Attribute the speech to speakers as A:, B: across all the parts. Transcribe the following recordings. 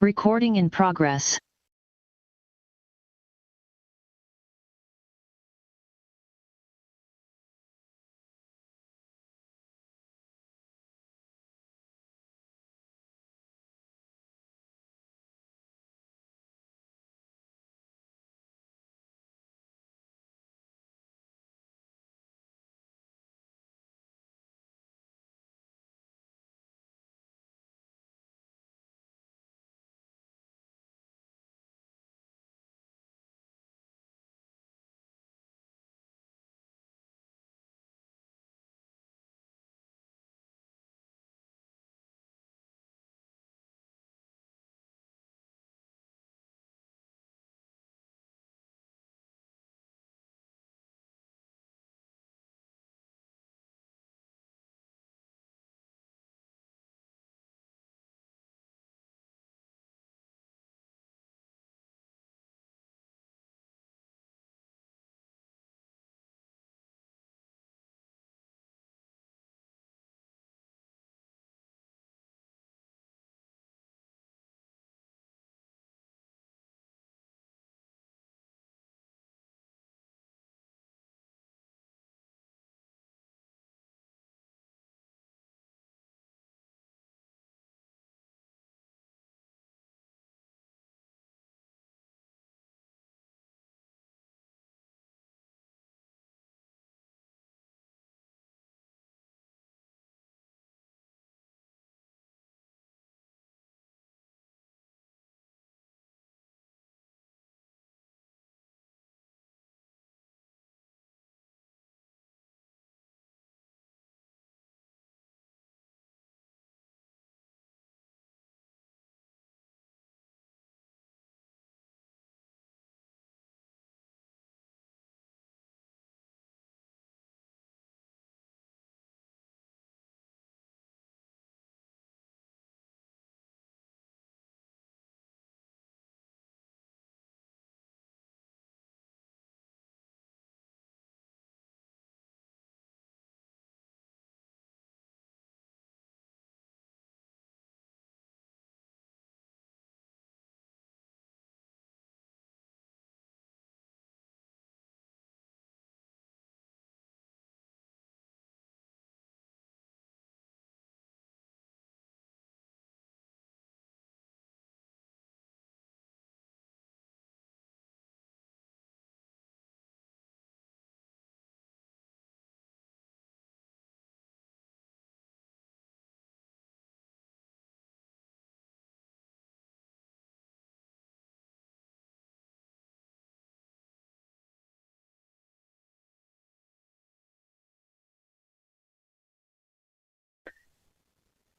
A: Recording in progress.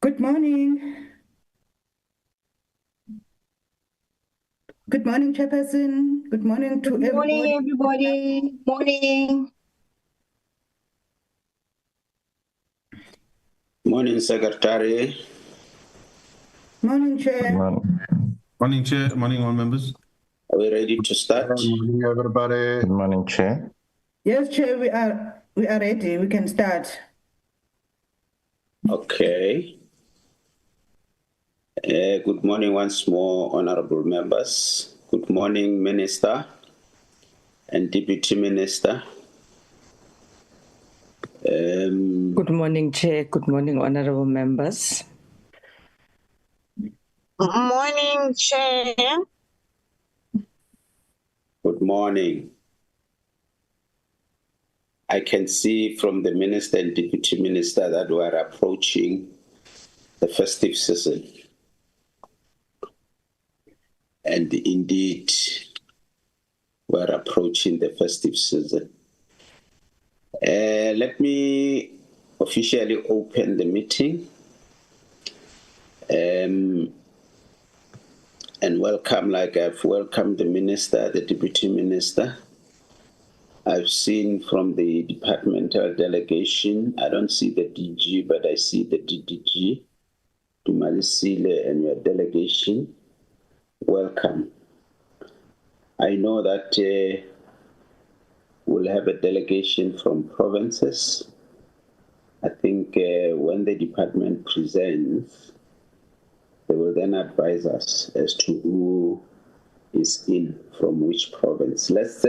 B: Good morning. Good morning, Chairperson. Good morning to everybody.
C: Good morning, everybody. Morning.
D: Morning, Secretary.
B: Morning, Chair.
E: Morning, Chair. Morning, all members.
D: Are we ready to start?
F: Good morning, everybody.
G: Good morning, Chair.
B: Yes, Chair, we are ready. We can start.
D: Okay. Good morning once more, honorable members. Good morning, Minister and Deputy Minister.
H: Good morning, Chair. Good morning, honorable members.
C: Good morning, Chair.
D: Good morning. I can see from the Minister and Deputy Minister that we are approaching the festive season. And indeed, we are approaching the festive season. Let me officially open the meeting and welcome, like I've welcomed the Minister, the Deputy Minister. I've seen from the departmental delegation, I don't see the DG, but I see the DDG, Dumalisile, and your delegation. Welcome. I know that we'll have a delegation from provinces. I think when the department presents, the They will then advise us as to who is in from which province. Let's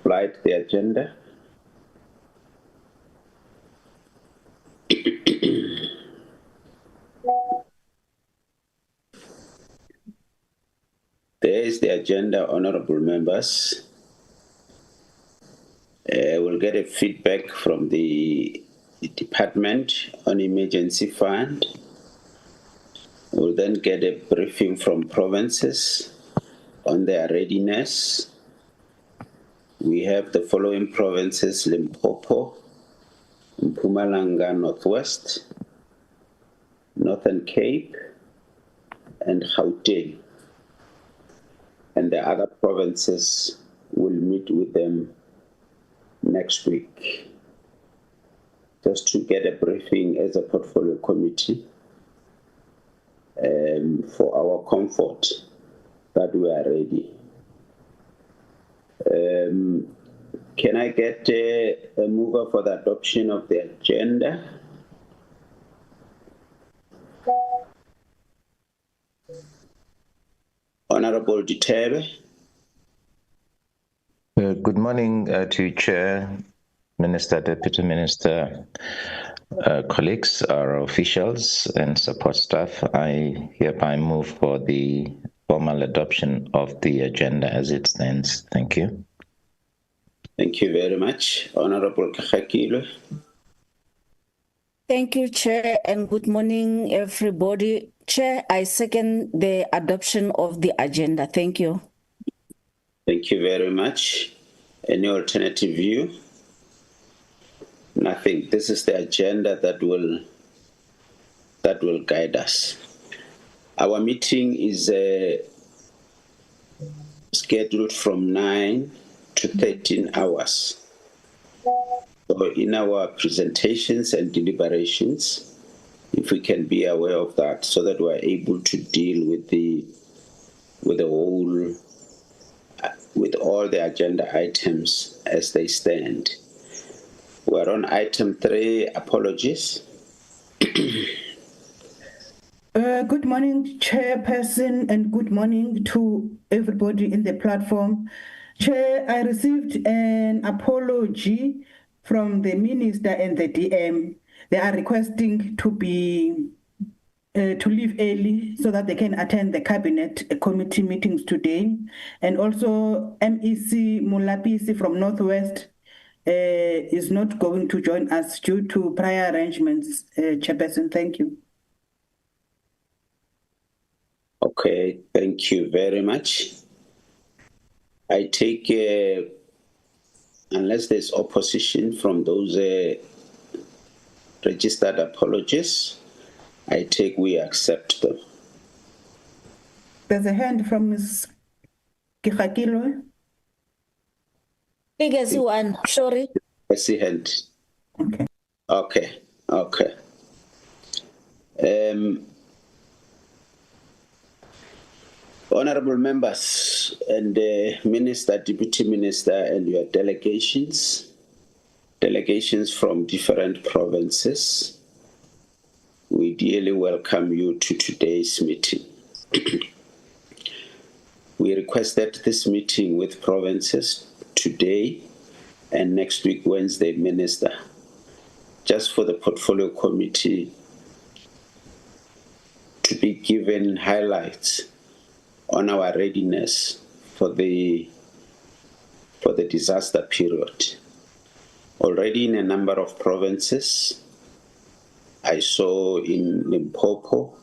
D: flight the agenda. There is the agenda, honorable members. We'll get a feedback from the Department on Emergency Fund. We'll then get a briefing from provinces on their readiness. We have the following provinces: Limpopo, Mpumalanga Northwest, Northern Cape, and Gauteng. And the other provinces will meet with them next week, just to get a briefing as a portfolio committee for our comfort that we are ready. Can I get a mover for the adoption of the agenda? Honorable Duterte.
F: Good morning to Chair, Minister, Deputy Minister, colleagues, our officials and support staff. I hereby move for the formal adoption of the agenda as it stands. Thank you.
D: Thank you very much. Honorable Kakakilo.
G: Thank you, Chair, and good morning, everybody. Chair, I second the adoption of the agenda. Thank you.
D: Thank you very much. Any alternative view? Nothing. This is the agenda that will guide us. Our meeting is scheduled from 9 to 13 hours. So in our presentations and deliberations, if we can be aware of that, so that we're able to deal with all the agenda items as they stand. We're on item 3, apologies.
B: Good morning, Chairperson, and good morning to everybody in the platform. Chair, I received an apology from the Minister and the DM. They are requesting to leave early so that they can attend the Cabinet Committee meetings today. And also MEC Mulapisi from Northwest is not going to join us due to prior arrangements, Chairperson. Thank you.
D: Okay, thank you very much. I take, unless there's opposition from those registered apologies, I take we accept them.
B: There's a hand from Ms. Kihakilo.
G: Legacy one, sorry.
D: I see hand. Okay. Honorable members and Minister, Deputy Minister, and your delegations from different provinces, we dearly welcome you to today's meeting. We requested this meeting with provinces today and next week, Wednesday, Minister, just for the portfolio committee to be given highlights on our readiness for the disaster period. Already in a number of provinces, I saw in Limpopo,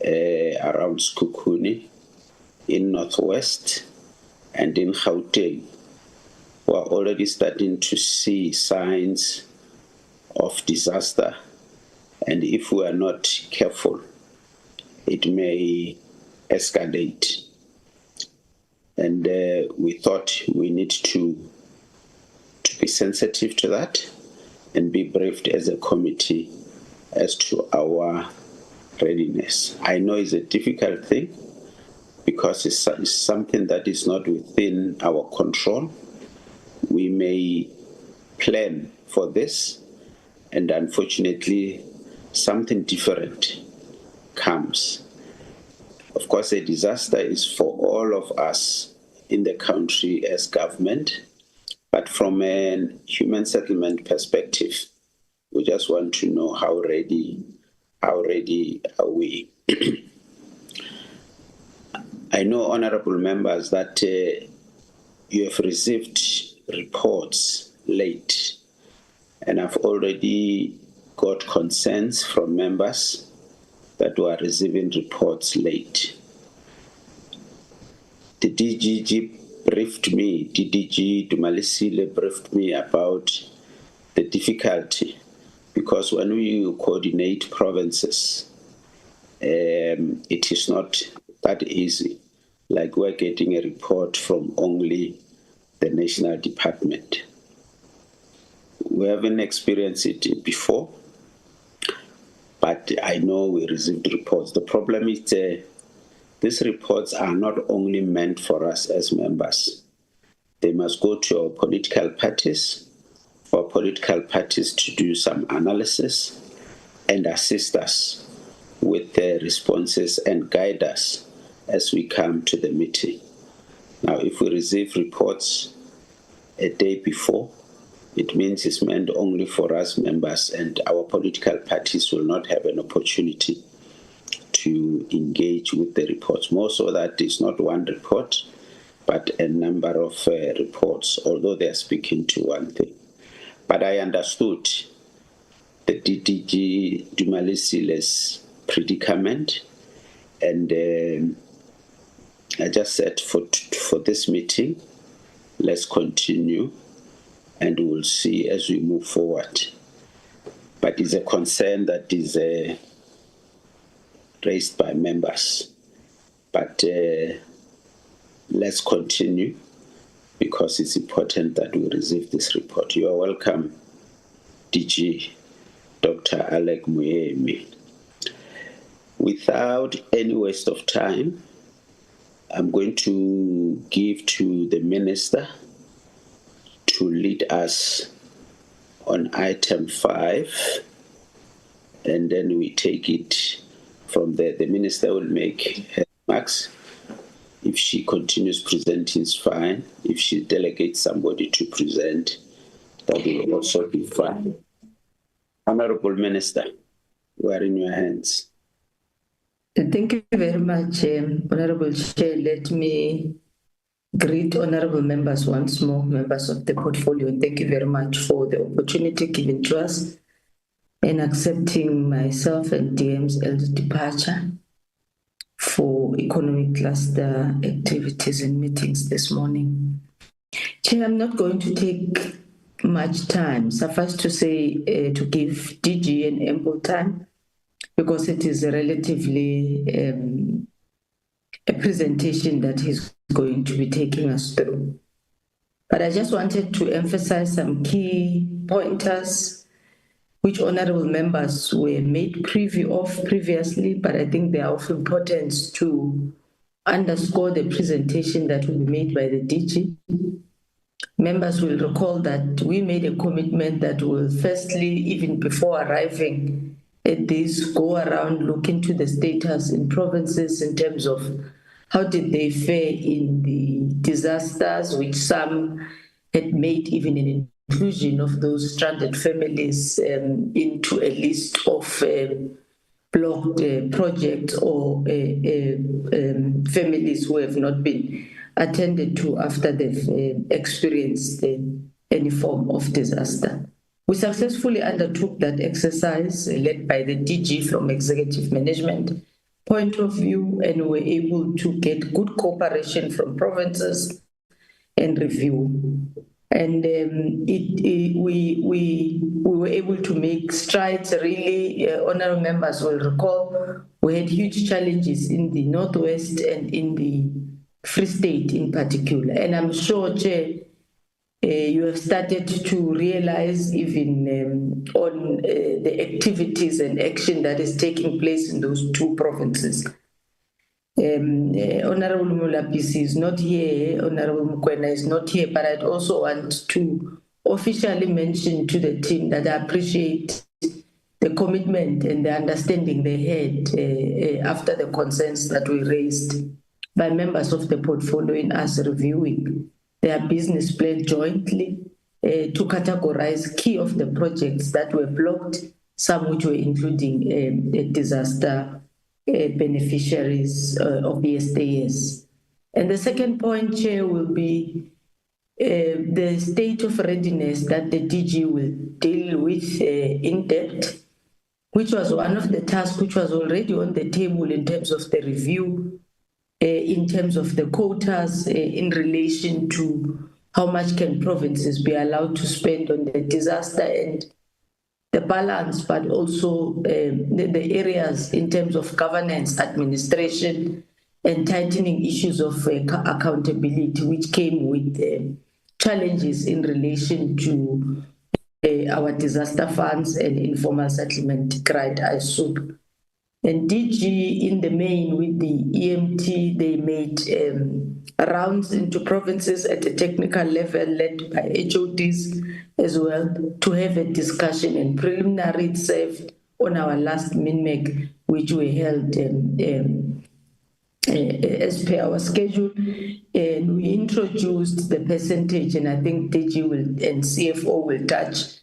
D: around Skukuni, in Northwest, and in Gauteng, we are already starting to see signs of disaster. And if we are not careful, it may escalate. And we thought we need to be sensitive to that and be briefed as a committee as to our readiness. I know it's a difficult thing because it's something that is not within our control. We may plan for this, and unfortunately, something different comes. Of course, a disaster is for all of us in the country as government, but from a human settlement perspective, we just want to know how ready are we. I know, honorable members, that you have received reports late, and I've already got concerns from members that were receiving reports late. The DDG Dumalisile briefed me about the difficulty, because when we coordinate provinces, it is not that easy. Like we're getting a report from only the national department. We haven't experienced it before, but I know we received reports. The problem is these reports are not only meant for us as members. They must go to our political parties, for political parties to do some analysis and assist us with their responses and guide us as we come to the meeting. Now, if we receive reports a day before, it means it's meant only for us members, and our political parties will not have an opportunity to engage with the reports. More so that it's not one report, but a number of reports, although they are speaking to one thing. But I understood the DDG Dumalisile's predicament, and I just said for this meeting, let's continue, and we'll see as we move forward. But it's a concern that is raised by members. But let's continue, because it's important that we receive this report. You are welcome, DG Dr. Alec Muyemi. Without any waste of time, I'm going to give to the Minister to lead us on item 5, and then we take it from there. The Minister will make her remarks. If she continues presenting, it's fine. If she delegates somebody to present, that will also be fine. Honorable Minister, we are in your hands.
H: Thank you very much, Honorable Chair. Let me greet honorable members once more, members of the portfolio, and thank you very much for the opportunity given to us in accepting myself and DM's eldest departure for economic cluster activities and meetings this morning. Chair, I'm not going to take much time. Suffice to say, to give DG an ample time, because it is a relatively a presentation that he's going to be taking us through. But I just wanted to emphasize some key pointers which honorable members were made preview of previously, but I think they are of importance to underscore the presentation that will be made by the DG. Members will recall that we made a commitment that will firstly, even before arriving at this, go around, look into the status in provinces in terms of how did they fare in the disasters, which some had made even an inclusion of those stranded families into a list of blocked projects or families who have not been attended to after they've experienced any form of disaster. We successfully undertook that exercise led by the DG from executive management point of view, and were able to get good cooperation from provinces and review. And we were able to make strides, really. Honorable members will recall we had huge challenges in the Northwest and in the Free State in particular. And I'm sure, Chair, you have started to realize even on the activities and action that is taking place in those two provinces. Honorable Mulapisi is not here, Honorable Mkwena is not here, but I'd also want to officially mention to the team that I appreciate the commitment and the understanding they had after the concerns that were raised by members of the portfolio in us reviewing their business plan jointly to categorize key of the projects that were blocked, some which were including disaster beneficiaries of the STS. And the second point, Chair, will be the state of readiness that the DG will deal with in depth, which was one of the tasks which was already on the table in terms of the review, in terms of the quotas in relation to how much can provinces be allowed to spend on the disaster and the balance, but also the areas in terms of governance, administration, and tightening issues of accountability, which came with challenges in relation to our disaster funds and informal settlement grind ISOP. And DG in the main with the EMT, they made rounds into provinces at a technical level led by HODs as well to have a discussion, and preliminary served on our last MINMEC, which we held as per our schedule, and we introduced the percentage, and I think DG will and CFO will touch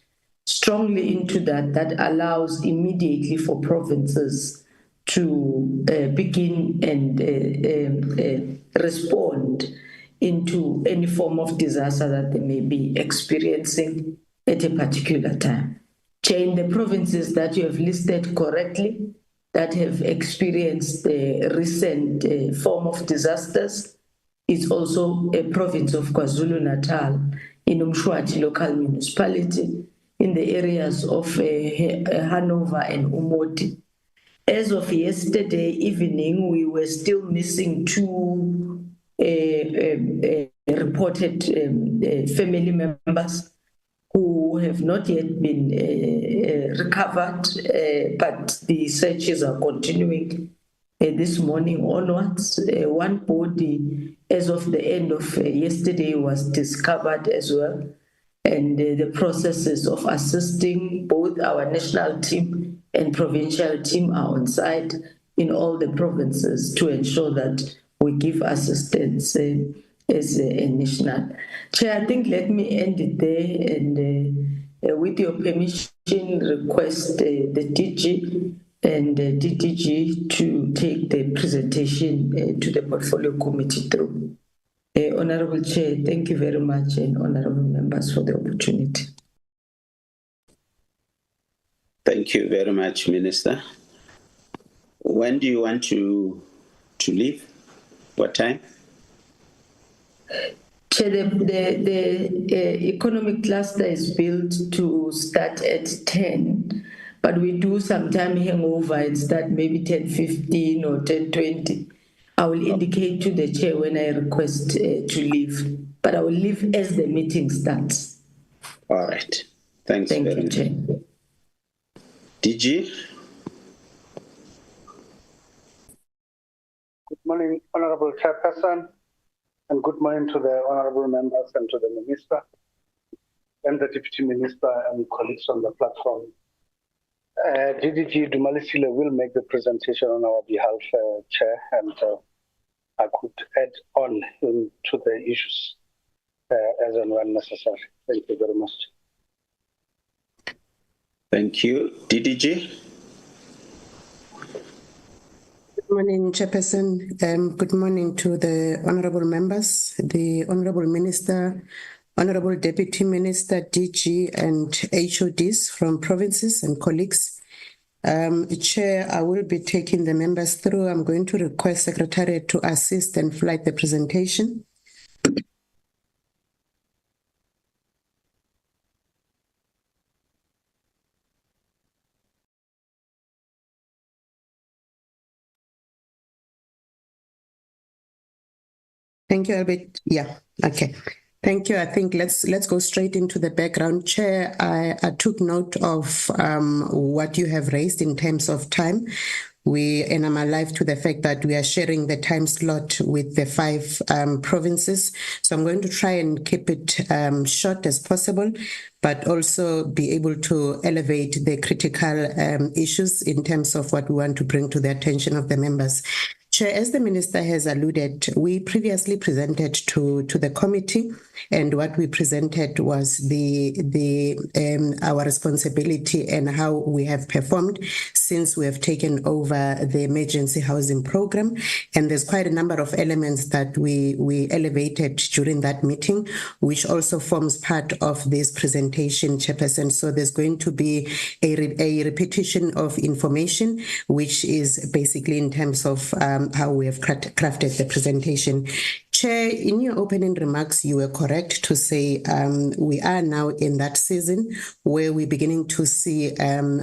H: strongly into that allows immediately for provinces to begin and respond into any form of disaster that they may be experiencing at a particular time. In the provinces that you have listed correctly, that have experienced the recent form of disasters, is also a province of KwaZulu-Natal in Umshwathi local municipality, in the areas of Hanover and Umoti. As of yesterday evening, we were still missing two reported family members who have not yet been recovered, but the searches are continuing this morning onwards. One body, as of the end of yesterday, was discovered as well. And the processes of assisting both our national team and provincial team are on site in all the provinces to ensure that we give assistance as a national. Chair, I think let me end it there, and with your permission, request the DG and the DDG to take the presentation to the portfolio committee through. Honorable Chair, thank you very much, and honorable members for the opportunity.
D: Thank you very much, Minister. When do you want to leave? What time?
H: Chair, the economic cluster is built to start at 10, but we do sometime hangover and start maybe 10:15 or 10:20. I will indicate to the chair when I request to leave, but I will leave as the meeting starts.
D: All right. Thanks
H: Thank
D: very
H: you,
D: much.
H: Chair.
D: DG?
I: Good morning, Honorable Chairperson, and good morning to the honorable members and to the Minister and the Deputy Minister and colleagues on the platform. DDG Dumalisile will make the presentation on our behalf, Chair, and I could add on into the issues as and when necessary. Thank you very much.
D: Thank you. DDG?
J: Good morning, Chairperson. Good morning to the honorable members, the honorable Minister, honorable Deputy Minister, DG, and HODs from provinces and colleagues. Chair, I will be taking the members through. I'm going to request Secretariat to assist and flag the presentation. Thank you, Albert. Yeah, okay. Thank you. I think let's go straight into the background. Chair, I took note of what you have raised in terms of time. And I'm alive to the fact that we are sharing the time slot with the 5 provinces. So I'm going to try and keep it short as possible, but also be able to elevate the critical issues in terms of what we want to bring to the attention of the members. Chair, as the Minister has alluded, we previously presented to the committee, and what we presented was our responsibility and how we have performed since we have taken over the emergency housing program. And there's quite a number of elements that we elevated during that meeting, which also forms part of this presentation, Chairperson. So there's going to be a repetition of information, which is basically in terms of how we have crafted the presentation. Chair, in your opening remarks, you were correct to say we are now in that season where we're beginning to see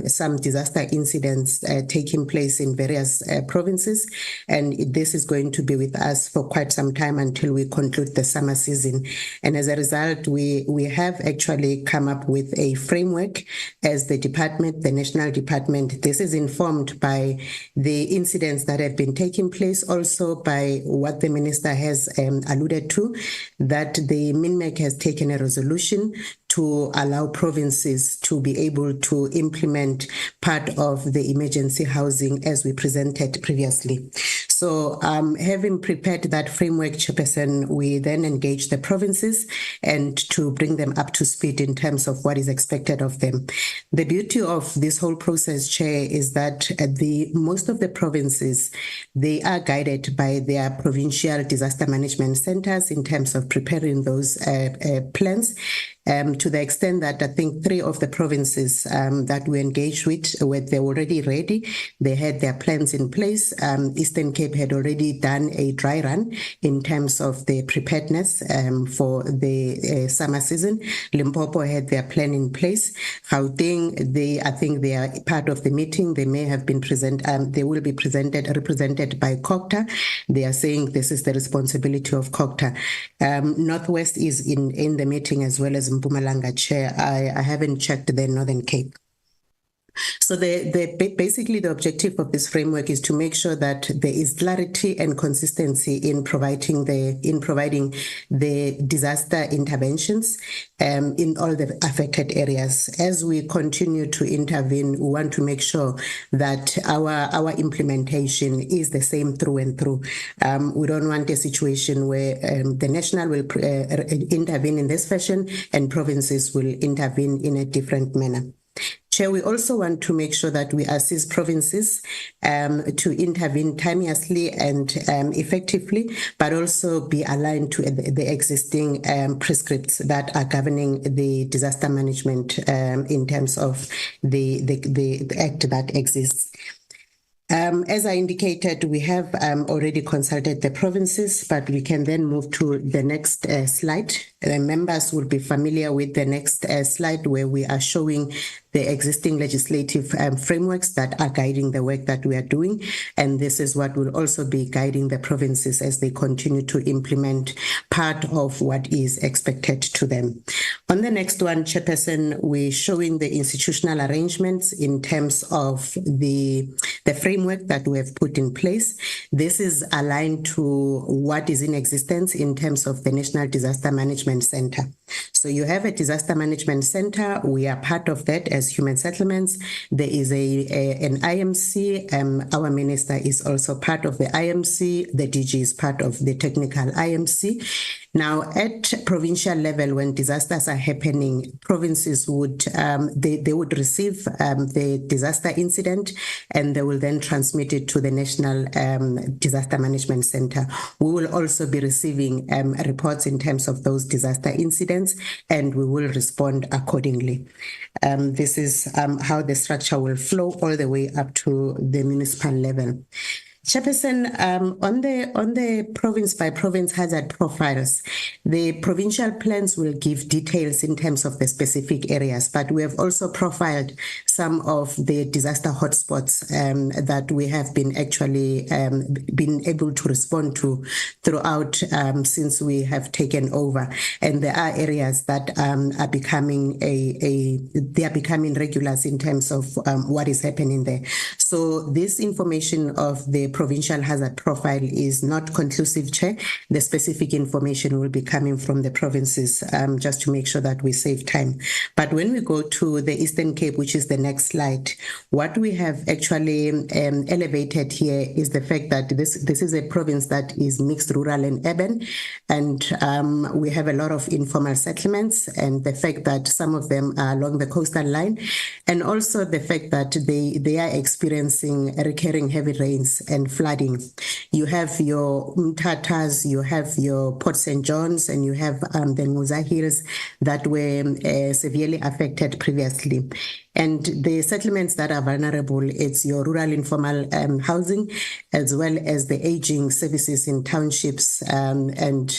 J: some disaster incidents taking place in various provinces, and this is going to be with us for quite some time until we conclude the summer season. And as a result, we have actually come up with a framework as the department, the national department. This is informed by the incidents that have been taking place, also by what the Minister has alluded to, that the MINMEC has taken a resolution to allow provinces to be able to implement part of the emergency housing as we presented previously. So having prepared that framework, Chairperson, we then engage the provinces and to bring them up to speed in terms of what is expected of them. The beauty of this whole process, Chair, is that most of the provinces, they are guided by their provincial disaster management centers in terms of preparing those plans. To the extent that I think 3 of the provinces that we engaged with they were already ready. They had their plans in place. Eastern Cape had already done a dry run in terms of the preparedness for the summer season. Limpopo had their plan in place. Gauteng, I think they are part of the meeting. They may have been they will be represented by COCTA. They are saying this is the responsibility of COCTA. Northwest is in the meeting as well as Mpumalanga, Chair. I haven't checked the Northern Cape. So basically the objective of this framework is to make sure that there is clarity and consistency in providing the disaster interventions in all the affected areas. As we continue to intervene, we want to make sure that our implementation is the same through and through. We don't want a situation where the national will intervene in this fashion and provinces will intervene in a different manner. Chair, we also want to make sure that we assist provinces to intervene timeously and effectively, but also be aligned to the existing prescripts that are governing the disaster management in terms of the act that exists. As I indicated, we have already consulted the provinces, but we can then move to the next slide. The members will be familiar with the next slide where we are showing the existing legislative frameworks that are guiding the work that we are doing. And this is what will also be guiding the provinces as they continue to implement part of what is expected to them. On the next one, Chairperson, we're showing the institutional arrangements in terms of the framework that we have put in place. This is aligned to what is in existence in terms of the National Disaster Management Center. So you have a disaster management center. We are part of that as Human Settlements. There is an IMC. Our minister is also part of the IMC. The DG is part of the technical IMC. Now, at provincial level, when disasters are happening, provinces would they would receive the disaster incident, and they will then transmit it to the National Disaster Management Center. We will also be receiving reports in terms of those disaster incidents, and we will respond accordingly. This is how the structure will flow all the way up to the municipal level. Chairperson, on the province by province hazard profiles, the provincial plans will give details in terms of the specific areas, but we have also profiled some of the disaster hotspots that we have been actually been able to respond to throughout since we have taken over, and there are areas that are becoming they are becoming regulars in terms of what is happening there. So this information of the provincial hazard profile is not conclusive, Chair. The specific information will be coming from the provinces just to make sure that we save time. But when we go to the Eastern Cape, which is the next slide, what we have actually elevated here is the fact that this is a province that is mixed rural and urban, and we have a lot of informal settlements, and the fact that some of them are along the coastal line, and also the fact that they are experiencing recurring heavy rains and flooding. You have your Mtatas, you have your Port St. John's, and you have the Nguza Hills that were severely affected previously. And the settlements that are vulnerable, it's your rural informal housing, as well as the aging services in townships and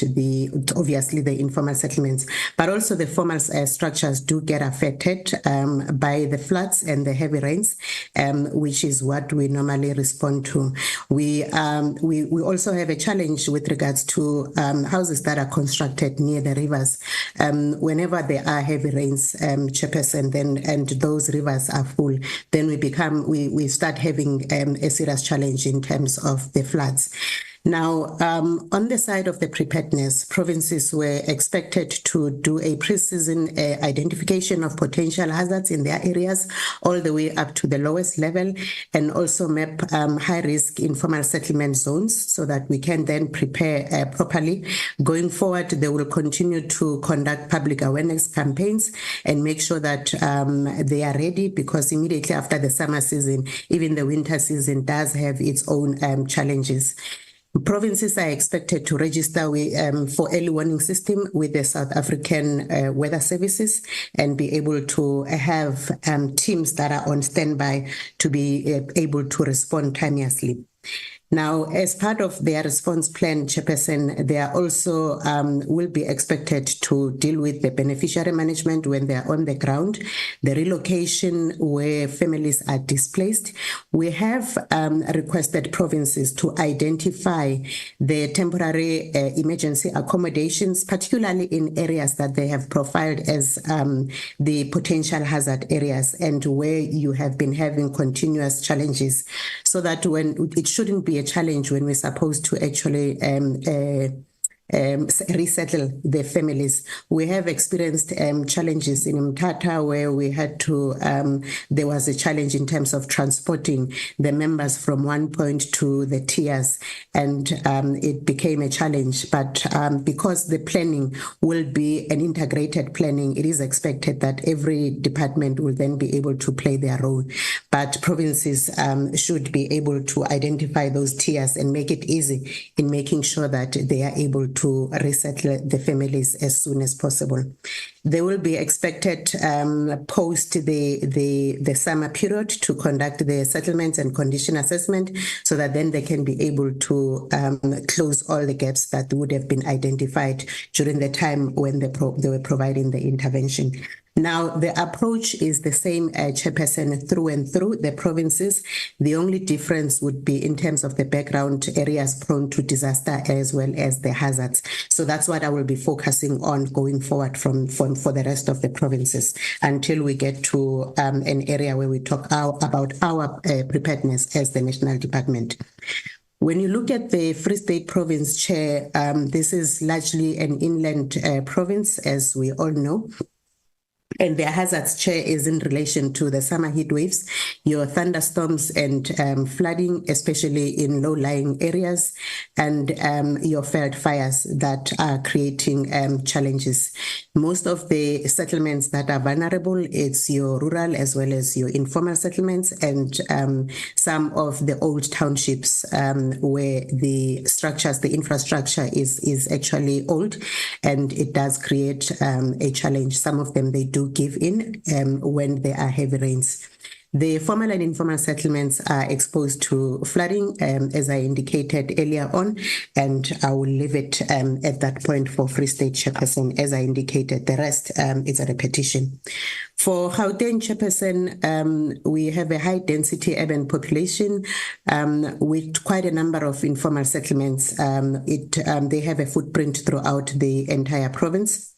J: obviously the informal settlements. But also the formal structures do get affected by the floods and the heavy rains, which is what we normally respond to. We also have a challenge with regards to houses that are constructed near the rivers. Whenever there are heavy rains, Chairperson, and those rivers are full, then we start having a serious challenge in terms of the floods. Now, on the side of the preparedness, provinces were expected to do a pre-season identification of potential hazards in their areas, all the way up to the lowest level, and also map high-risk informal settlement zones so that we can then prepare properly. Going forward, they will continue to conduct public awareness campaigns and make sure that they are ready, because immediately after the summer season, even the winter season does have its own challenges. Provinces are expected to register for early warning system with the South African Weather Services and be able to have teams that are on standby to be able to respond timeously. Now, as part of their response plan, Chairperson, they are also will be expected to deal with the beneficiary management when they are on the ground, the relocation where families are displaced. We have requested provinces to identify the temporary emergency accommodations, particularly in areas that they have profiled as the potential hazard areas and where you have been having continuous challenges, so that when it shouldn't be a challenge when we're supposed to actually resettle the families. We have experienced challenges in Mthatha where we had to, there was a challenge in terms of transporting the members from one point to the tiers, and it became a challenge. But because the planning will be an integrated planning, it is expected that every department will then be able to play their role. But provinces should be able to identify those tiers and make it easy in making sure that they are able to resettle the families as soon as possible. They will be expected post the summer period to conduct the settlements and condition assessment, so that then they can be able to close all the gaps that would have been identified during the time when they were providing the intervention. Now, the approach is the same, Chairperson, through and through the provinces. The only difference would be in terms of the background areas prone to disaster as well as the hazards. So that's what I will be focusing on going forward for the rest of the provinces until we get to an area where we talk about our preparedness as the national department. When you look at the Free State Province, Chair, this is largely an inland province, as we all know. And their hazards, Chair, is in relation to the summer heat waves, your thunderstorms and flooding, especially in low-lying areas, and your veld fires that are creating challenges. Most of the settlements that are vulnerable, it's your rural as well as your informal settlements, and some of the old townships where the infrastructure is actually old, and it does create a challenge. Some of them, they do give in when there are heavy rains. The formal and informal settlements are exposed to flooding, as I indicated earlier on, and I will leave it at that point for Free State Chairperson, as I indicated. The rest is a repetition. For Gauteng Chairperson, we have a high-density urban population with quite a number of informal settlements. They have a footprint throughout the entire province.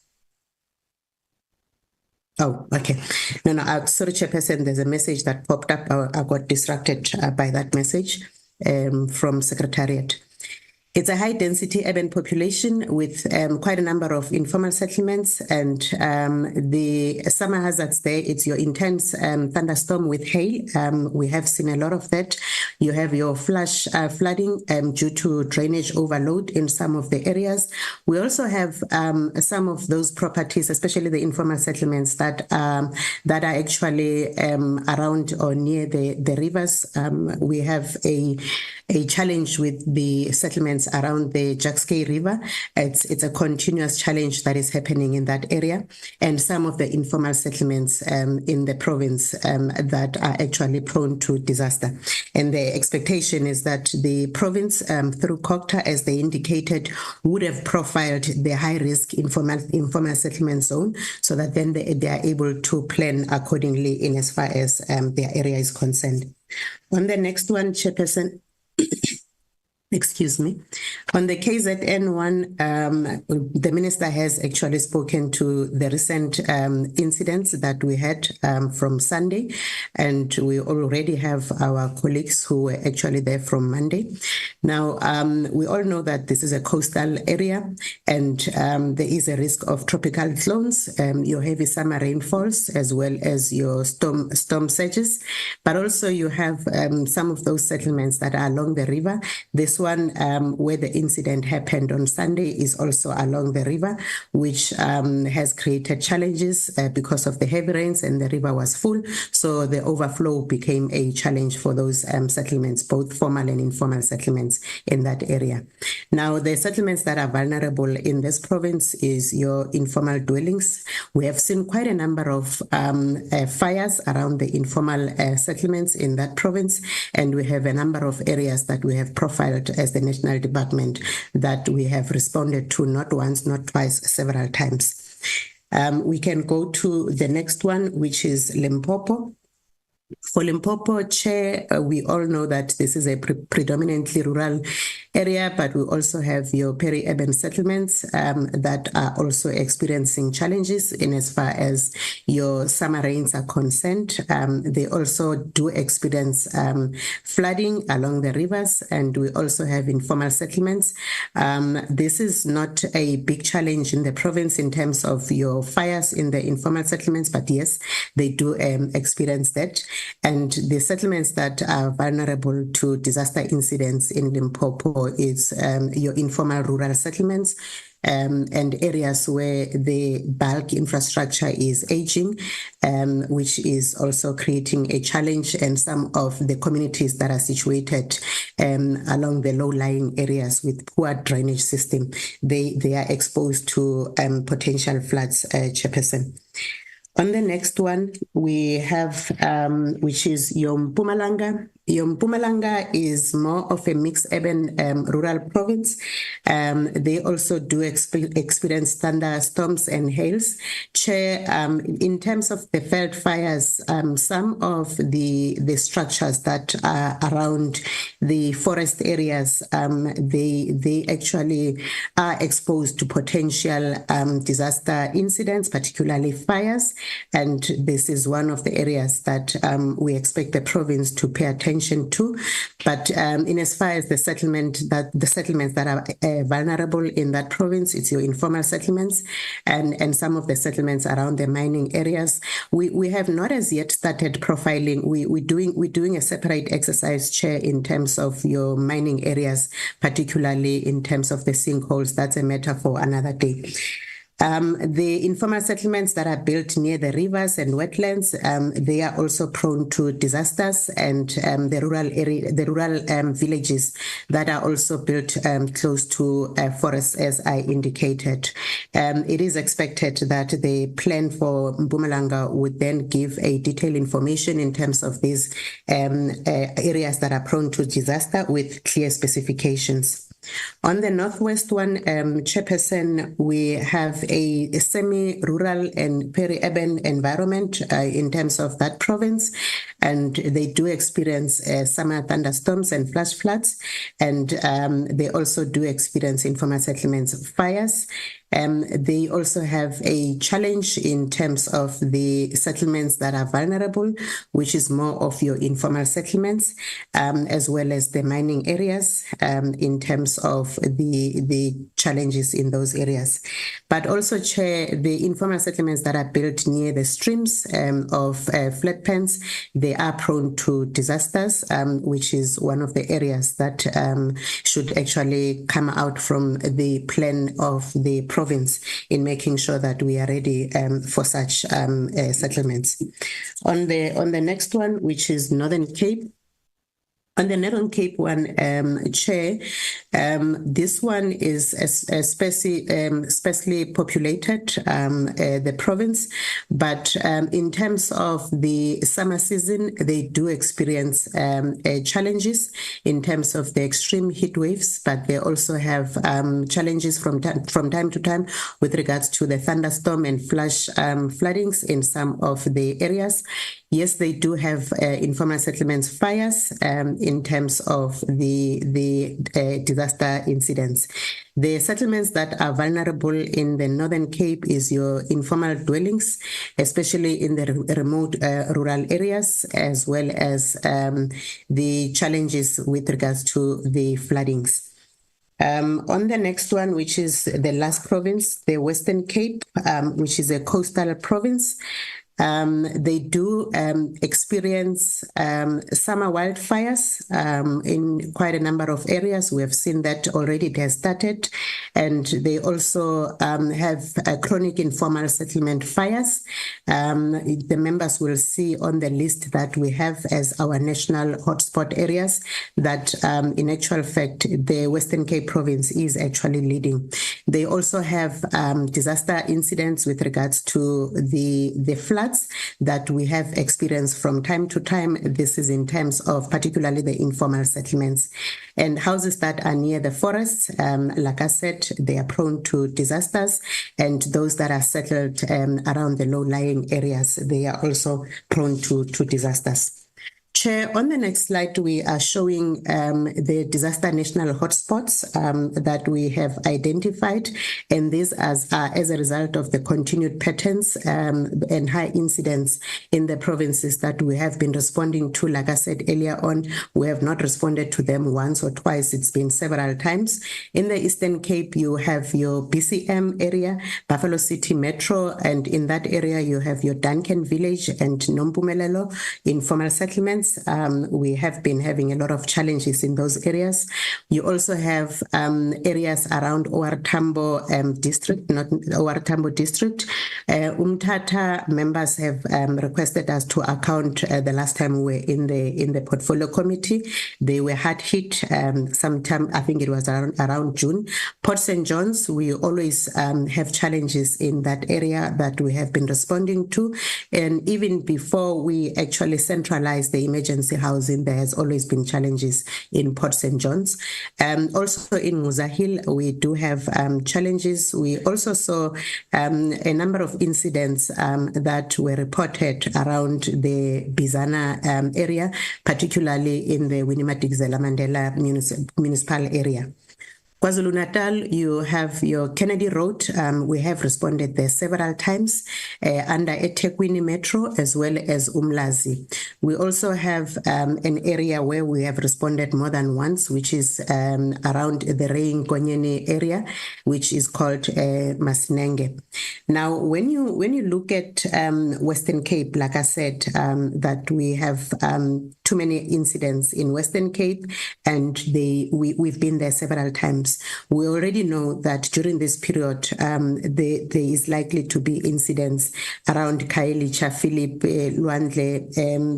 J: Oh, okay. No, sorry, Chairperson, there's a message that popped up. I got distracted by that message from Secretariat. It's a high-density urban population with quite a number of informal settlements, and the summer hazards there, it's your intense thunderstorm with hail. We have seen a lot of that. You have your flash flooding due to drainage overload in some of the areas. We also have some of those properties, especially the informal settlements that are actually around or near the rivers. We have a challenge with the settlements around the Jackskay River. It's a continuous challenge that is happening in that area, and some of the informal settlements in the province that are actually prone to disaster. And the expectation is that the province, through COCTA, as they indicated, would have profiled the high-risk informal settlement zone, so that then they are able to plan accordingly in as far as their area is concerned. On the next one, Chairperson, excuse me. On the KZN one, the minister has actually spoken to the recent incidents that we had from Sunday, and we already have our colleagues who were actually there from Monday. Now, we all know that this is a coastal area, and there is a risk of tropical clones, your heavy summer rainfalls, as well as your storm surges. But also you have some of those settlements that are along the river. This one where the incident happened on Sunday is also along the river, which has created challenges because of the heavy rains, and the river was full. So the overflow became a challenge for those settlements, both formal and informal settlements in that area. Now, the settlements that are vulnerable in this province is your informal dwellings. We have seen quite a number of fires around the informal settlements in that province, and we have a number of areas that we have profiled as the National Department that we have responded to not once, not twice, several times. We can go to the next one, which is Limpopo. For Limpopo, Chair, we all know that this is a predominantly rural area, but we also have your peri-urban settlements that are also experiencing challenges in as far as your summer rains are concerned. They also do experience flooding along the rivers, and we also have informal settlements. This is not a big challenge in the province in terms of your fires in the informal settlements, but yes, they do experience that. And the settlements that are vulnerable to disaster incidents in Limpopo is your informal rural settlements and areas where the bulk infrastructure is aging, which is also creating a challenge, and some of the communities that are situated along the low-lying areas with poor drainage system, they are exposed to potential floods, Chairperson. On the next one, we have, which is your Mpumalanga. Your Mpumalanga is more of a mixed urban rural province. They also do experience thunderstorms and hails. Chair, in terms of the felt fires, some of the structures that are around the forest areas, they actually are exposed to potential disaster incidents, particularly fires. And this is one of the areas that we expect the province to pay attention to. But in as far as the settlements that are vulnerable in that province, it's your informal settlements and some of the settlements around the mining areas. We have not as yet started profiling. We're doing a separate exercise, Chair, in terms of your mining areas, particularly in terms of the sinkholes. That's a matter for another day. The informal settlements that are built near the rivers and wetlands, they are also prone to disasters, and the rural villages that are also built close to forests, as I indicated. It is expected that the plan for Mpumalanga would then give a detailed information in terms of these areas that are prone to disaster with clear specifications. On the northwest one, Chairperson, we have a semi-rural and peri-urban environment in terms of that province, and they do experience summer thunderstorms and flash floods, and they also do experience informal settlements fires. They also have a challenge in terms of the settlements that are vulnerable, which is more of your informal settlements, as well as the mining areas in terms of the challenges in those areas. But also, Chair, the informal settlements that are built near the streams of flood pens, they are prone to disasters, which is one of the areas that should actually come out from the plan of the province in making sure that we are ready for such settlements. On the next one, which is Northern Cape. On the Northern Cape one, Chair, this one is sparsely populated, the province, but in terms of the summer season, they do experience challenges in terms of the extreme heat waves, but they also have challenges from time to time with regards to the thunderstorm and flash floodings in some of the areas. Yes, they do have informal settlements fires in terms of the disaster incidents. The settlements that are vulnerable in the Northern Cape is your informal dwellings, especially in the remote rural areas, as well as the challenges with regards to the floodings. On the next one, which is the last province, the Western Cape, which is a coastal province, they do experience summer wildfires in quite a number of areas. We have seen that already it has started. And they also have chronic informal settlement fires. The members will see on the list that we have as our national hotspot areas that in actual fact, the Western Cape province is actually leading. They also have disaster incidents with regards to the floods that we have experienced from time to time. This is in terms of particularly the informal settlements. And houses that are near the forests, like I said, they are prone to disasters, and those that are settled around the low-lying areas, they are also prone to disasters. Chair, on the next slide, we are showing the disaster national hotspots that we have identified, and these are as a result of the continued patterns and high incidents in the provinces that we have been responding to. Like I said earlier on, we have not responded to them once or twice. It's been several times. In the Eastern Cape, you have your BCM area, Buffalo City Metro, and in that area, you have your Duncan Village and Mpumalanga informal settlements. We have been having a lot of challenges in those areas. You also have areas around OR Tambo district, not OR Tambo district. Umtata members have requested us to account the last time we were in the portfolio committee. They were hard hit sometime, I think it was around June. Port St. John's, we always have challenges in that area that we have been responding to. And even before we actually centralize the emergency housing, there has always been challenges in Port St. John's. Also in Muzahil, we do have challenges. We also saw a number of incidents that were reported around the Bizana area, particularly in the Winnie-Madikizela Mandela municipal area. KwaZulu-Natal, you have your Kennedy Road. We have responded there several times under eThekwini Metro as well as Umlazi. We also have an area where we have responded more than once, which is around the Reyingonyeni area, which is called Masinenge. Now, when you look at Western Cape, like I said, that we have too many incidents in Western Cape, and we've been there several times. times. We already know that during this period, there is likely to be incidents around Khayelitsha, Philip, Luandle,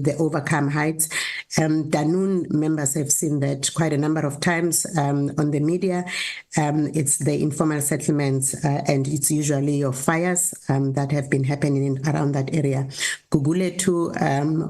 J: the Overcome Heights. Danun members have seen that quite a number of times on the media. It's the informal settlements, and it's usually your fires that have been happening around that area. Gugule too,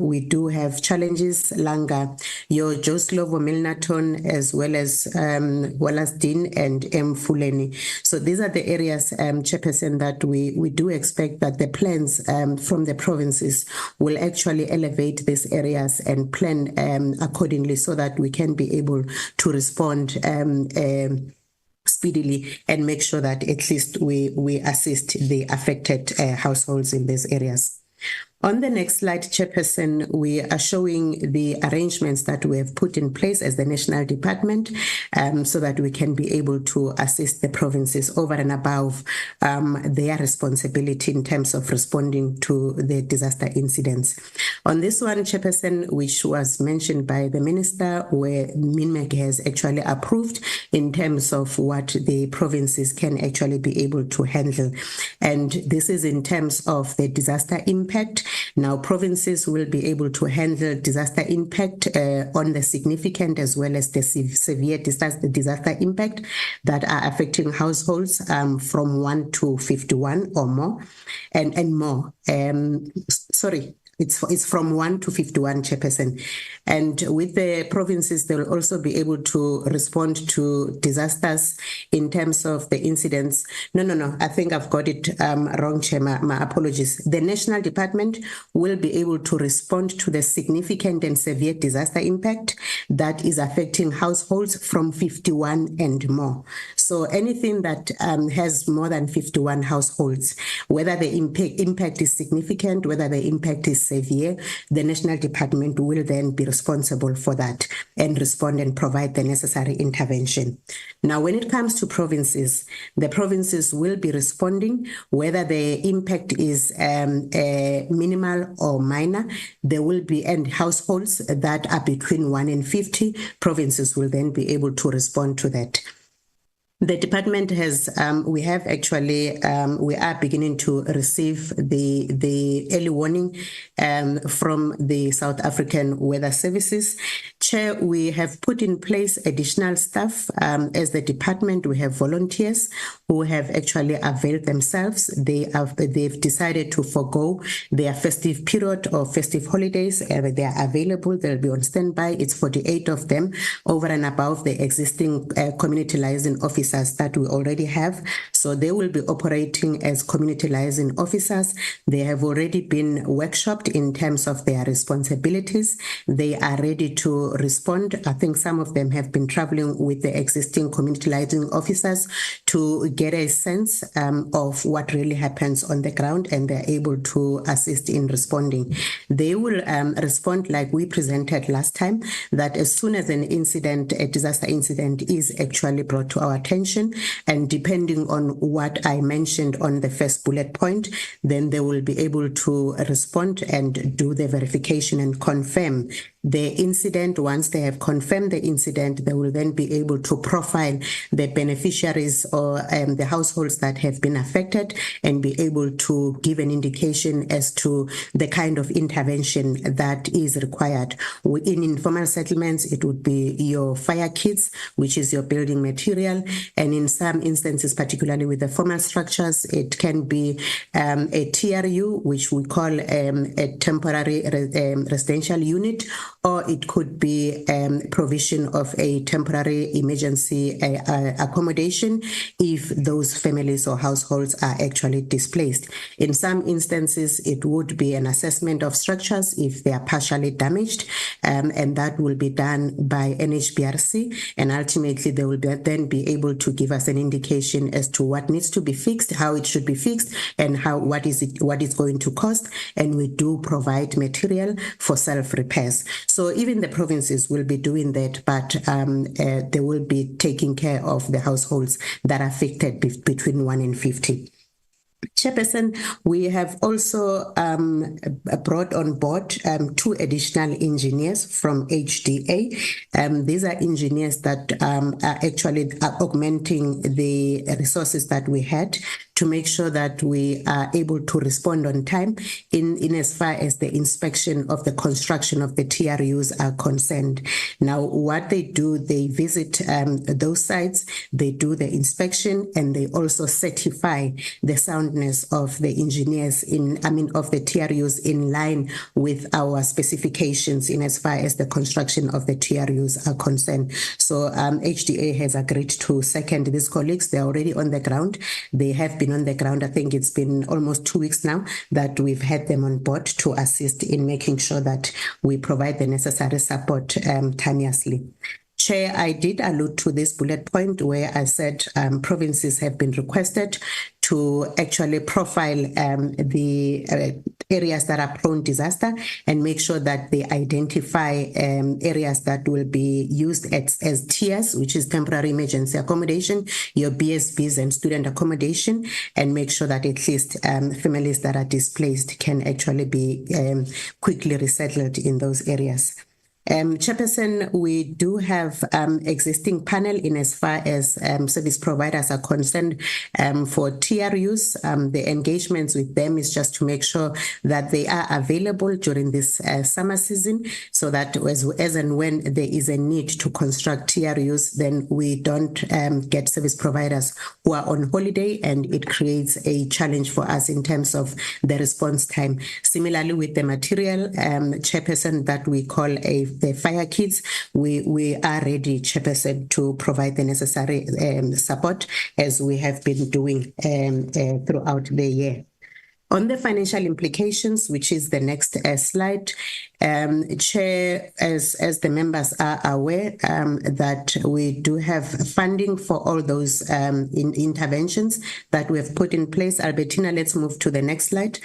J: we do have challenges. Langa, your Joslovo, Milnerton, as well as Wallasdene and Mfuleni. So these are the areas, Chairperson, that we do expect that the plans from the provinces will actually elevate these areas and plan accordingly so that we can be able to respond speedily and make sure that at least we assist the affected households in these areas. On the next slide, Chairperson, we are showing the arrangements that we have put in place as the National Department so that we can be able to assist the provinces over and above their responsibility in terms of responding to the disaster incidents. On this one, Chairperson, which was mentioned by the Minister, where MINMEC has actually approved in terms of what the provinces can actually be able to handle. And this is in terms of the disaster impact. Now, provinces will be able to handle disaster impact on the significant as well as the severe disaster impact that are affecting households from 1 to 51 or more, and more. It's from 1 to 51, Chairperson. And with the provinces, they'll also be able to respond to disasters in terms of the incidents. No, I think I've got it wrong, Chair. My apologies. The National Department will be able to respond to the significant and severe disaster impact that is affecting households from 51 and more. So anything that has more than 51 households, whether the impact is significant, whether the impact is severe, the National Department will then be responsible for that and respond and provide the necessary intervention. Now, when it comes to provinces, the provinces will be responding whether the impact is minimal or minor. There will be, and households that are between 1 and 50, provinces will then be able to respond to that. The department has, we are beginning to receive the early warning from the South African Weather Services. Chair, we have put in place additional staff as the department. We have volunteers who have actually availed themselves. They've decided to forego their festive period or festive holidays. They are available. They'll be on standby. It's 48 of them over and above the existing community liaison officers that we already have. So they will be operating as community liaison officers. They have already been workshopped in terms of their responsibilities. They are ready to respond. I think some of them have been traveling with the existing community liaison officers to get a sense of what really happens on the ground, and they're able to assist in responding. They will respond like we presented last time, that as soon as an incident, a disaster incident is actually brought to our attention, and depending on what I mentioned on the first bullet point, then they will be able to respond and do the verification and confirm the incident. Once they have confirmed the incident, they will then be able to profile the beneficiaries or the households that have been affected and be able to give an indication as to the kind of intervention that is required. In informal settlements, it would be your fire kits, which is your building material. And in some instances, particularly with the formal structures, it can be a TRU, which we call a temporary residential unit, or it could be provision of a temporary emergency accommodation if those families or households are actually displaced. In some instances, it would be an assessment of structures if they are partially damaged, and that will be done by NHBRC, and ultimately they will then be able to give us an indication as to what needs to be fixed, how it should be fixed, and what is going to cost, and we do provide material for self-repairs. So even the provinces will be doing that, but they will be taking care of the households that are affected between 1 and 50. Chairperson, we have also brought on board 2 additional engineers from HDA. These are engineers that are actually augmenting the resources that we had to make sure that we are able to respond on time in as far as the inspection of the construction of the TRUs are concerned. Now, what they do, they visit those sites, they do the inspection, and they also certify the soundness of the engineers of the TRUs in line with our specifications in as far as the construction of the TRUs are concerned. So HDA has agreed to second these colleagues. They're already on the ground. They have been on the ground. I think it's been almost 2 weeks now that we've had them on board to assist in making sure that we provide the necessary support timeously. Chair, I did allude to this bullet point where I said provinces have been requested to actually profile the areas that are prone disaster and make sure that they identify areas that will be used as tiers, which is temporary emergency accommodation, your BSBs and student accommodation, and make sure that at least families that are displaced can actually be quickly resettled in those areas. Chairperson, we do have existing panel in as far as service providers are concerned for TRUs. The engagements with them is just to make sure that they are available during this summer season so that as and when there is a need to construct TRUs, then we don't get service providers who are on holiday, and it creates a challenge for us in terms of the response time. Similarly, with the material, Chairperson, that we call the fire kits, we are ready, Chairperson, to provide the necessary support as we have been doing throughout the year. On the financial implications, which is the next slide, Chair, as the members are aware, that we do have funding for all those interventions that we have put in place. Albertina, let's move to the next slide.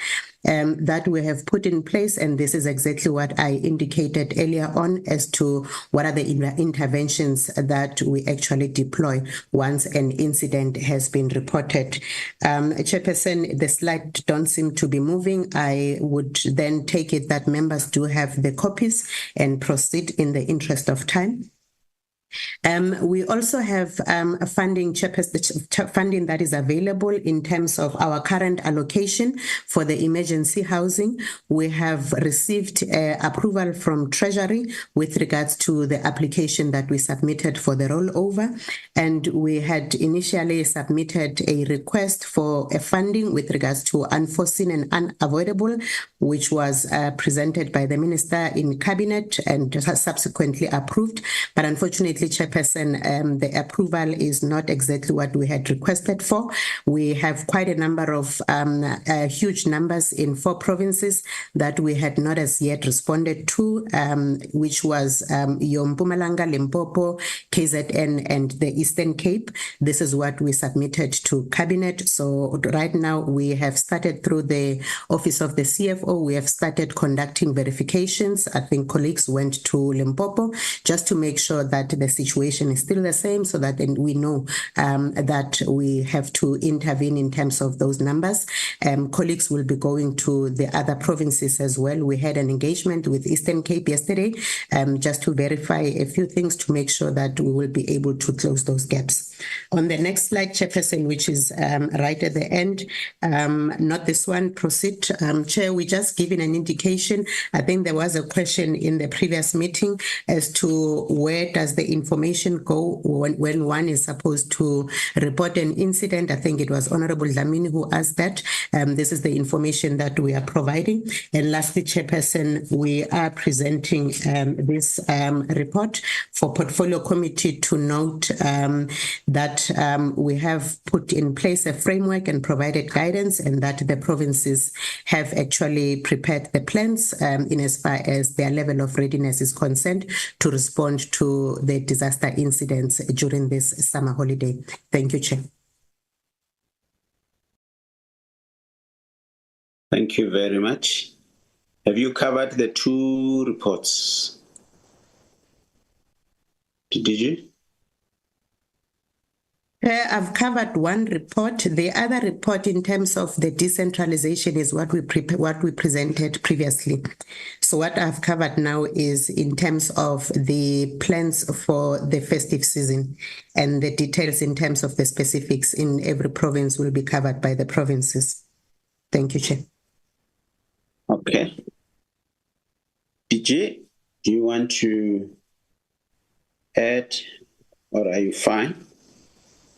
J: That we have put in place, and this is exactly what I indicated earlier on as to what are the interventions that we actually deploy once an incident has been reported. Chairperson, the slide don't seem to be moving. I would then take it that members do have the copies and proceed in the interest of time. We also have funding that is available in terms of our current allocation for the emergency housing. We have received approval from Treasury with regards to the application that we submitted for the rollover, and we had initially submitted a request for a funding with regards to unforeseen and unavoidable, which was presented by the Minister in Cabinet and subsequently approved. But unfortunately, Chairperson, the approval is not exactly what we had requested for. We have quite a number of huge numbers in 4 provinces that we had not as yet responded to, which was your Mpumalanga, Limpopo, KZN, and the Eastern Cape. This is what we submitted to Cabinet. So right now we have started through the Office of the CFO. We have started conducting verifications. I think colleagues went to Limpopo just to make sure that the situation is still the same, so that then we know that we have to intervene in terms of those numbers. Colleagues will be going to the other provinces as well. We had an engagement with Eastern Cape yesterday just to verify a few things to make sure that we will be able to close those gaps. On the next slide, Chairperson, which is right at the end, not this one, proceed. Chair, we just given an indication. I think there was a question in the previous meeting as to where does the information go when one is supposed to report an incident. I think it was Honorable Dlamini who asked that. This is the information that we are providing. And lastly, Chairperson, we are presenting this report for Portfolio Committee to note that we have put in place a framework and provided guidance, and that the provinces have actually prepared the plans in as far as their level of readiness is concerned to respond to the disaster incidents during this summer holiday. Thank you, Chair.
D: Thank you very much. Have you covered the 2 reports? Did you?
J: I've covered one report. The other report in terms of the decentralization is what we presented previously. So what I've covered now is in terms of the plans for the festive season, and the details in terms of the specifics in every province will be covered by the provinces. Thank you, Chair.
D: Okay. DJ, do you want to add, or are you fine?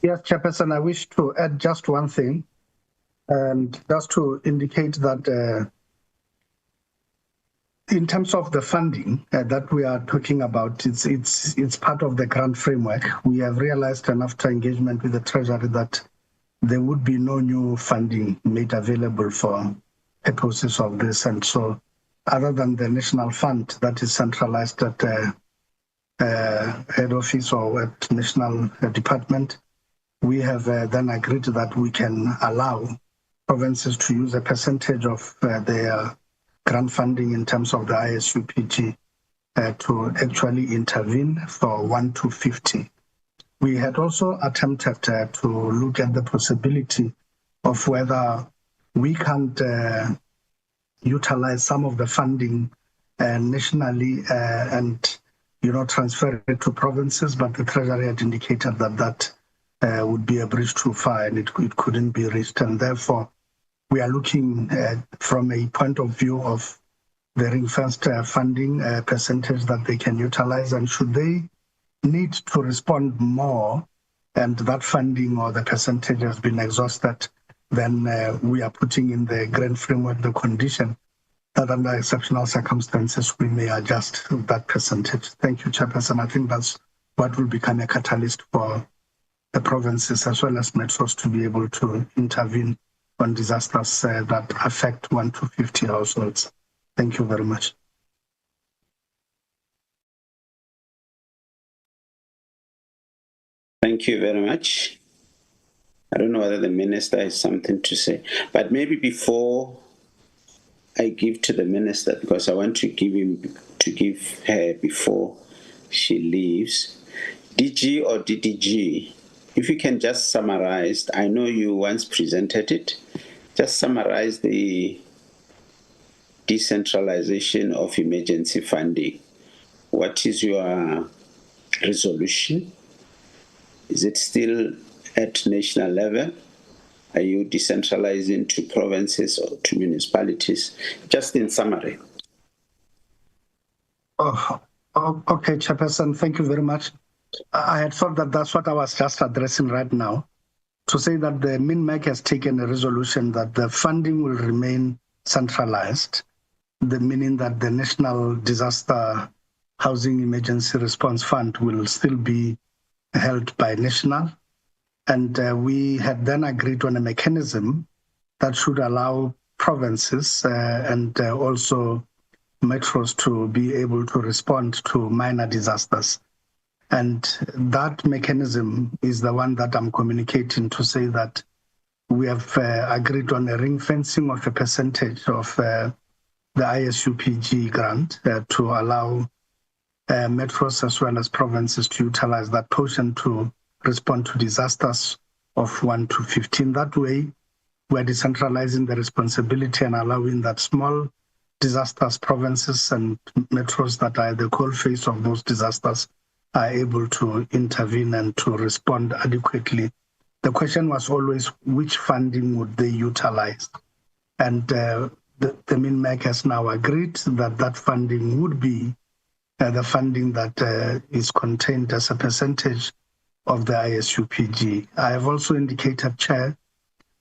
I: Yes, Chairperson, I wish to add just one thing, and just to indicate that in terms of the funding that we are talking about, it's part of the grant framework. We have realized, and after engagement with the Treasury, that there would be no new funding made available for purposes of this. And so, other than the national fund that is centralized at head office or at national department, we have then agreed that we can allow provinces to use a percentage of their grant funding in terms of the ISUPG to actually intervene for 1 to 50. We had also attempted to look at the possibility of whether we can't utilize some of the funding nationally and transfer it to provinces, but the Treasury had indicated that would be a bridge too far and it couldn't be reached. And therefore, we are looking from a point of view of the ring-fenced funding percentage that they can utilize. And should they need to respond more and that funding or the percentage has been exhausted, then we are putting in the grant framework the condition that under exceptional circumstances, we may adjust that percentage. Thank you, Chairperson. I think that's what will become a catalyst for the provinces as well as metros to be able to intervene on disasters that affect 1 to 50 households. Thank you very much.
D: Thank you very much. I don't know whether the minister has something to say, but maybe before I give to the minister, because I want to give her before she leaves, DG or DDG, if you can just summarize, I know you once presented it, just summarize the decentralization of emergency funding. What is your resolution? Is it still at national level? Are you decentralizing to provinces or to municipalities? Just in summary.
I: Okay, Chairperson, thank you very much. I had thought that that's what I was just addressing right now, to say that the MINMEC has taken a resolution that the funding will remain centralized, meaning that the National Disaster Housing Emergency Response Fund will still be held by national. And we had then agreed on a mechanism that should allow provinces and also metros to be able to respond to minor disasters. And that mechanism is the one that I'm communicating to say that we have agreed on a ring fencing of a percentage of the ISUPG grant to allow metros as well as provinces to utilize that portion to respond to disasters of 1 to 15. That way, we're decentralizing the responsibility and allowing that small disasters, provinces and metros that are at the coalface of those disasters are able to intervene and to respond adequately. The question was always, which funding would they utilize? And the MINMEC has now agreed that that funding would be the funding that is contained as a percentage of the ISUPG. I have also indicated, Chair,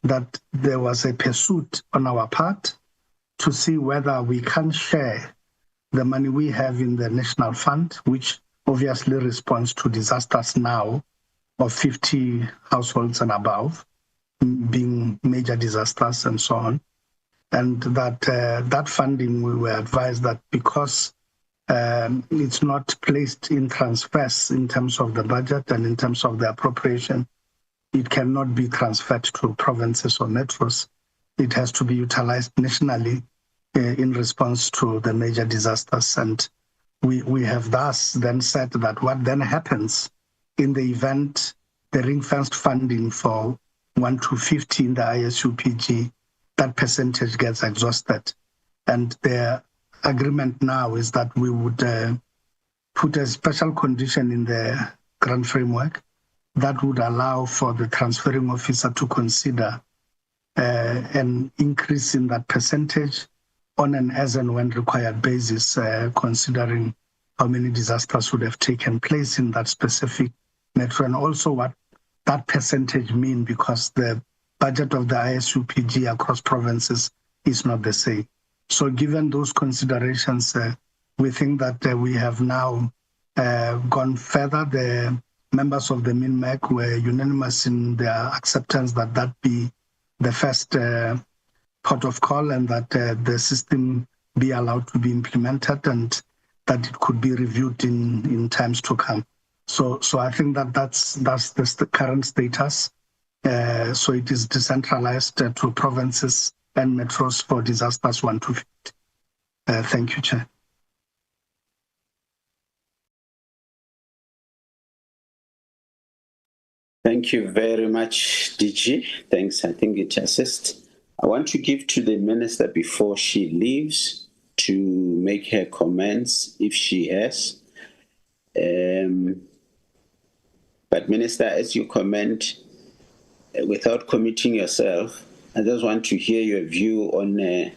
I: that there was a pursuit on our part to see whether we can share the money we have in the National Fund, which obviously responds to disasters now of 50 households and above, being major disasters and so on. And that funding, we were advised that because it's not placed in transfers in terms of the budget and in terms of the appropriation, it cannot be transferred to provinces or metros. It has to be utilized nationally in response to the major disasters. And we have thus then said that what then happens in the event the ring-fenced funding for 1 to 50 in the ISUPG, that percentage gets exhausted. And the agreement now is that we would put a special condition in the grant framework that would allow for the transferring officer to consider an increase in that percentage on an as and when required basis, considering how many disasters would have taken place in that specific metro, and also what that percentage mean, because the budget of the ISUPG across provinces is not the same. So given those considerations, we think that we have now gone further. The members of the MINMEC were unanimous in their acceptance that that be the first port of call, and that the system be allowed to be implemented, and that it could be reviewed in times to come. So I think that that's the current status. So it is decentralized to provinces and metros for disasters 1 to 50. Thank you, Chair.
D: Thank you very much, DG. Thanks. I think it assists. I want to give to the minister before she leaves to make her comments if she has. But Minister, as you comment, without committing yourself, I just want to hear your view on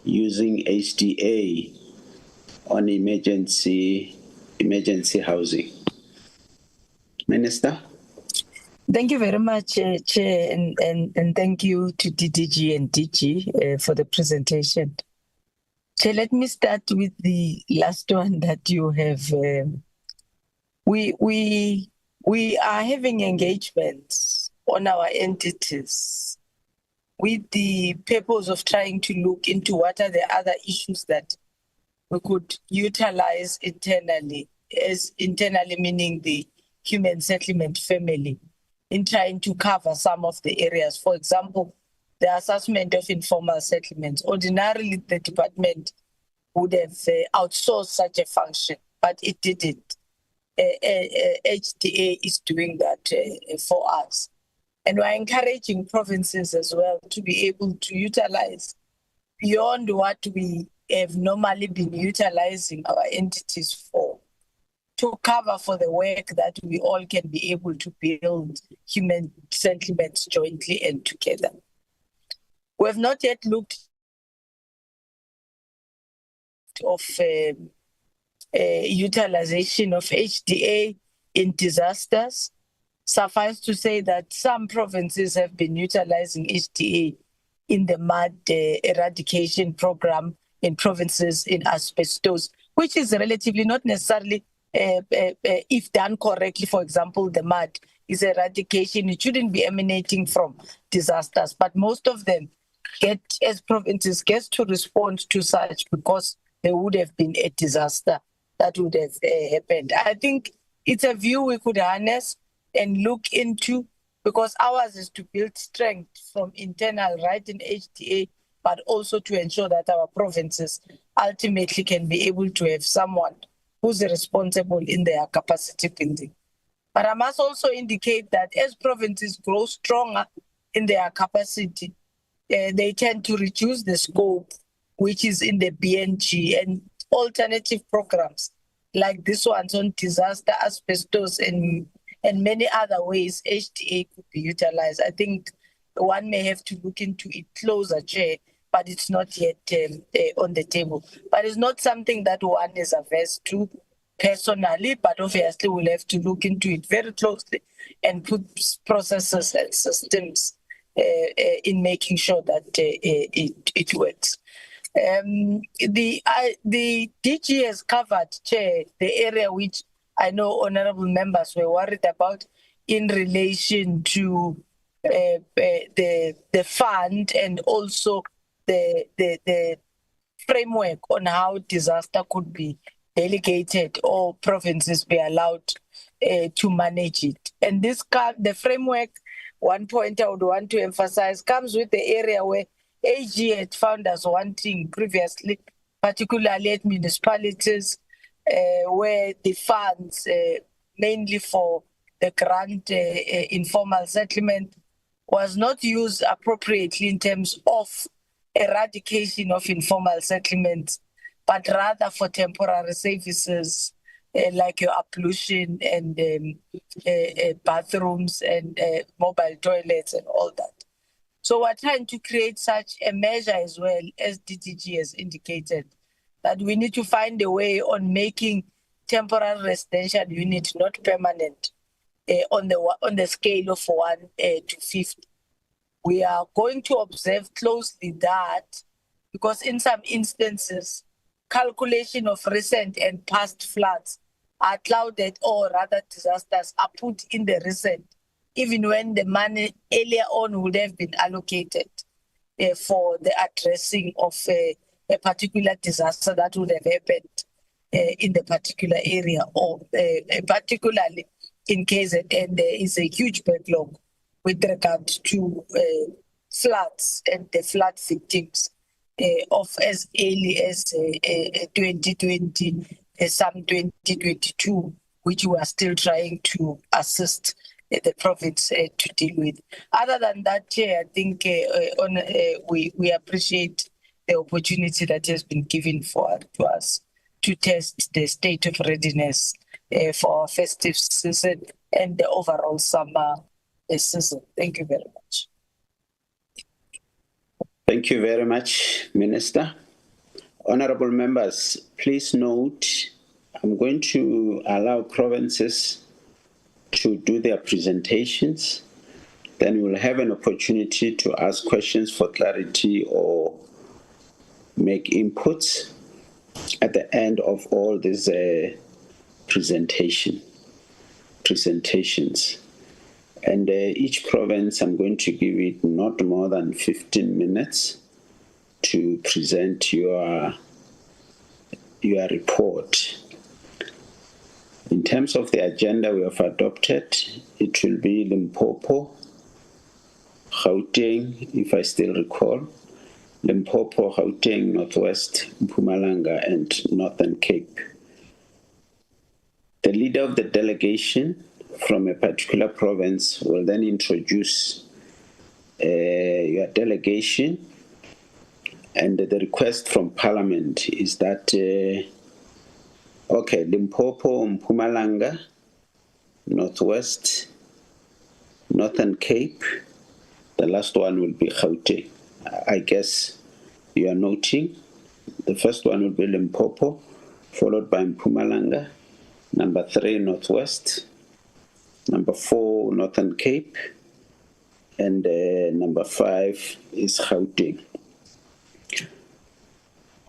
D: using HDA on emergency housing. Minister?
K: Thank you very much, Chair, and thank you to DDG and DG for the presentation. Chair, let me start with the last one that you have. We are having engagements on our entities with the purpose of trying to look into what are the other issues that we could utilize internally, as internally meaning the human settlement family, in trying to cover some of the areas. For example, the assessment of informal settlements. Ordinarily, the department would have outsourced such a function, but it didn't. HDA is doing that for us. And we're encouraging provinces as well to be able to utilize beyond what we have normally been utilizing our entities for, to cover for the work that we all can be able to build human settlements jointly and together. We have not yet looked of utilization of HDA in disasters. Suffice to say that some provinces have been utilizing HDA in the mud eradication program in provinces in asbestos, which is relatively not necessarily if done correctly. For example, the mud is eradication. It shouldn't be emanating from disasters, but most of them as provinces get to respond to such because there would have been a disaster that would have happened. I think it's a view we could harness and look into, because ours is to build strength from internal, right, in HDA, but also to ensure that our provinces ultimately can be able to have someone who's responsible in their capacity building. But I must also indicate that as provinces grow stronger in their capacity, they tend to reduce the scope, which is in the BNG, and alternative programs like this one's on disaster, asbestos, and many other ways HDA could be utilized. I think one may have to look into it closer, Chair, but it's not yet on the table. But it's not something that one is averse to personally, but obviously we'll have to look into it very closely and put processes and systems in making sure that it works. The DG has covered, Chair, the area which I know honorable members were worried about in relation to the fund, and also the framework on how disaster could be delegated or provinces be allowed to manage it. And the framework, one point I would want to emphasize, comes with the area where AG had found us wanting previously, particularly at municipalities, where the funds, mainly for the grant informal settlement was not used appropriately in terms of eradication of informal settlements, but rather for temporary services like your ablution and bathrooms and mobile toilets and all that. So we're trying to create such a measure as well, as DTG has indicated, that we need to find a way on making temporary residential unit not permanent on the scale of 1 to 50. We are going to observe closely that, because in some instances, calculation of recent and past floods are clouded, or rather disasters are put in the recent, even when the money earlier on would have been allocated for the addressing of a particular disaster that would have happened in the particular area, or particularly in KZN, there is a huge backlog with regard to floods and the flood victims of as early as 2020, some 2022, which we are still trying to assist the province to deal with. Other than that, Chair, I think we appreciate the opportunity that has been given to us to test the state of readiness for our festive season and the overall summer season. Thank you very much.
D: Thank you very much, Minister. Honorable members, please note, I'm going to allow provinces to do their presentations. Then we'll have an opportunity to ask questions for clarity or make inputs at the end of all these presentations. And each province, I'm going to give it not more than 15 minutes to present your report. In terms of the agenda we have adopted, it will be Limpopo, Gauteng, if I still recall, Limpopo, Gauteng, Northwest, Mpumalanga, and Northern Cape. The leader of the delegation from a particular province will then introduce your delegation, and the request from Parliament is that, Limpopo, Mpumalanga, Northwest, Northern Cape, the last one will be Gauteng. I guess you are noting. The first one will be Limpopo, followed by Mpumalanga, number 3, Northwest, number 4, Northern Cape, and number 5 is Gauteng.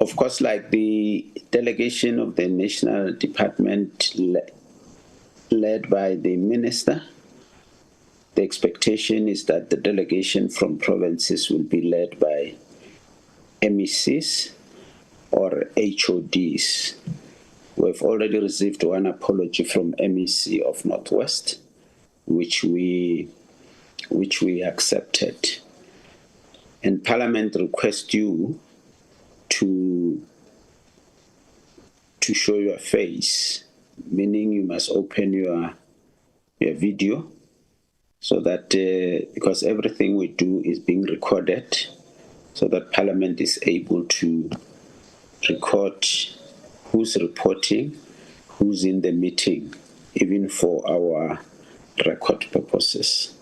D: Of course, like the delegation of the National Department led by the Minister, the expectation is that the delegation from provinces will be led by MECs or HODs. We've already received one apology from MEC of Northwest, which we accepted. And Parliament requests you to show your face, meaning you must open your video, so that because everything we do is being recorded, so that Parliament is able to record who's reporting, who's in the meeting, even for our record purposes.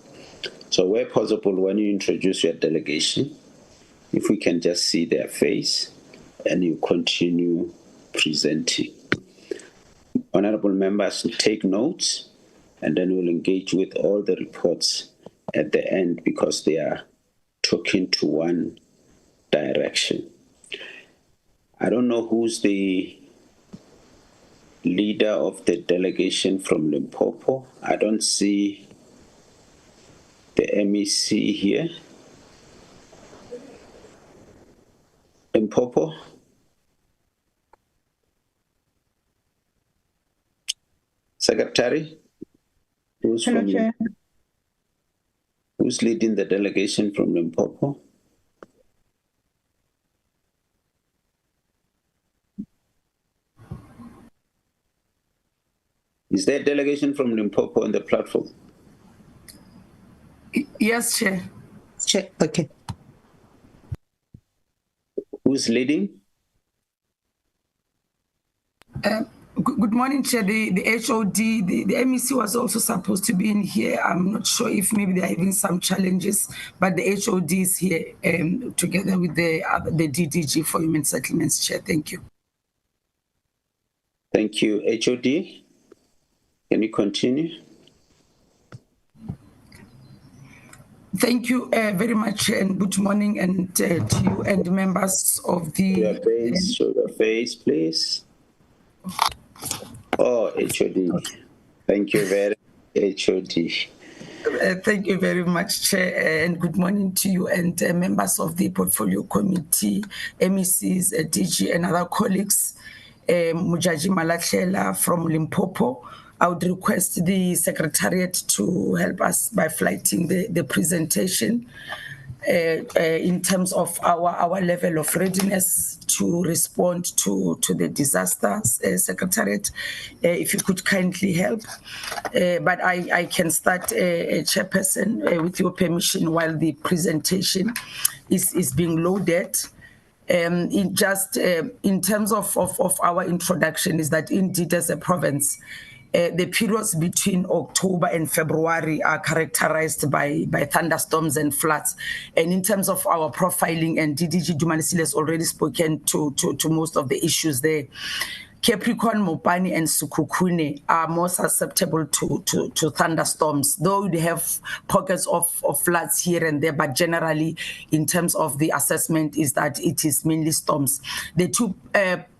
D: So where possible, when you introduce your delegation, if we can just see their face and you continue presenting. Honorable members, take notes, and then we'll engage with all the reports at the end, because they are talking to one direction. I don't know who's the leader of the delegation from Limpopo. I don't see the MEC here. Limpopo? Secretary? Who's leading the delegation from Limpopo? Is there a delegation from Limpopo on the platform?
K: Yes, Chair.
J: Chair, okay.
D: Who's leading?
K: Good morning, Chair. The HOD, the MEC was also supposed to be in here. I'm not sure if maybe there are even some challenges, but the HOD is here together with the DDG for Human Settlements, Chair. Thank you.
D: Thank you. HOD, can you continue?
K: Thank you very much, and good morning, and to you and members of the...
D: Show your face, please. Oh, HOD. Thank you very much, HOD.
K: Thank you very much, Chair, and good morning to you and members of the Portfolio Committee, MECs, DG, and other colleagues. Mujaji Malachela from Limpopo. I would request the Secretariat to help us by flighting the presentation in terms of our level of readiness to respond to the disasters. Secretariat, if you could kindly help. But I can start, Chairperson, with your permission, while the presentation is being loaded. In terms of our introduction, is that indeed as a province, the periods between October and February are characterized by thunderstorms and floods. And in terms of our profiling, and DDG Dumanisile has already spoken to most of the issues there. Capricorn, Mopani, and Sukukune are more susceptible to thunderstorms, though they have pockets of floods here and there, but generally, in terms of the assessment, is that it is mainly storms. The two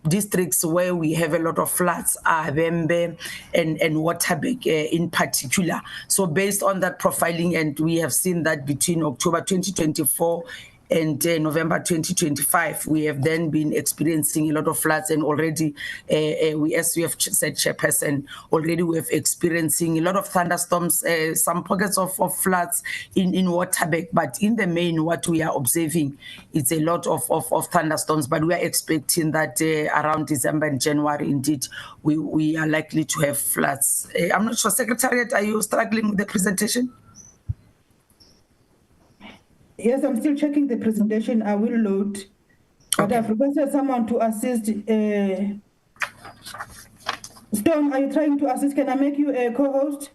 K: districts where we have a lot of floods are Bembe and Waterberg in particular. So based on that profiling, and we have seen that between October 2024 and November 2025, we have then been experiencing a lot of floods, and already, as we have said, Chairperson, already we have experiencing a lot of thunderstorms, some pockets of floods in Waterberg, but in the main, what we are observing is a lot of thunderstorms, but we are expecting that around December and January, indeed, we are likely to have floods. I'm not sure, Secretariat, are you struggling with the presentation?
B: Yes, I'm still checking the presentation. I will load. But I've requested someone to assist. Storm, are you trying to assist? Can I make you a co-host?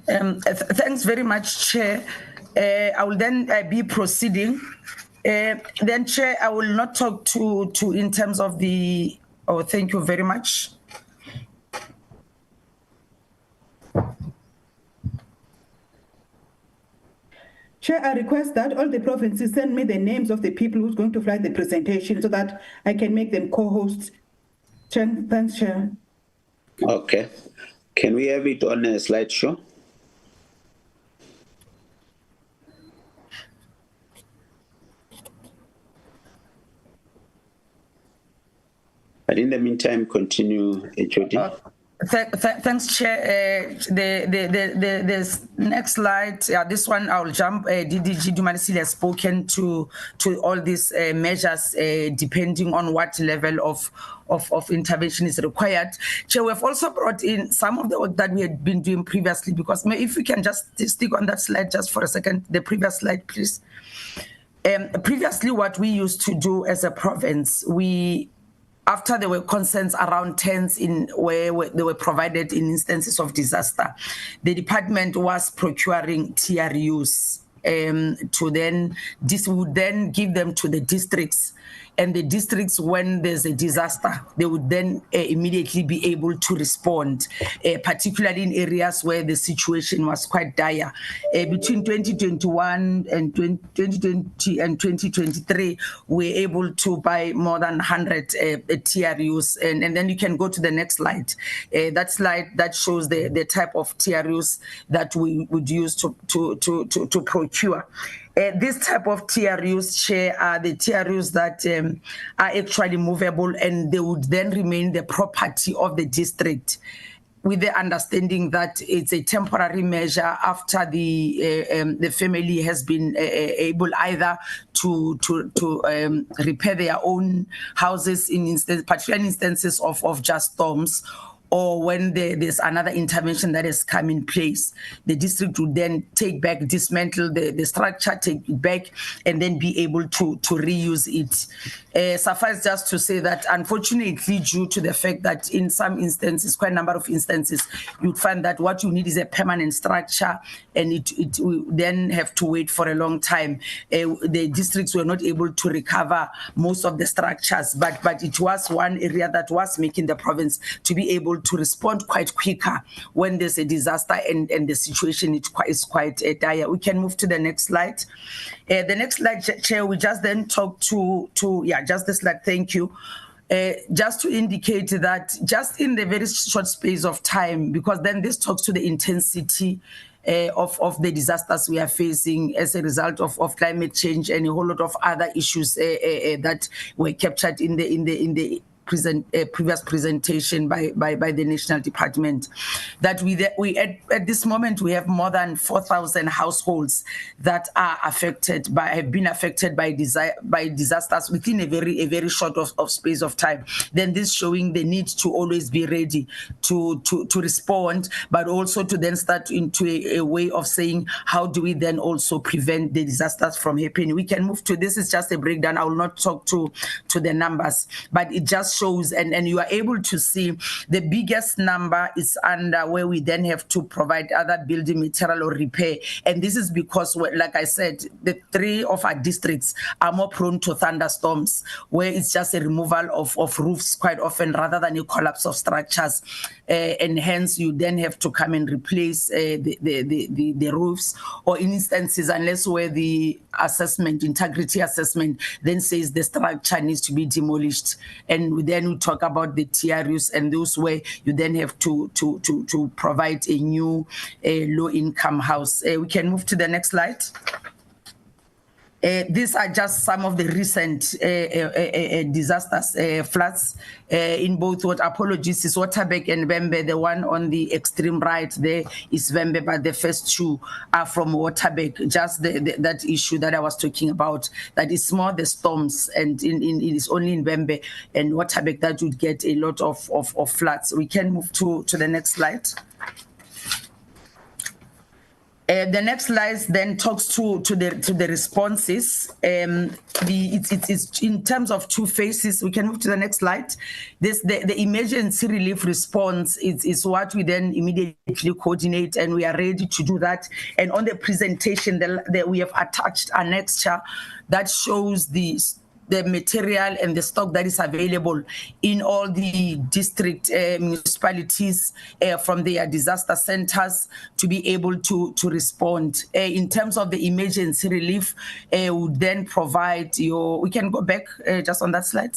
K: Thanks very much, Chair. I will then be proceeding. Then, Chair, I will not talk to in terms of the... Oh, thank you very much.
B: Chair, I request that all the provinces send me the names of the people who's going to fly the presentation so that I can make them co-hosts. Thanks, Chair.
D: Okay. Can we have it on a slideshow? But in the meantime, continue, HOD.
K: Thanks, Chair. The next slide, this one I'll jump. DDG Dumanisile has spoken to all these measures depending on what level of intervention is required. Chair, we have also brought in some of the work that we had been doing previously, because if we can just stick on that slide just for a second, the previous slide, please. Previously, what we used to do as a province, after there were concerns around tents where they were provided in instances of disaster, the department was procuring TRUs to then, this would then give them to the districts. And the districts, when there's a disaster, they would then immediately be able to respond, particularly in areas where the situation was quite dire. Between 2021 and 2020 and 2023, we were able to buy more than 100 TRUs. And then you can go to the next slide. That slide that shows the type of TRUs that we would use to procure. This type of TRUs, Chair, are the TRUs that are actually movable, and they would then remain the property of the district with the understanding that it's a temporary measure after the family has been able either to repair their own houses in particular instances of just storms, or when there's another intervention that has come in place. The district would then take back, dismantle the structure, take it back, and then be able to reuse it. Suffice just to say that, unfortunately, due to the fact that in some instances, quite a number of instances, you'd find that what you need is a permanent structure, and it will then have to wait for a long time. The districts were not able to recover most of the structures, but it was one area that was making the province to be able to respond quite quicker when there's a disaster and the situation is quite dire. We can move to the next slide. The next slide, Chair, we just then talk just this slide, thank you. Just to indicate that just in the very short space of time, because then this talks to the intensity of the disasters we are facing as a result of climate change and a whole lot of other issues that were captured in the previous presentation by the National Department, that we at this moment we have more than 4,000 households that are have been affected by disasters within a very short of space of time. Then this showing the need to always be ready to respond, but also to then start into a way of saying how do we then also prevent the disasters from happening. We can move to this. Is just a breakdown. I will not talk to the numbers, but it just shows, and you are able to see the biggest number is under where we then have to provide other building material or repair. And this is because, like I said, the 3 of our districts are more prone to thunderstorms, where it's just a removal of roofs quite often rather than a collapse of structures. And hence you then have to come and replace the roofs, or in instances, unless where the integrity assessment then says the structure needs to be demolished. And then we talk about the TRUs and those where you then have to provide a new low-income house. We can move to the next slide. These are just some of the recent disasters, floods in both apologies is Waterberg and Vembe. The one on the extreme right there is Vembe, but the first 2 are from Waterberg. Just that issue that I was talking about, that is more the storms, and it is only in Vembe and Waterberg that would get a lot of floods. We can move to the next slide. The next slide then talks to the responses. It's in terms of 2 phases. We can move to the next slide. The emergency relief response is what we then immediately coordinate, and we are ready to do that. And on the presentation that we have attached an annexure that shows the material and the stock that is available in all the district municipalities from their disaster centers to be able to respond. In terms of the emergency relief, would then provide we can go back just on that slide.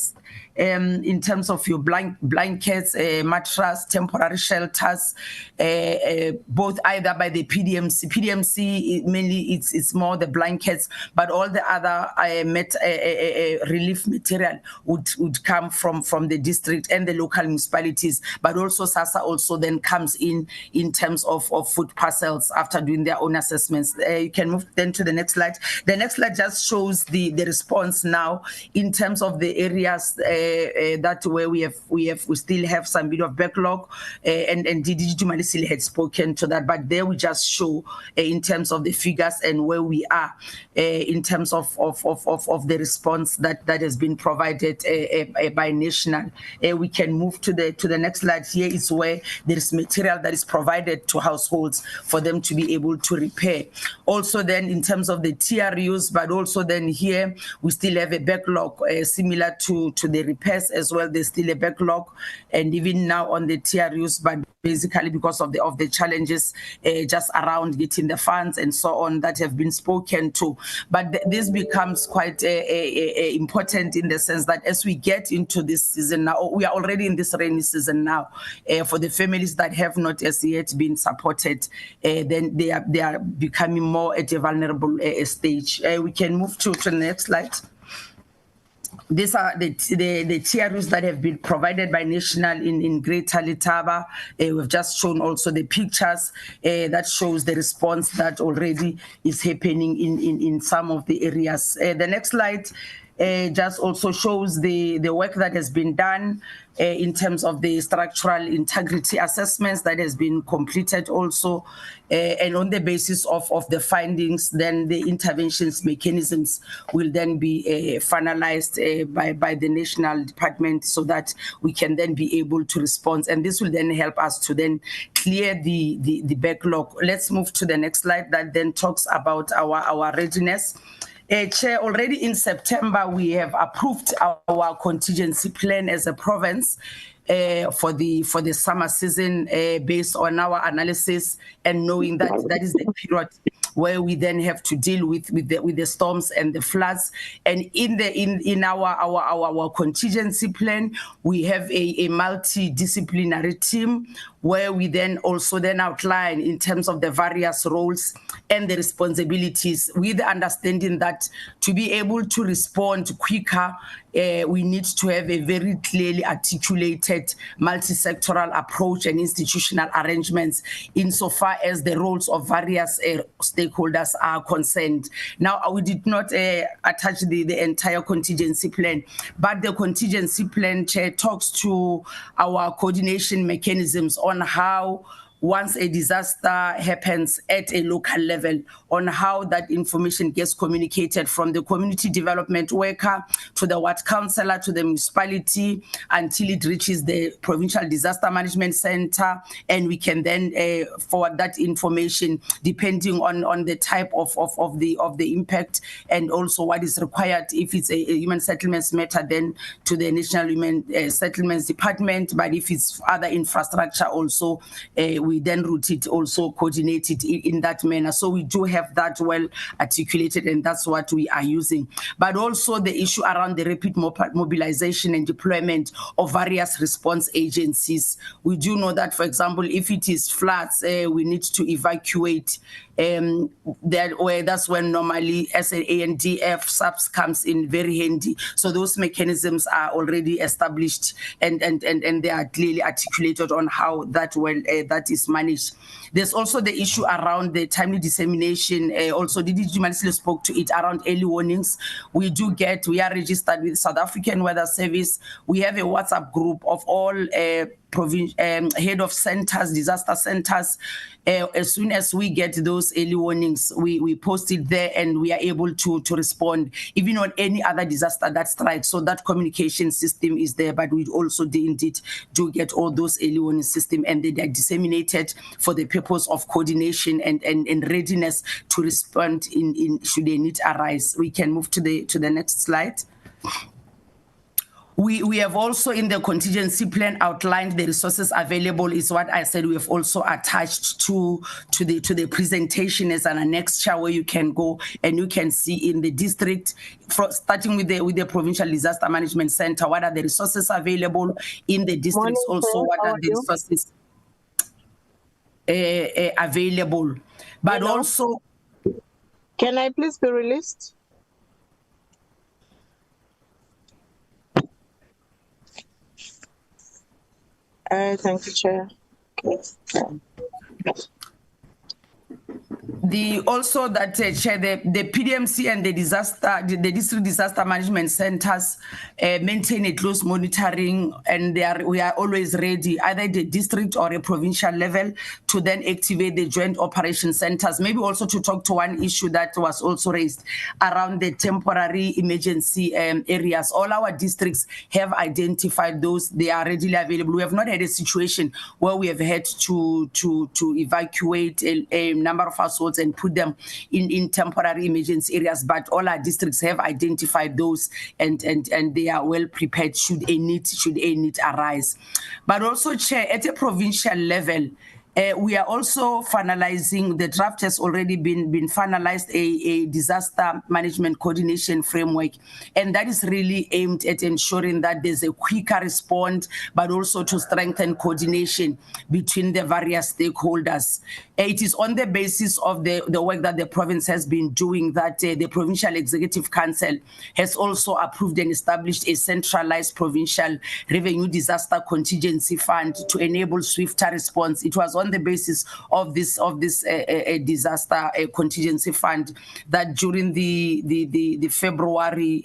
K: In terms of your blankets, mattress, temporary shelters, both either by the PDMC. PDMC mainly it's more the blankets, but all the other relief material would come from the district and the local municipalities, but also SASSA also then comes in terms of food parcels after doing their own assessments. You can move then to the next slide. The next slide just shows the response now in terms of the areas that where we still have some bit of backlog, and DDG Malisile had spoken to that, but there we just show in terms of the figures and where we are in terms of the response that has been provided by National. We can move to the next slide. Here is where there is material that is provided to households for them to be able to repair. Also then in terms of the TRUs, but also then here we still have a backlog similar to the repairs as well. There's still a backlog, and even now on the TRUs, but basically because of the challenges just around getting the funds and so on that have been spoken to. But this becomes quite important in the sense that as we get into this season now, we are already in this rainy season now, for the families that have not as yet been supported, then they are becoming more at a vulnerable stage. We can move to the next slide.
L: These are the TRUs that have been provided by National in Greater Letaba. We've just shown also the pictures that shows the response that already is happening in some of the areas. The next slide just also shows the work that has been done in terms of the structural integrity assessments that has been completed also, and on the basis of the findings, then the interventions mechanisms will then be finalized by the national department so that we can then be able to respond, and this will then help us to then clear the backlog. Let's move to the next slide that then talks about our readiness. Chair, already in September, we have approved our contingency plan as a province for the summer season based on our analysis and knowing that that is the period where we then have to deal with the storms and the floods. And in our contingency plan, we have a multidisciplinary team where we then also then outline in terms of the various roles and the responsibilities, with the understanding that to be able to respond quicker, we need to have a very clearly articulated multi-sectoral approach and institutional arrangements insofar as the roles of various stakeholders are concerned. Now, we did not attach the entire contingency plan, but the contingency plan, Chair, talks to our coordination mechanisms on how, once a disaster happens at a local level, on how that information gets communicated from the community development worker to the ward councillor to the municipality until it reaches the provincial disaster management center, and we can then forward that information depending on the type of the impact and also what is required. If it's a human settlements matter, then to the National Human Settlements Department, but if it's other infrastructure also, we then route it, also coordinate it in that manner. So we do have that well articulated, and that's what we are using. But also the issue around the rapid mobilization and deployment of various response agencies. We do know that, for example, if it is floods, we need to evacuate. That's when normally SANDF subs comes in very handy. So those mechanisms are already established and they are clearly articulated on how that that is managed. There's also the issue around the timely dissemination. Also, DDG Manisile spoke to it around early warnings. We are registered with South African Weather Service. We have a WhatsApp group of all head of centers, disaster centers. As soon as we get those early warnings, we post it there and we are able to respond, even on any other disaster that strikes. So that communication system is there, but we also indeed do get all those early warning system, and they are disseminated for the purpose of coordination and readiness to respond in should a need arise. We can move to the next slide. We have also in the contingency plan outlined the resources available, is what I said. We have also attached to the presentation as an annexure where you can go and you can see in the district, starting with the Provincial Disaster Management Center, what are the resources available in the districts, also what are the resources available. But also,
C: can I please be released? Thank you, Chair. Okay.
L: Also that Chair, the PDMC and the district disaster management centers maintain a close monitoring, and we are always ready, either the district or a provincial level, to then activate the joint operation centers. Maybe also to talk to one issue that was also raised around the temporary emergency areas. All our districts have identified those; they are readily available. We have not had a situation where we have had to evacuate a number of households and put them in temporary emergency areas, but all our districts have identified those and they are well prepared should a need arise. But also, Chair, at a provincial level, We are also finalizing, the draft has already been finalized, a disaster management coordination framework. And that is really aimed at ensuring that there's a quicker response, but also to strengthen coordination between the various stakeholders. It is on the basis of the work that the province has been doing that the Provincial Executive Council has also approved and established a centralized provincial revenue disaster contingency fund to enable swifter response. It was on the basis of this disaster contingency fund that during the February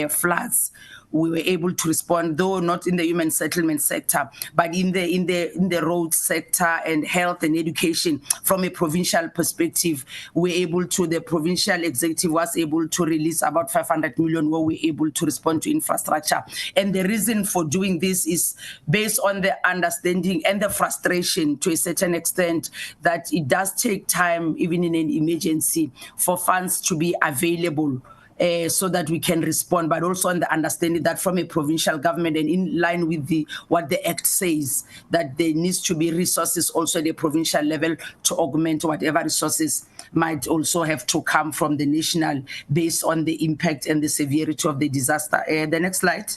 L: floods, we were able to respond, though not in the human settlement sector, but in the road sector and health and education. From a provincial perspective, the provincial executive was able to release about 500 million where we're able to respond to infrastructure. And the reason for doing this is based on the understanding and the frustration to a certain extent that it does take time, even in an emergency, for funds to be available. So that we can respond, but also on the understanding that from a provincial government and in line with what the Act says, that there needs to be resources also at the provincial level to augment whatever resources might also have to come from the national based on the impact and the severity of the disaster. The next slide.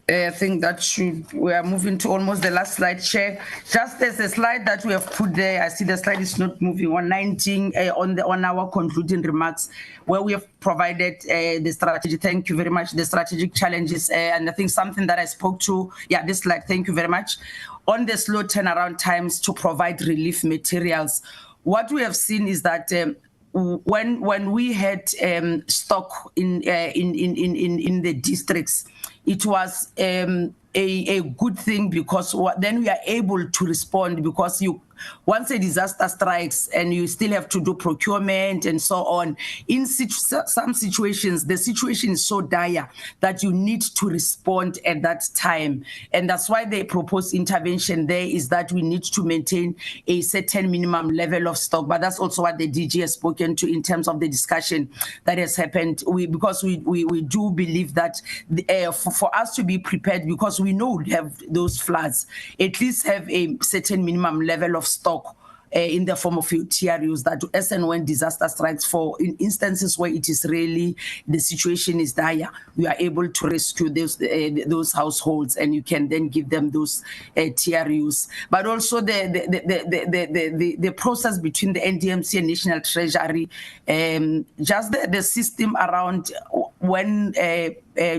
L: I think that we are moving to almost the last slide, Chair. Just as a slide that we have put there, I see the slide is not moving, on 19, on our concluding remarks, where we have provided the strategy. Thank you very much. The strategic challenges, and I think something that I spoke to, this slide, thank you very much. On the slow turnaround times to provide relief materials, what we have seen is that when we had stock in the districts, it was a good thing because then we are able to respond, because once a disaster strikes and you still have to do procurement and so on, in some situations, the situation is so dire that you need to respond at that time. And that's why the proposed intervention there is that we need to maintain a certain minimum level of stock. But that's also what the DG has spoken to in terms of the discussion that has happened. Because we do believe that for us to be prepared, because we know we have those floods, at least have a certain minimum level of stock in the form of TRUs, that as and when disaster strikes, for in instances where it is really the situation is dire, we are able to rescue those households, and you can then give them those TRUs. But also the process between the NDMC and National Treasury, just the system around when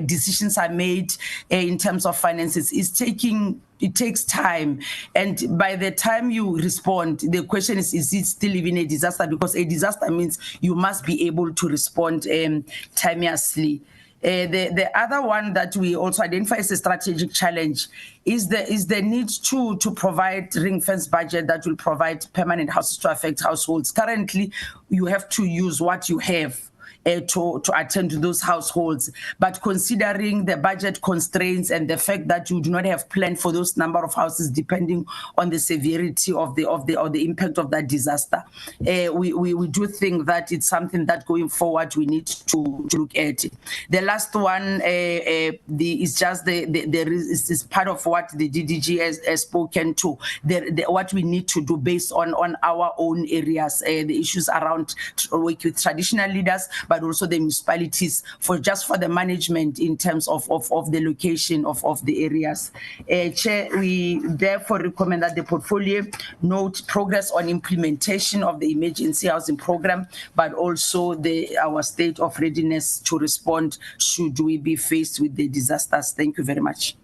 L: decisions are made in terms of finances it takes time, and by the time you respond, the question is it still even a disaster? Because a disaster means you must be able to respond timeously. The other one that we also identify as a strategic challenge is the need to provide ring-fence budget that will provide permanent houses to affect households. Currently, you have to use what you have to attend to those households, but considering the budget constraints and the fact that you do not have planned for those number of houses, depending on the severity of the impact of that disaster, we do think that it's something that going forward we need to look at. The last one is just is part of what the DDG has spoken to, what we need to do based on our own areas, the issues around work with traditional leaders, but also the municipalities for the management in terms of the location of the areas. Chair, we therefore recommend that the portfolio note progress on implementation of the emergency housing program, but also our state of readiness to respond should we be faced with the disasters. Thank you very much.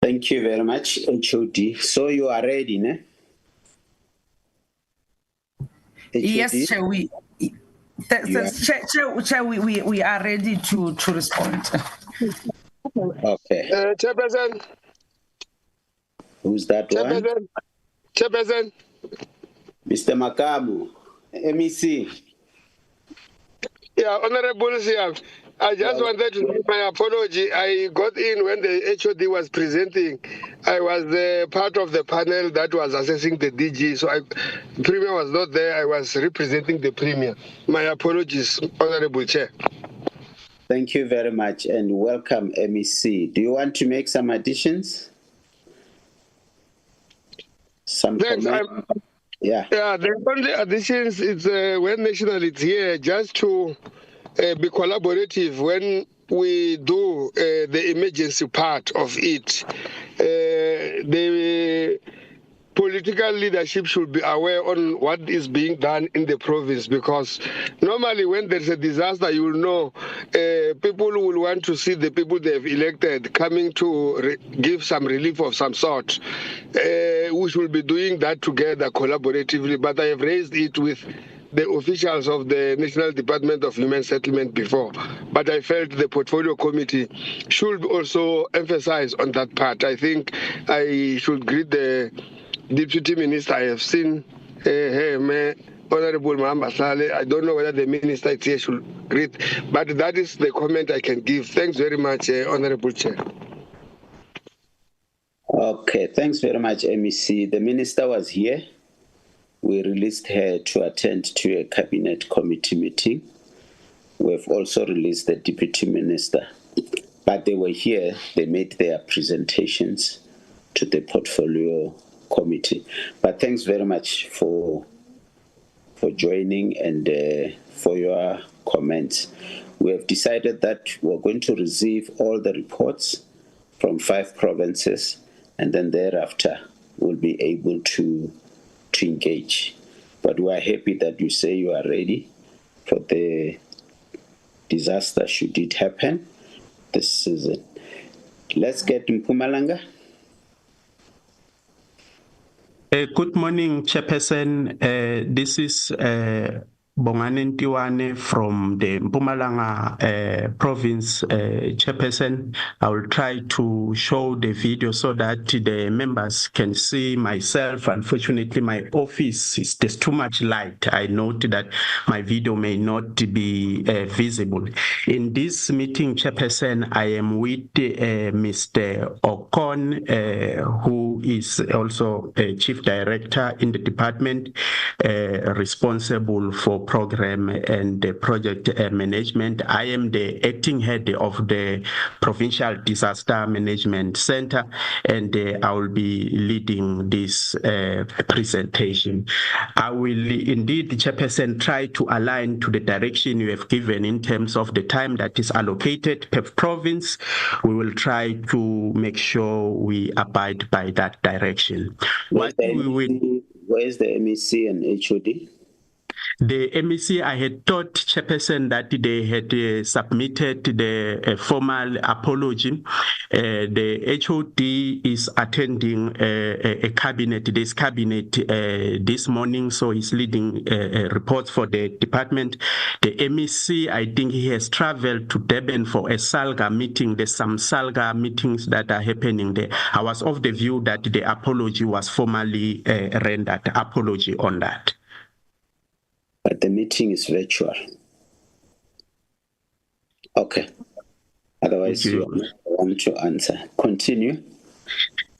D: Thank you very much, HOD. So you are ready, ne?
L: Yes, Chair, we are ready to respond.
D: Okay.
M: Chairperson.
D: Who's that one?
M: Chairperson.
D: Mr. Makamu, MEC.
M: Yeah, Honorable Siam. I just wanted to make my apology. I got in when the HOD was presenting. I was part of the panel that was assessing the DG, so Premier was not there. I was representing the Premier. My apologies, Honorable Chair.
D: Thank you very much and welcome, MEC. Do you want to make some additions?
M: Thanks.
D: Yeah.
M: Yeah, the only additions is when National is here, just to be collaborative when we do the emergency part of it. The political leadership should be aware on what is being done in the province, because normally when there's a disaster, you will know people will want to see the people they've elected coming to give some relief of some sort. We should be doing that together collaboratively, but I have raised it with the officials of the National Department of Human Settlement before, but I felt the portfolio committee should also emphasize on that part. I think I should greet the Deputy Minister. I have seen Honorable Mahamba Saleh. I don't know whether the Minister is here should greet, but that is the comment I can give. Thanks very much, Honorable Chair.
D: Okay, thanks very much, MEC. The Minister was here. We released her to attend to a Cabinet Committee meeting. We've also released the Deputy Minister, but they were here. They made their presentations to the Portfolio Committee. But thanks very much for joining and for your comments. We have decided that we're going to receive all the reports from 5 provinces, and then thereafter we'll be able to engage. But we are happy that you say you are ready for the disaster should it happen this season. Let's get Mpumalanga.
N: Good morning, Chairperson. This is Bongani Ntiwane from the Mpumalanga province, Chairperson. I will try to show the video so that the members can see myself. Unfortunately, my office there's too much light. I note that my video may not be visible. In this meeting, Chairperson, I am with Mr. Okon, who is also a Chief Director in the department responsible for program and project management. I am the acting head of the Provincial Disaster Management Center, and I will be leading this presentation. I will indeed, Chairperson, try to align to the direction you have given in terms of the time that is allocated per province. We will try to make sure we abide by that direction.
D: Where's the MEC and HOD?
N: The MEC, I had thought, Chairperson, that they had submitted the formal apology. The HOD is attending a cabinet, this cabinet this morning, so he's leading reports for the department. The MEC, I think he has traveled to Durban for a SALGA meeting. There's some SALGA meetings that are happening there. I was of the view that the apology was formally rendered. Apology on that.
D: But the meeting is virtual. Okay. Otherwise, you want to answer. Continue.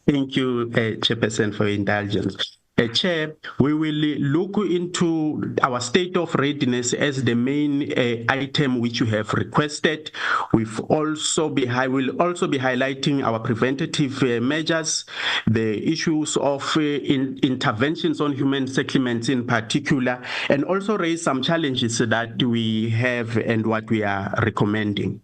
N: Thank you, Chairperson, for your indulgence. Chair, we will look into our state of readiness as the main item which you have requested. We'll also be highlighting our preventative measures, the issues of interventions on human settlements in particular, and also raise some challenges that we have and what we are recommending.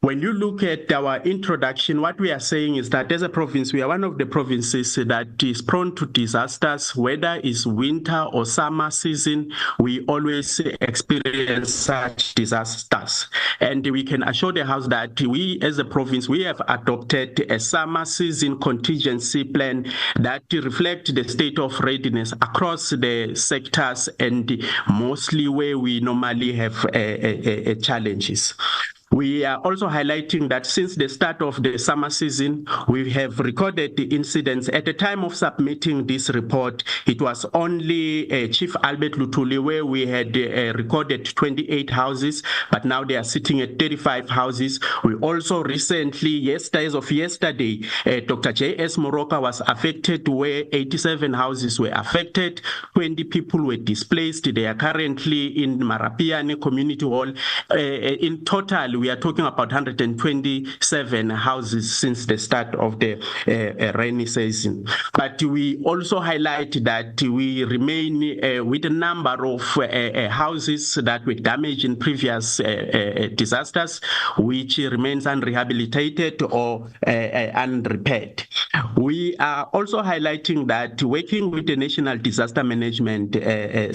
N: When you look at our introduction, what we are saying is that as a province, we are one of the provinces that is prone to disasters, whether it's winter or summer season, we always experience such disasters. And we can assure the House that we as a province, we have adopted a summer season contingency plan that reflects the state of readiness across the sectors and mostly where we normally have challenges. We are also highlighting that since the start of the summer season, we have recorded the incidents. At the time of submitting this report, it was only Chief Albert Lutuli where we had recorded 28 houses, but now they are sitting at 35 houses. We also recently, as of yesterday, Dr. J.S. Moroka was affected where 87 houses were affected, 20 people were displaced. They are currently in Marapiani Community Hall. In total, we are talking about 127 houses since the start of the rainy season. But we also highlight that we remain with a number of houses that were damaged in previous disasters, which remains unrehabilitated or unrepaired. We are also highlighting that working with the National Disaster Management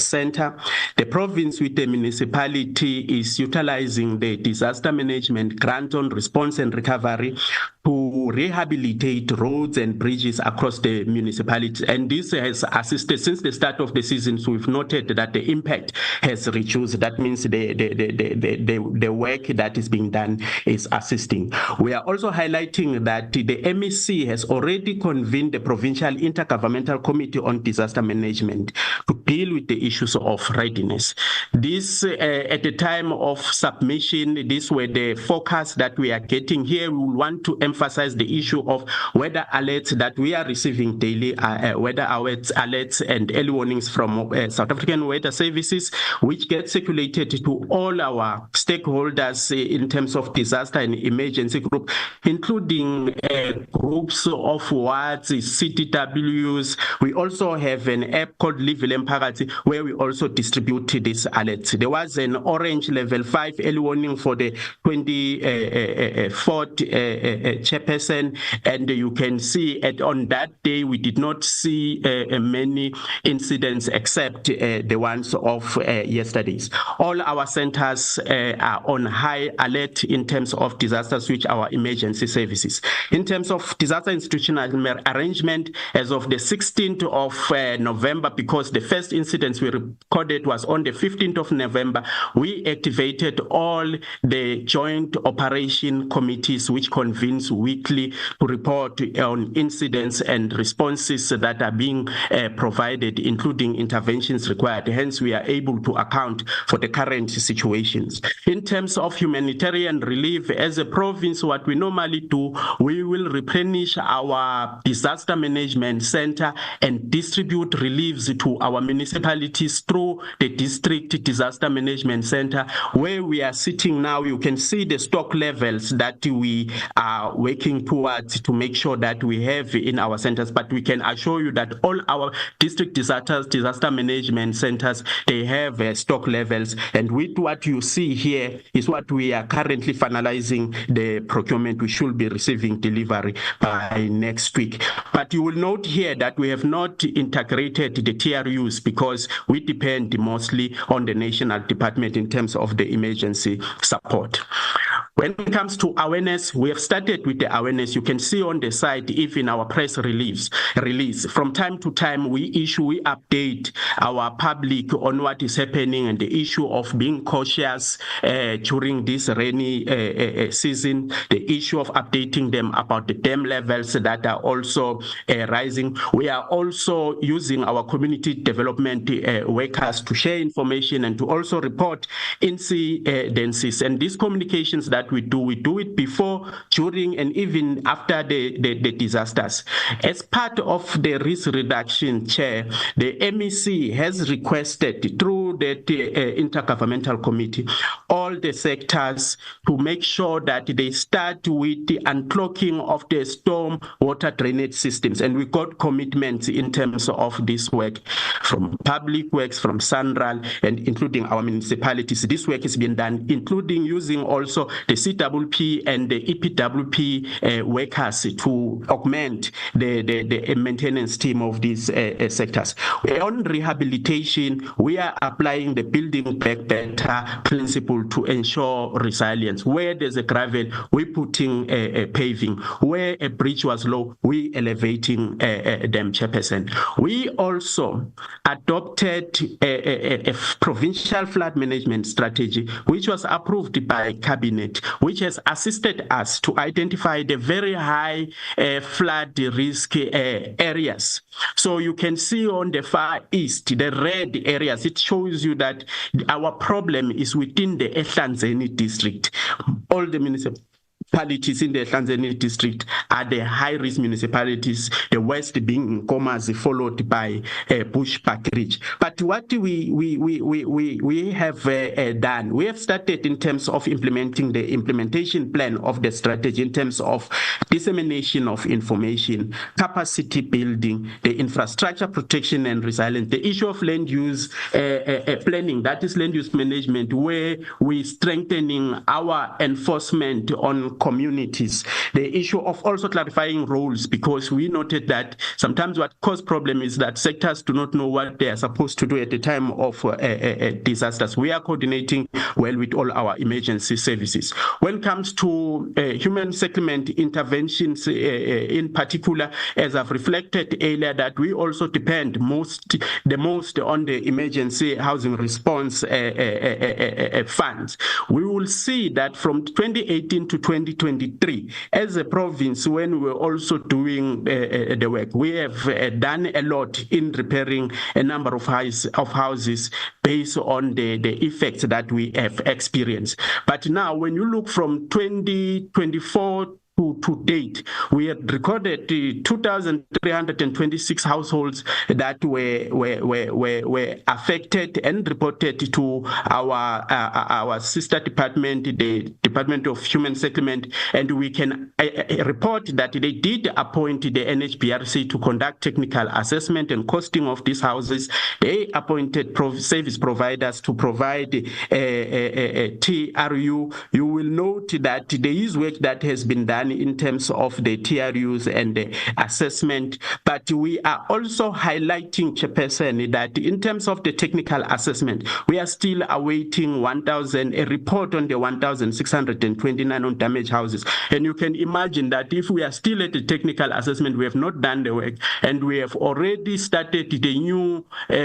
N: Center, the province with the municipality is utilizing the disaster management grant on response and recovery to rehabilitate roads and bridges across the municipality. And this has assisted since the start of the season. So we've noted that the impact has reduced. That means the work that is being done is assisting. We are also highlighting that the MEC has already convened the Provincial Intergovernmental Committee on Disaster Management to deal with the issues of readiness. This, at the time of submission, these were the forecasts that we are getting here. We want to emphasize the issue of weather alerts that we are receiving daily, weather alerts and early warnings from South African Weather Services, which get circulated to all our stakeholders in terms of disaster and emergency group, including groups of wards, CTWs. We also have an app called Live Lemphakathi where we also distribute these alerts. There was an orange level 5 early warning for the 24th chairperson, and you can see on that day we did not see many incidents except the ones of yesterday's. All our centers are on high alert in terms of disasters, which our emergency services. In terms of disaster institutional arrangement, as of the 16th of November, because the first incidents we recorded was on the 15th of November, we activated all the joint operation committees which convenes weekly to report on incidents and responses that are being provided, including interventions required. Hence, we are able to account for the current situations. In terms of humanitarian relief, as a province, what we normally do, we will replenish our disaster management center and distribute reliefs to our municipalities through the district disaster management center, where we are sitting now. You can see the stock levels that we are working towards to make sure that we have in our centers, but we can assure you that all our district disaster management centers, they have stock levels, and with what you see here is what we are currently finalizing the procurement. We should be receiving delivery by next week. But you will note here that we have not integrated the TRUs because we depend mostly on the national department in terms of the emergency support. When it comes to awareness, we have started with the awareness. You can see on the side, even our press release. From time to time, we update our public on what is happening and the issue of being cautious during this rainy season, the issue of updating them about the dam levels that are also rising. We are also using our community development workers to share information and to also report incidences. And these communications that we do it before, during, and even after the disasters. As part of the risk reduction, Chair, the MEC has requested through the Intergovernmental Committee all the sectors to make sure that they start with the unclogging of the storm water drainage systems. And we got commitments in terms of this work from Public Works, from Sanral, and including our municipalities. This work is being done, including using also the CWP and the EPWP workers to augment the maintenance team of these sectors. On rehabilitation, we are applying applying the building back better principle to ensure resilience. Where there's a gravel, we're putting a paving. Where a bridge was low, we elevating them, Chairperson. We also adopted a provincial flood management strategy, which was approved by Cabinet, which has assisted us to identify the very high flood risk areas. So you can see on the far east, the red areas, it shows you that our problem is within the Ehlanzeni district. All the municipalities in the Ehlanzeni district are the high-risk municipalities, the west being Nkomazi, followed by Bushbuck Ridge. But what we have done, we have started in terms of implementing the implementation plan of the strategy in terms of dissemination of information, capacity building, the infrastructure protection and resilience, the issue of land use planning, that is land use management, where we're strengthening our enforcement on communities. The issue of also clarifying roles, because we noted that sometimes what causes problem is that sectors do not know what they are supposed to do at the time of disasters. We are coordinating well with all our emergency services. When it comes to human settlement interventions in particular, as I've reflected earlier, that we also depend the most on the emergency housing response funds. We will see that from 2018 to 2023, as a province, when we're also doing the work, we have done a lot in repairing a number of houses based on the effects that we have experienced. But now, when you look from 2024 to date, we had recorded 2,326 households that were affected and reported to our sister department, the Department of Human Settlement, and we can report that they did appoint the NHBRC to conduct technical assessment and costing of these houses. They appointed service providers to provide a TRU. You will note that there is work that has been done in terms of the TRUs and the assessment, but we are also highlighting, Chairperson, that in terms of the technical assessment, we are still awaiting a report on the 1,629 on damaged houses. And you can imagine that if we are still at the technical assessment, we have not done the work, and we have already started the new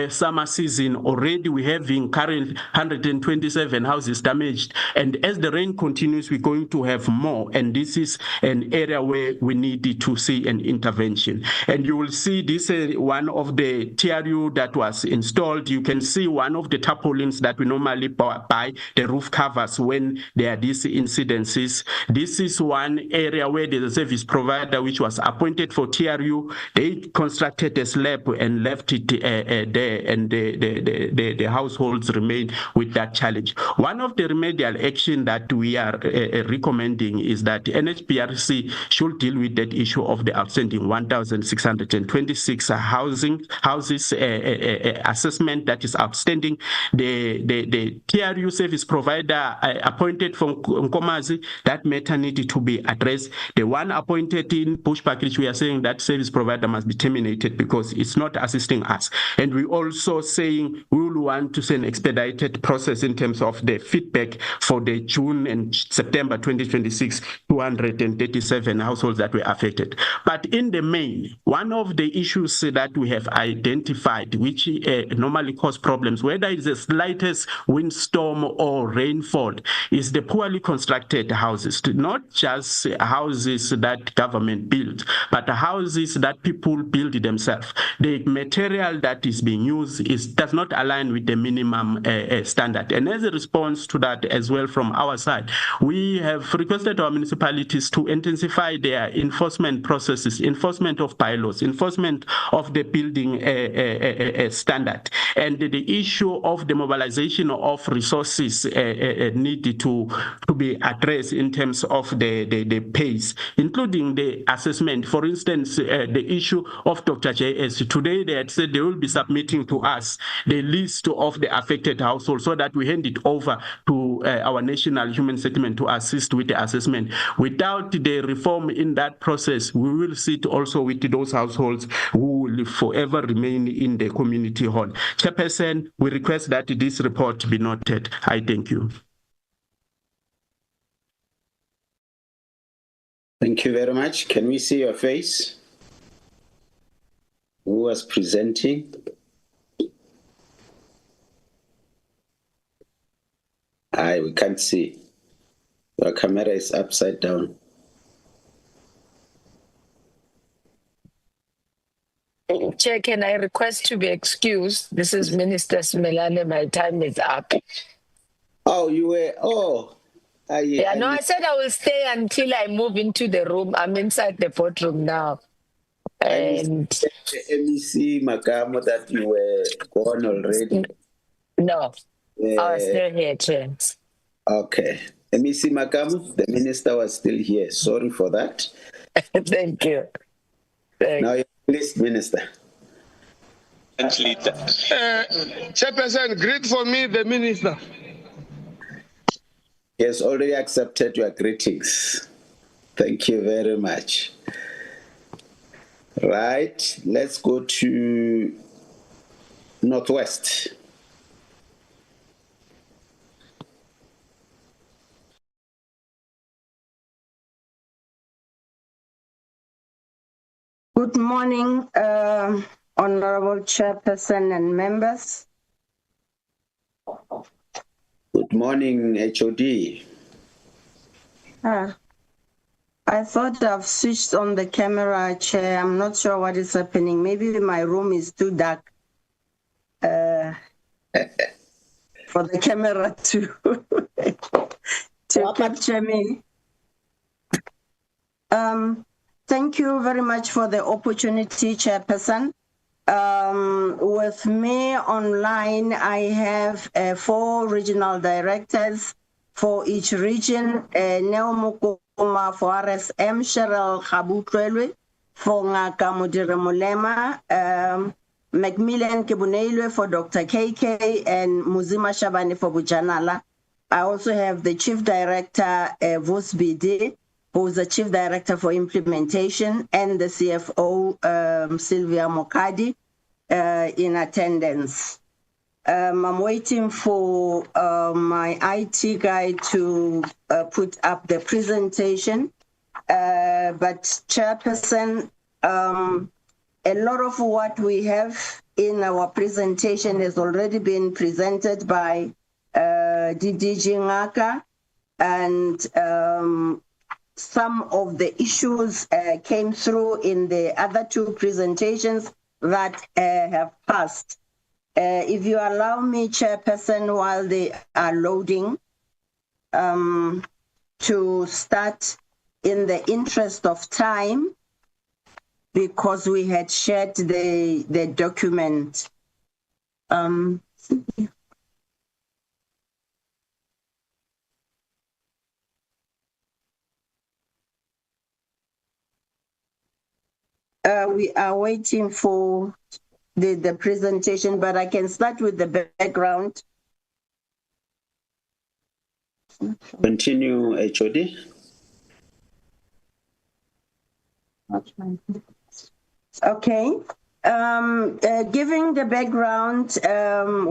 N: summer season. Already we have current 127 houses damaged, and as the rain continues, we're going to have more, and this is an area where we need to see an intervention. And you will see this one of the TRU that was installed. You can see one of the tarpaulins that we normally buy, the roof covers, when there are these incidences. This is one area where there's a service provider which was appointed for TRU. They constructed a slab and left it there, and the households remain with that challenge. One of the remedial action that we are recommending is that NHBRC should deal with that issue of the outstanding 1,626 houses assessment that is outstanding. The TRU service provider appointed from Nkomazi, that matter needed to be addressed. The one appointed in Bushbuck Ridge, we are saying that service provider must be terminated because it's not assisting us. And we also saying we will want to see an expedited process in terms of the feedback for the June and September 2026 237 households that were affected. But in the main, one of the issues that we have identified, which normally cause problems, whether it's the slightest windstorm or rainfall, is the poorly constructed houses. Not just houses that government builds, but houses that people build themselves. The material that is being used does not align with the minimum standard. And as a response to that as well from our side, we have requested our municipalities to intensify their enforcement processes, enforcement of bylaws, enforcement of the building standard. And the issue of the mobilization of resources need to be addressed in terms of the pace, including the assessment. For instance, the issue of Dr. JS, today they had said they will be submitting to us the list of the affected households so that we hand it over to our national human settlement to assist with the assessment. Without the reform in that process, we will sit also with those households who will forever remain in the community hall. Chairperson, we request that this report be noted. I thank you.
D: Thank you very much. Can we see your face? Who was presenting? We can't see. Your camera is upside down.
K: Chair, can I request to be excused? This is Minister Simelane. My time is up.
D: Oh, you were,
K: I said I will stay until I move into the room. I'm inside the boardroom now. And
D: MEC Makamo, that you were gone already?
K: No, I was still here, Chair.
D: Okay. MEC Makamo, the minister was still here. Sorry for that.
K: Thank you.
D: Now you're pleased, Minister.
M: Chairperson, greet for me the minister.
D: He has already accepted your greetings. Thank you very much. Right, let's go to Northwest.
O: Good morning, Honorable Chairperson and members.
D: Good morning, HOD.
O: I thought I've switched on the camera, Chair. I'm not sure what is happening. Maybe my room is too dark for the camera to capture me. Thank you very much for the opportunity, Chairperson. With me online, I have 4 regional directors for each region. Neo Mukuma for RSM, Cheryl Khabutlwe for Ngaka Mudire Mulema, Macmillan Kebuneilwe for Dr. KK, and Muzima Shabani for Bujanala. I also have the Chief Director, Vos BD, who's the Chief Director for Implementation, and the CFO, Sylvia Mokadi, in attendance. I'm waiting for my IT guy to put up the presentation. But Chairperson, a lot of what we have in our presentation has already been presented by DDG Ngaka, and some of the issues came through in the other 2 presentations that have passed. If you allow me, Chairperson, while they are loading, to start in the interest of time, because we had shared the document. We are waiting for the presentation, but I can start with the background.
D: Continue, HOD.
O: Okay. Giving the background,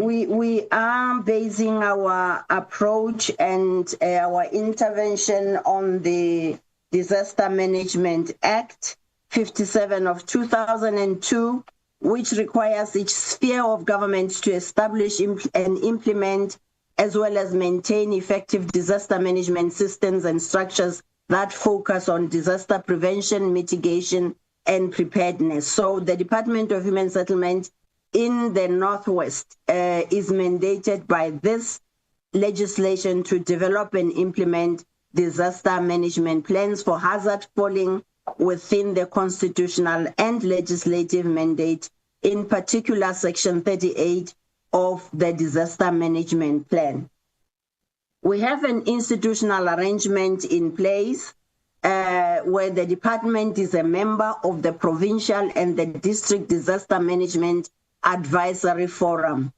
O: we are basing our approach and our intervention on the Disaster Management Act 57 of 2002, which requires each sphere of government to establish and implement, as well as maintain effective disaster management systems and structures that focus on disaster prevention, mitigation, and preparedness. So the Department of Human Settlement in the Northwest is mandated by this legislation to develop and implement disaster management plans for hazard falling within the constitutional and legislative mandate, in particular Section 38 of the Disaster Management Plan. We have an institutional arrangement in place where the department is a member of the Provincial and the District Disaster Management Advisory Forum.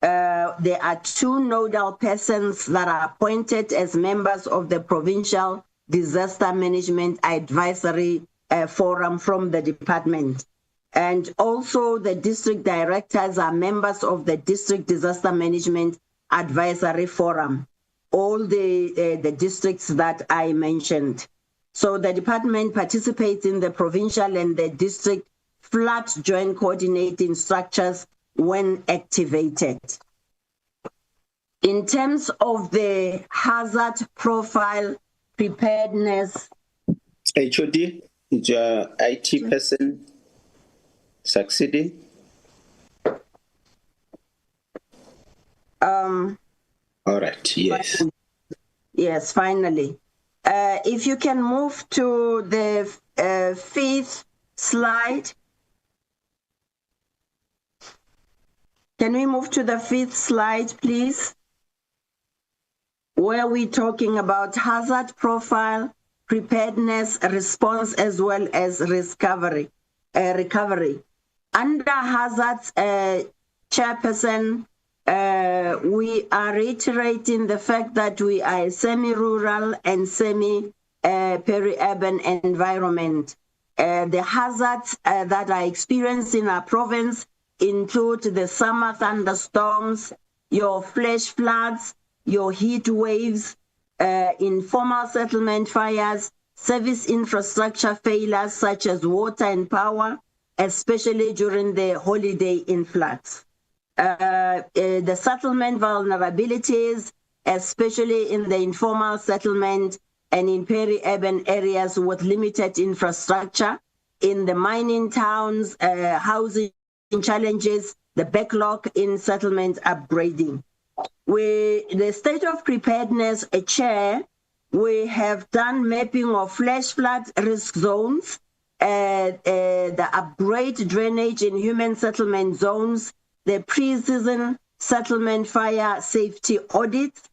O: There are 2 nodal persons that are appointed as members of the Provincial Disaster Management Advisory Forum from the department. And also the district directors are members of the District Disaster Management Advisory Forum, all the districts that I mentioned. So the department participates in the provincial and the district flood joint coordinating structures when activated. In terms of the hazard profile preparedness.
D: HOD, is your IT person succeeding?
O: All
D: right, yes.
O: Yes, finally. If you can move to the 5th slide. Can we move to the 5th slide, please? Where we're talking about hazard profile, preparedness, response, as well as recovery. Under hazards, Chairperson, we are reiterating the fact that we are a semi-rural and semi-peri-urban environment. The hazards that are experienced in our province include the summer thunderstorms, your flash floods, your heat waves, informal settlement fires, service infrastructure failures such as water and power, especially during the holiday influx. The settlement vulnerabilities, especially in the informal settlement and in peri-urban areas with limited infrastructure, in the mining towns, housing challenges, the backlog in settlement upgrading. The state of preparedness, Chair, we have done mapping of flash flood risk zones, the upgrade drainage in human settlement zones, the pre-season settlement fire safety audits.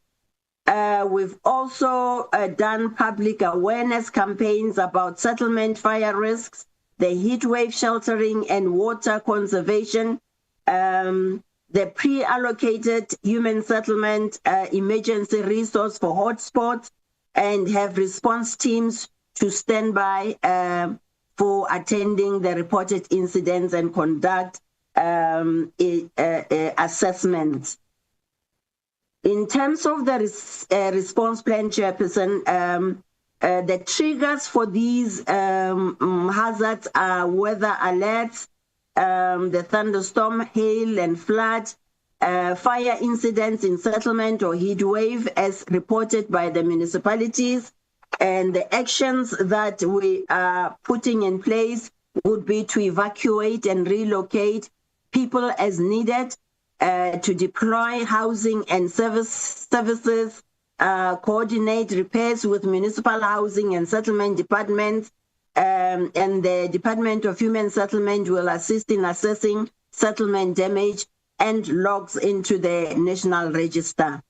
O: We've also done public awareness campaigns about settlement fire risks, the heat wave sheltering and water conservation, the pre-allocated human settlement emergency resource for hotspots, and have response teams to stand by for attending the reported incidents and conduct assessments. In terms of the response plan, Chairperson, the triggers for these hazards are weather alerts, the thunderstorm, hail and flood, fire incidents in settlement or heat wave as reported by the municipalities, and the actions that we are putting in place would be to evacuate and relocate people as needed, to deploy housing and services, coordinate repairs with municipal housing and settlement departments, and the Department of Human Settlement will assist in assessing settlement damage and logs into the National Register.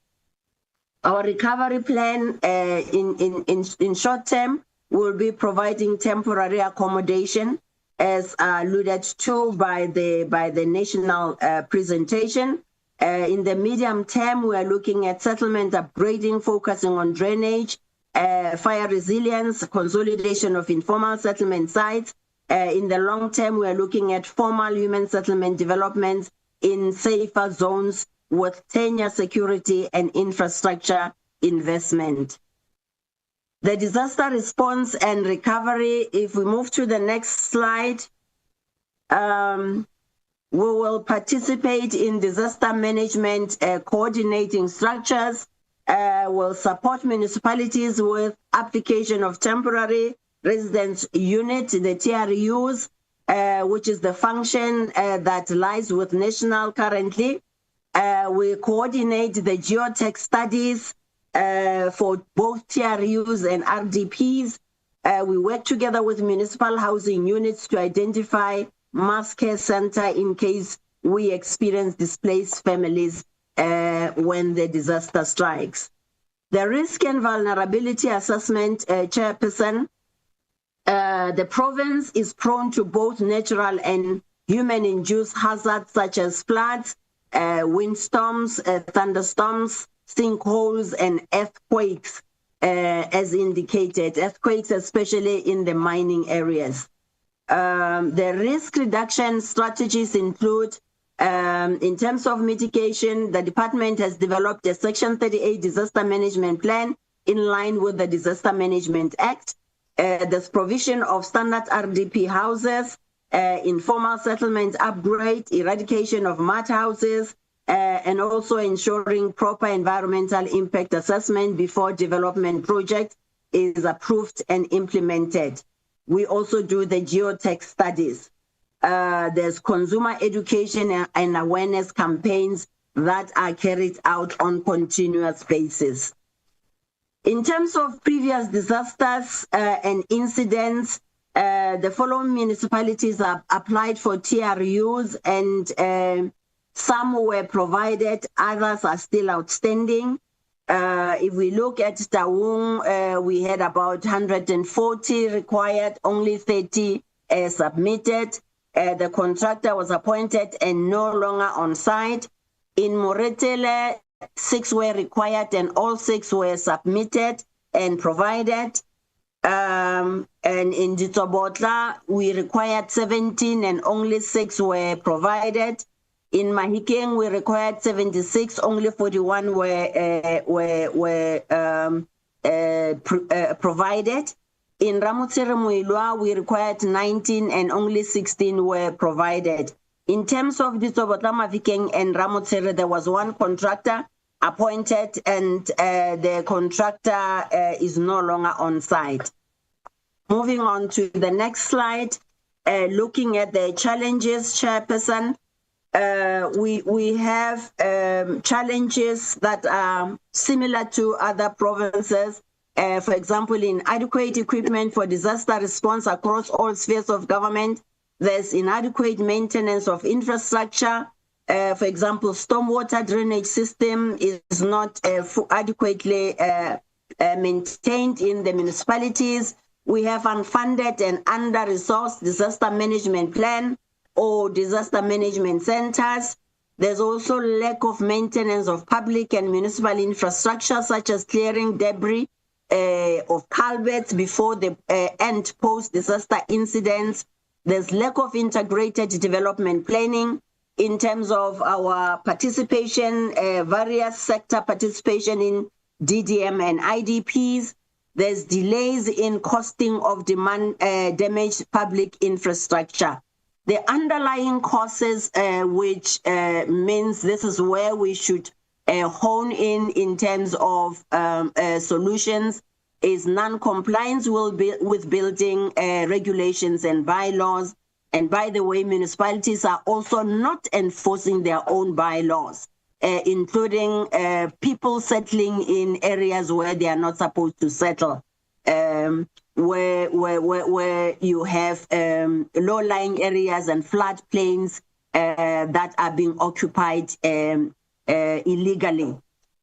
O: Our recovery plan in short term will be providing temporary accommodation as alluded to by the national presentation. In the medium term, we are looking at settlement upgrading, focusing on drainage, fire resilience, consolidation of informal settlement sites. In the long term, we are looking at formal human settlement developments in safer zones with tenure security and infrastructure investment. The disaster response and recovery, if we move to the next slide, we will participate in disaster management coordinating structures, will support municipalities with application of temporary residence unit, the TRUs, which is the function that lies with National currently. We coordinate the geotech studies for both TRUs and RDPs. We work together with municipal housing units to identify mass care center in case we experience displaced families when the disaster strikes. The risk and vulnerability assessment, Chairperson, the province is prone to both natural and human-induced hazards such as floods, windstorms, thunderstorms, sinkholes, and earthquakes, as indicated, earthquakes especially in the mining areas. The risk reduction strategies include, in terms of mitigation, the department has developed a Section 38 disaster management plan in line with the Disaster Management Act. There's provision of standard RDP houses, informal settlement upgrade, eradication of mud houses, and also ensuring proper environmental impact assessment before development project is approved and implemented. We also do the geotech studies. There's consumer education and awareness campaigns that are carried out on continuous basis. In terms of previous disasters and incidents, the following municipalities have applied for TRUs, and some were provided, others are still outstanding. If we look at Taung, we had about 140 required, only 30 submitted. The contractor was appointed and no longer on site. In Moretele, 6 were required and all 6 were submitted and provided. And in Ditsobotla, we required 17 and only 6 were provided. In Mahikeng, we required 76, only 41 were provided. In Ramotsere Muilwa, we required 19 and only 16 were provided. In terms of Ditsobotla, Mahikeng, and Ramotsere, there was one contractor appointed, and the contractor is no longer on site. Moving on to the next slide, looking at the challenges, Chairperson. We have challenges that are similar to other provinces. For example, inadequate equipment for disaster response across all spheres of government. There's inadequate maintenance of infrastructure. For example, stormwater drainage system is not adequately maintained in the municipalities. We have unfunded and under-resourced disaster management plan or disaster management centers. There's also lack of maintenance of public and municipal infrastructure, such as clearing debris of culverts before the and post-disaster incidents. There's lack of integrated development planning in terms of our participation, various sector participation in DDM and IDPs. There's delays in costing of damaged public infrastructure. The underlying causes, which means this is where we should hone in terms of solutions, is non-compliance with building regulations and bylaws. And by the way, municipalities are also not enforcing their own bylaws, including people settling in areas where they are not supposed to settle, where you have low-lying areas and floodplains that are being occupied illegally.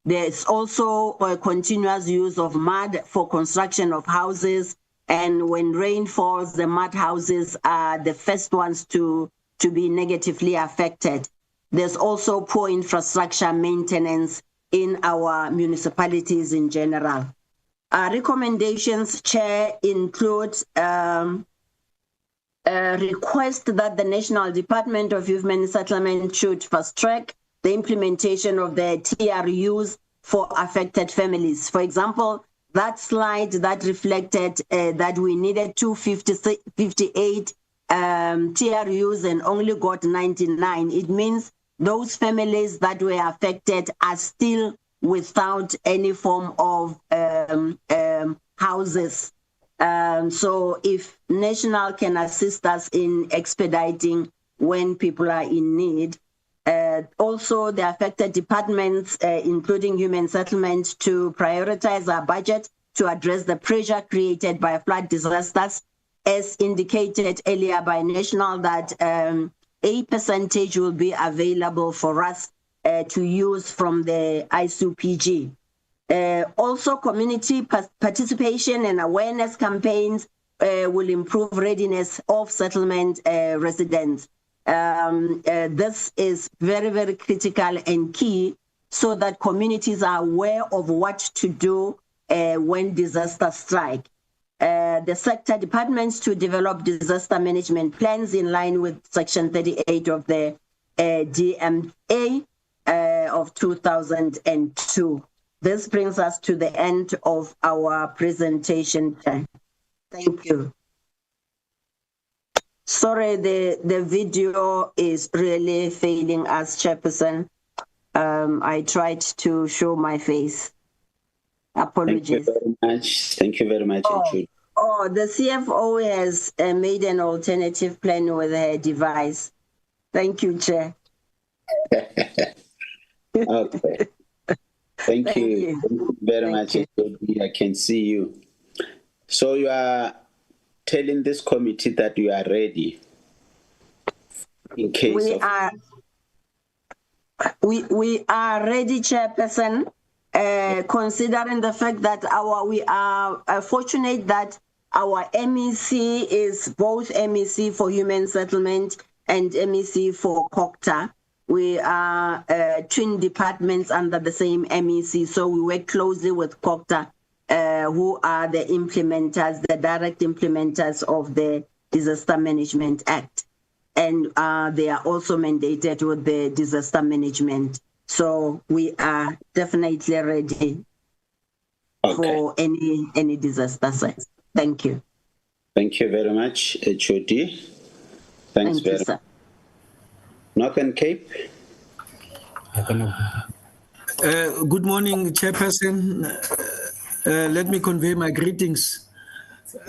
O: There's also a continuous use of mud for construction of houses, and when rain falls, the mud houses are the first ones to be negatively affected. There's also poor infrastructure maintenance in our municipalities in general. Our recommendations, Chair, include a request that the National Department of Human Settlement should fast-track the implementation of the TRUs for affected families. For example, that slide that reflected that we needed 258 TRUs and only got 99. It means those families that were affected are still without any form of houses. So if National can assist us in expediting when people are in need. Also, the affected departments, including Human Settlement, to prioritize our budget to address the pressure created by flood disasters, as indicated earlier by National, that a percentage will be available for us to use from the ICPG. Also, community participation and awareness campaigns will improve readiness of settlement residents. This is very, very critical and key so that communities are aware of what to do when disasters strike. The sector departments to develop disaster management plans in line with Section 38 of the DMA of 2002. This brings us to the end of our presentation. Thank you. Sorry, the video is really failing us, Chairperson. I tried to show my face. Apologies.
D: Thank you very much. Thank you very much.
O: Oh, the CFO has made an alternative plan with her device. Thank you, Chair.
D: Okay. Thank you very much. I can see you. So you are telling this committee that you are ready in case
O: we are ready, Chairperson, considering the fact that we are fortunate that our MEC is both MEC for Human Settlement and MEC for COCTA. We are twin departments under the same MEC, so we work closely with COCTA, who are the implementers, the direct implementers of the Disaster Management Act. And they are also mandated with the disaster management. So we are definitely ready for any disaster sites. Thank you.
D: Thank you very much, HOD. Thanks very much. Northern Cape.
P: Good morning, Chairperson. Let me convey my greetings.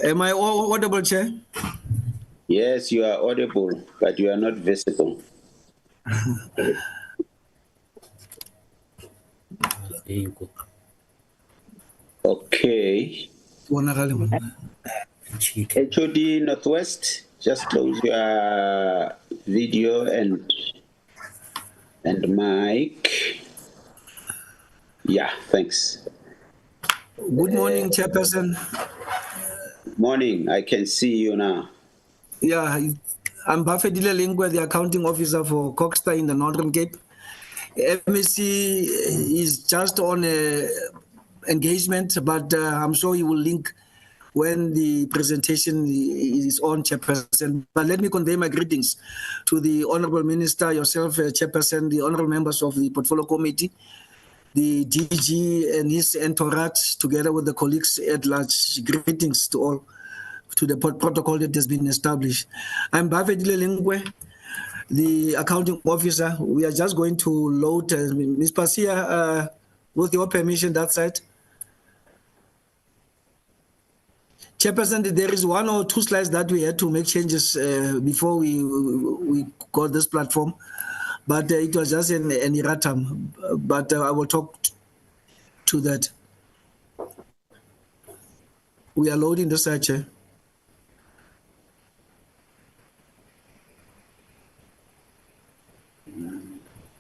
P: Am I audible, Chair?
D: Yes, you are audible, but you are not visible. Okay. HOD Northwest, just close your video and mic. Yeah, thanks.
P: Good morning, Chairperson.
D: Morning, I can see you now.
P: Yeah, I'm Bafedile Lingwe, the accounting officer for COCTA in the Northern Cape. MEC is just on engagement, but I'm sure he will link when the presentation is on, Chairperson. But let me convey my greetings to the Honorable Minister, yourself, Chairperson, the Honorable members of the Portfolio Committee, the DG and his entourage, together with the colleagues at large. Greetings to all, to the protocol that has been established. I'm Bafedile Lingwe, the accounting officer. We are just going to load Ms. Pasia, with your permission, that side. Chairperson, there is one or two slides that we had to make changes before we got this platform, but it was just an erratum. But I will talk to that. We are loading the side, Chair.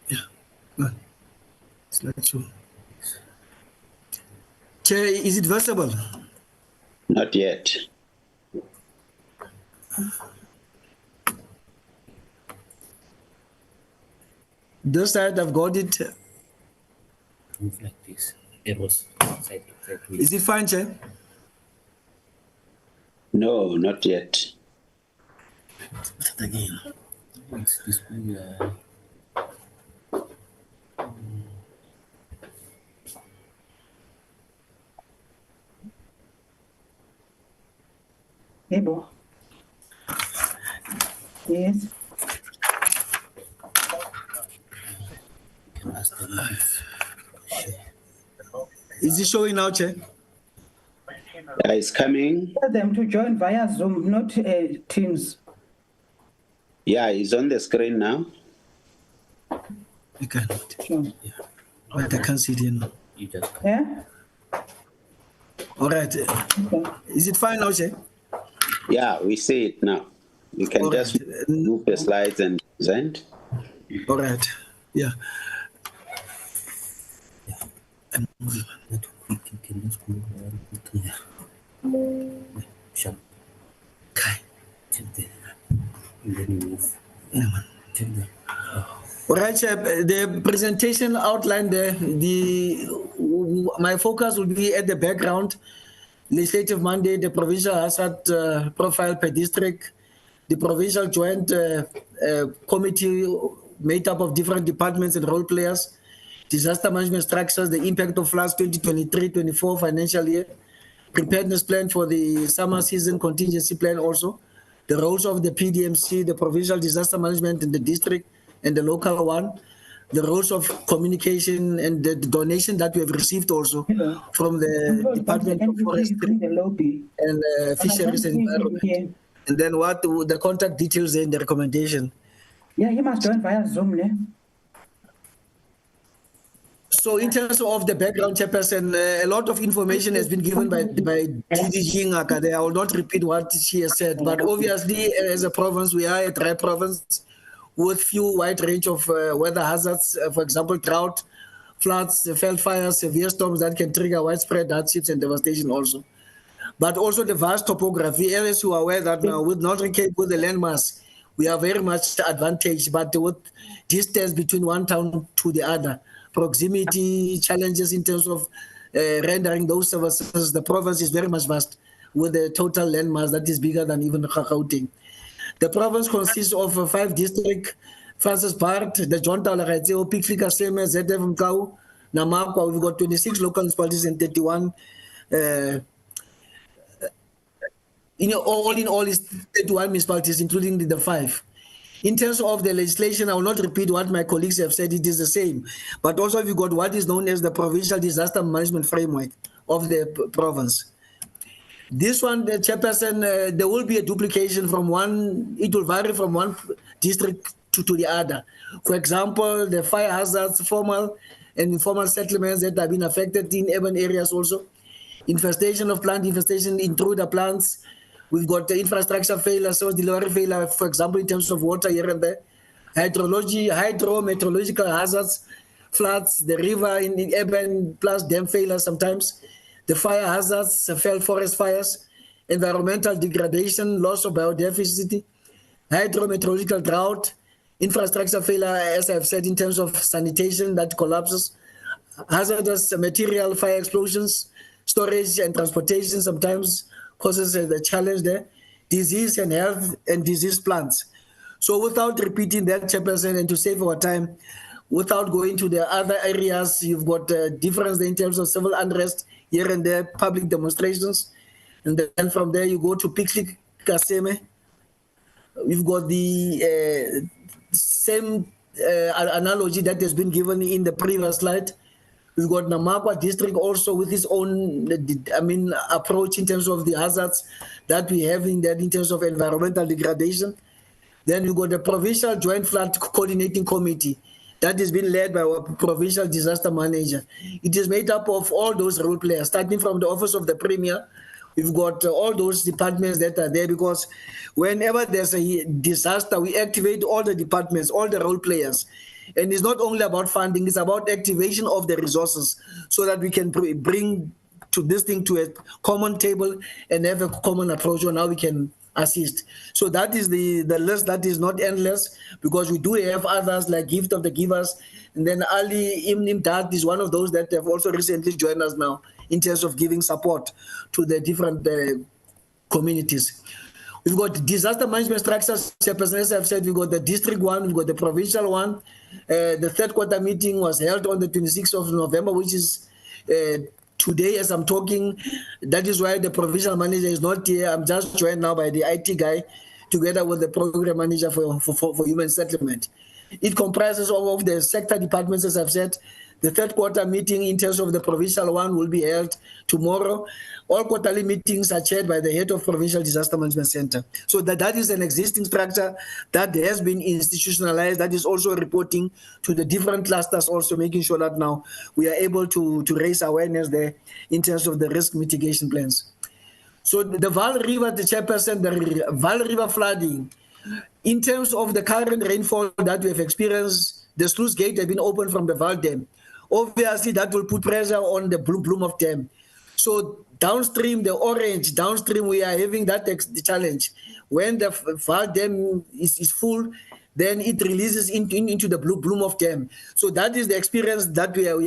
P: Yeah. Slide two. Chair, is it visible?
D: Not yet.
P: This side, I've got it.
Q: Move like this. Arrows. Side to side.
P: Is it fine, Chair?
D: No, not yet.
P: Again.
Q: It's display.
B: Ebo. Yes.
P: Is it showing now, Chair?
D: It's coming.
B: Tell them to join via Zoom, not Teams.
D: Yeah, it's on the screen now.
P: I cannot. Yeah. But I can't see it now.
Q: You just
B: Yeah?
P: All right. Okay. Is it fine now, Chair?
D: Yeah, we see it now. You can just move the slides and present.
P: All right. Yeah.
Q: Sharp. And then you move
P: All right, Chair, the presentation outlined there, my focus will be at the background, legislative mandate, the provincial hazard profile per district, the provincial joint committee made up of different departments and role players, disaster management structures, the impact of floods 2023-24 financial year, preparedness plan for the summer season, contingency plan also, the roles of the PDMC, the provincial disaster management in the district and the local one, the roles of communication and the donation that we have received also from the Department of Forestry and Fisheries and Environment. And then what the contact details and the recommendation.
B: Yeah, you must join via Zoom, ne?
P: So in terms of the background, Chairperson, a lot of information has been given by DDG Ngaka there. I will not repeat what she has said, but obviously as a province, we are a dry province with few wide range of weather hazards, for example, drought, floods, fell fires, severe storms that can trigger widespread hardships and devastation also. But also the vast topography, areas who are aware that now with Northern Cape, with the landmass, we are very much advantaged, but with distance between one town to the other, proximity challenges in terms of rendering those services, the province is very much vast with a total landmass that is bigger than even Gauteng. The province consists of 5 districts, Francis Bart, the John Taulagateo, Pikfika Seme, ZF Mkau, Namakwa. We've got 26 local municipalities and 31. All in all is 31 municipalities, including the 5. In terms of the legislation, I will not repeat what my colleagues have said, it is the same. But also we've got what is known as the Provincial Disaster Management Framework of the province. This one, the Chairperson, there will be a duplication from one, it will vary from one district to the other. For example, the fire hazards, formal and informal settlements that have been affected in urban areas also. Infestation of plant infestation, intruder plants. We've got the infrastructure failure, source delivery failure, for example, in terms of water here and there. Hydrometeorological hazards, floods, the river in urban plus dam failure sometimes. The fire hazards, fell forest fires, environmental degradation, loss of biodiversity, hydrometeorological drought, infrastructure failure, as I've said, in terms of sanitation that collapses, hazardous material, fire explosions, storage and transportation sometimes causes the challenge there, disease and health and disease plants. So without repeating that, Chairperson, and to save our time, without going to the other areas, you've got difference in terms of civil unrest, here and there, public demonstrations. And then from there, you go to Pixley Kaseme. We've got the same analogy that has been given in the previous slide. We've got Namakwa district also with its own, approach in terms of the hazards that we have in that in terms of environmental degradation. Then we've got the Provincial Joint Flood Coordinating Committee that has been led by our Provincial Disaster Manager. It is made up of all those role players, starting from the Office of the Premier. We've got all those departments that are there because whenever there's a disaster, we activate all the departments, all the role players. And it's not only about funding, it's about activation of the resources so that we can bring to this thing to a common table and have a common approach on how we can assist. So that is the list that is not endless because we do have others like Gift of the Givers. And then Ali Imdat is one of those that have also recently joined us now in terms of giving support to the different communities. We've got disaster management structures, as I've said, we've got the district one, we've got the provincial one. The third quarter meeting was held on the 26th of November, which is today as I'm talking. That is why the provincial manager is not here. I'm just joined now by the IT guy together with the program manager for human settlement. It comprises of the sector departments, as I've said. The third quarter meeting in terms of the provincial one will be held tomorrow. All quarterly meetings are chaired by the head of Provincial Disaster Management Center. So that is an existing structure that has been institutionalized, that is also reporting to the different clusters, also making sure that now we are able to raise awareness there in terms of the risk mitigation plans. So the Vaal River, the Chairperson, the Vaal River flooding, in terms of the current rainfall that we have experienced, the sluice gate has been opened from the Vaal Dam. Obviously, that will put pressure on the Bloem of Dam. So downstream, the orange, downstream, we are having that challenge. When the Vaal Dam is full, then it releases into the bloom of dam. So that is the experience that we are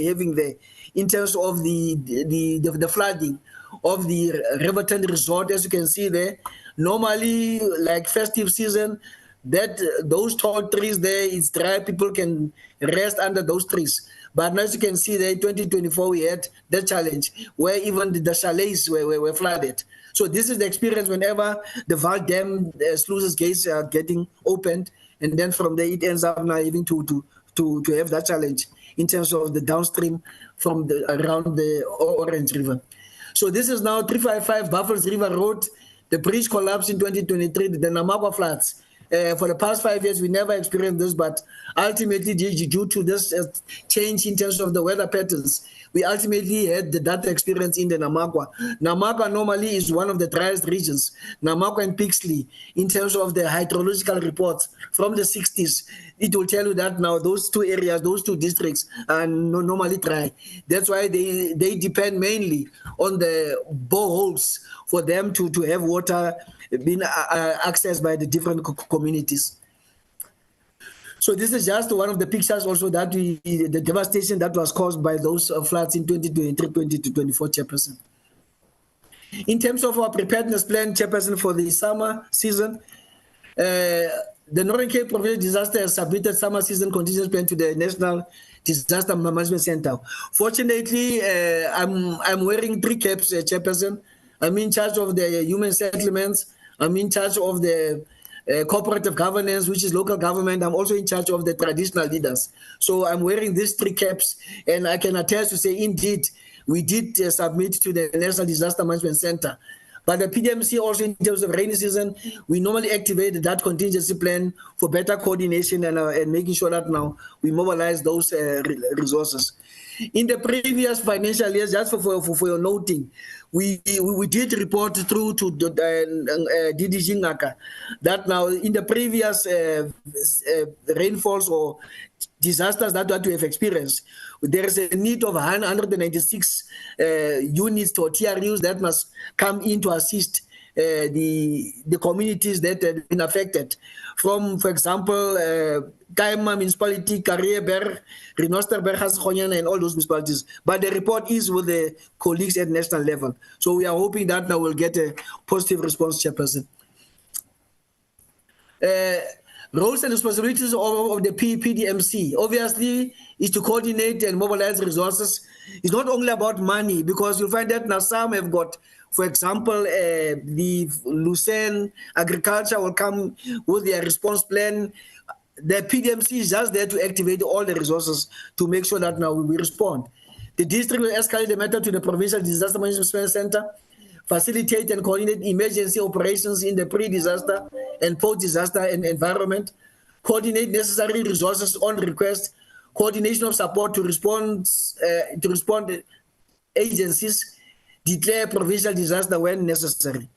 P: having there in terms of the flooding of the Riverton Resort. As you can see there, normally like festive season, that those tall trees there, it's dry, people can rest under those trees. But now, as you can see there, 2024 we had that challenge where even the chalets were flooded. So this is the experience whenever the Val Dam sluice gates are getting opened, and then from there it ends up now having to have that challenge in terms of the downstream from around the Orange River. So this is now 355 Buffalo's River Road. The bridge collapsed in 2023, the Namakwa floods. For the past 5 years, we never experienced this, but ultimately due to this change in terms of the weather patterns, we ultimately had that experience in the Namakwa. Namakwa normally is one of the driest regions, Namakwa and Pixley, in terms of the hydrological reports from the 60s. It will tell you that now those two areas, those two districts are normally dry. That's why they depend mainly on the boreholes for them to have water being accessed by the different communities. So this is just one of the pictures also that the devastation that was caused by those floods in 2023-2024, Chairperson. In terms of our preparedness plan, Chairperson, for the summer season, the Northern Cape Provincial Disaster has submitted summer season contingency plan to the National Disaster Management Center. Fortunately, I'm wearing 3 caps, Chairperson. I'm in charge of the human settlements. I'm in charge of the cooperative governance, which is local government. I'm also in charge of the traditional leaders. So I'm wearing these 3 caps, and I can attest to say, indeed, we did submit to the National Disaster Management Center. But the PDMC also, in terms of rainy season, we normally activate that contingency plan for better coordination and making sure that now we mobilize those resources. In the previous financial years, just for your noting, we did report through to DDG Ngaka that now in the previous rainfalls or disasters that we have experienced, there is a need of 196 units or TRUs that must come in to assist the communities that have been affected. From, for example, Kaima Municipality, Karreeberg, Renosterberg, Haskhonyana, and all those municipalities. But the report is with the colleagues at national level. So we are hoping that now we'll get a positive response, Chairperson. Roles and responsibilities of the PDMC, obviously, is to coordinate and mobilize resources. It's not only about money, because you'll find that now some have got, for example, the Lucerne Agriculture will come with their response plan. The PDMC is just there to activate all the resources to make sure that now we respond. The district will escalate the matter to the Provincial Disaster Management Center, facilitate and coordinate emergency operations in the pre-disaster and post-disaster environment, coordinate necessary resources on request, coordination of support to respond agencies, declare provincial disaster when necessary.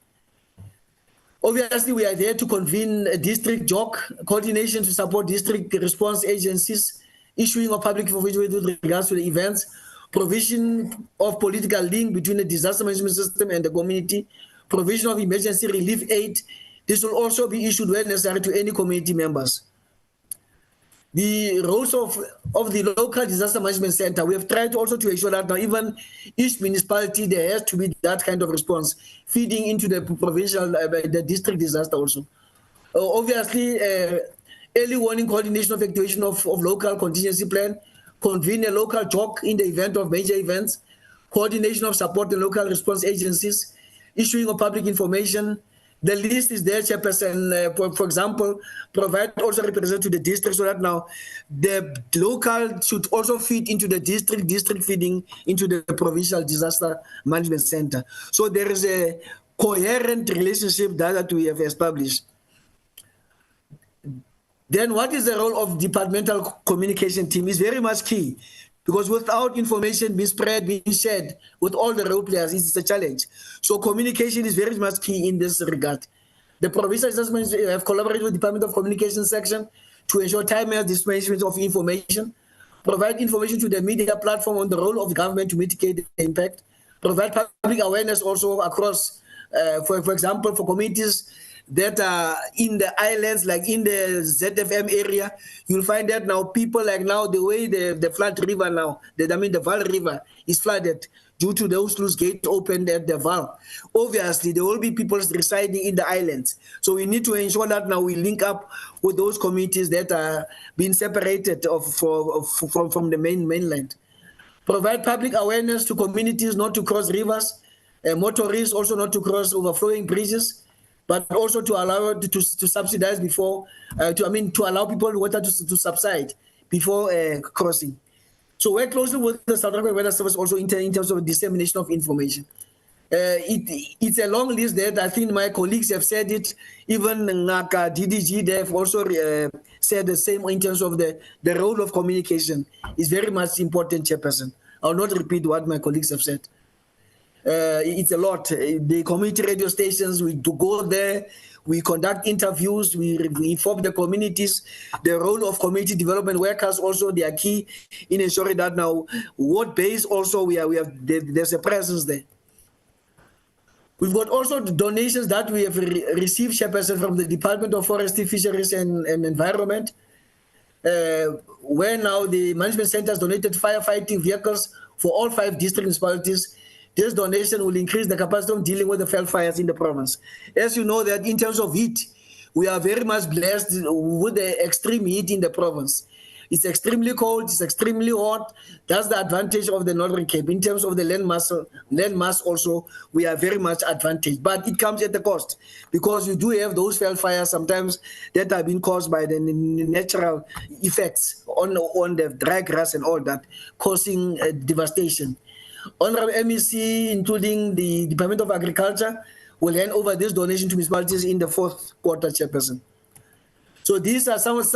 P: Obviously, we are there to convene a district JOC, coordination to support district response agencies, issuing of public information with regards to the events, provision of political link between the disaster management system and the community, provision of emergency relief aid. This will also be issued when necessary to any community members. The roles of the local disaster management center, we have tried also to ensure that now even each municipality, there has to be that kind of response, feeding into the provincial, the district disaster also. Obviously, early warning coordination of activation of local contingency plan, convene a local JOC in the event of major events, coordination of support and local response agencies, issuing of public information. The list is there, Chairperson. For example, provide also represent to the district so that now the local should also feed into the district feeding into the provincial disaster management center. So there is a coherent relationship that we have established. Then what is the role of departmental communication team is very much key, because without information being spread, being shared with all the role players, it's a challenge. So communication is very much key in this regard. The provincial assessments have collaborated with the Department of Communication section to ensure timely distribution of information, provide information to the media platform on the role of government to mitigate the impact, provide public awareness also across, for example, for communities that are in the islands, like in the ZFM area, you'll find that now people like now, the way the flood river now, the Val River is flooded due to those sluice gates opened at the Val. Obviously, there will be people residing in the islands. So we need to ensure that now we link up with those communities that are being separated from the mainland. Provide public awareness to communities not to cross rivers, motorists also not to cross overflowing bridges, but also to allow to subsidize before, to allow people water to subside before crossing. So work closely with the South African Weather Service also in terms of dissemination of information. It's a long list that I think my colleagues have said it. Even Naka, DDG, they have also said the same in terms of the role of communication is very much important, Chairperson. I'll not repeat what my colleagues have said. It's a lot. The community radio stations, we do go there, we conduct interviews, we inform the communities. The role of community development workers also, they are key in ensuring that now, what base also there's a presence there. We've got also the donations that we have received, Chairperson, from the Department of Forestry, Fisheries and Environment, where now the management center has donated firefighting vehicles for all 5 district municipalities. This donation will increase the capacity of dealing with the fell fires in the province. As you know, that in terms of heat, we are very much blessed with the extreme heat in the province. It's extremely cold, it's extremely hot. That's the advantage of the Northern Cape. In terms of the land mass also, we are very much advantaged. But it comes at a cost, because you do have those fell fires sometimes that have been caused by the natural effects on the dry grass and all that, causing devastation. Honorable MEC, including the Department of Agriculture, will hand over this donation to municipalities in the 4th quarter, Chairperson. So these are some of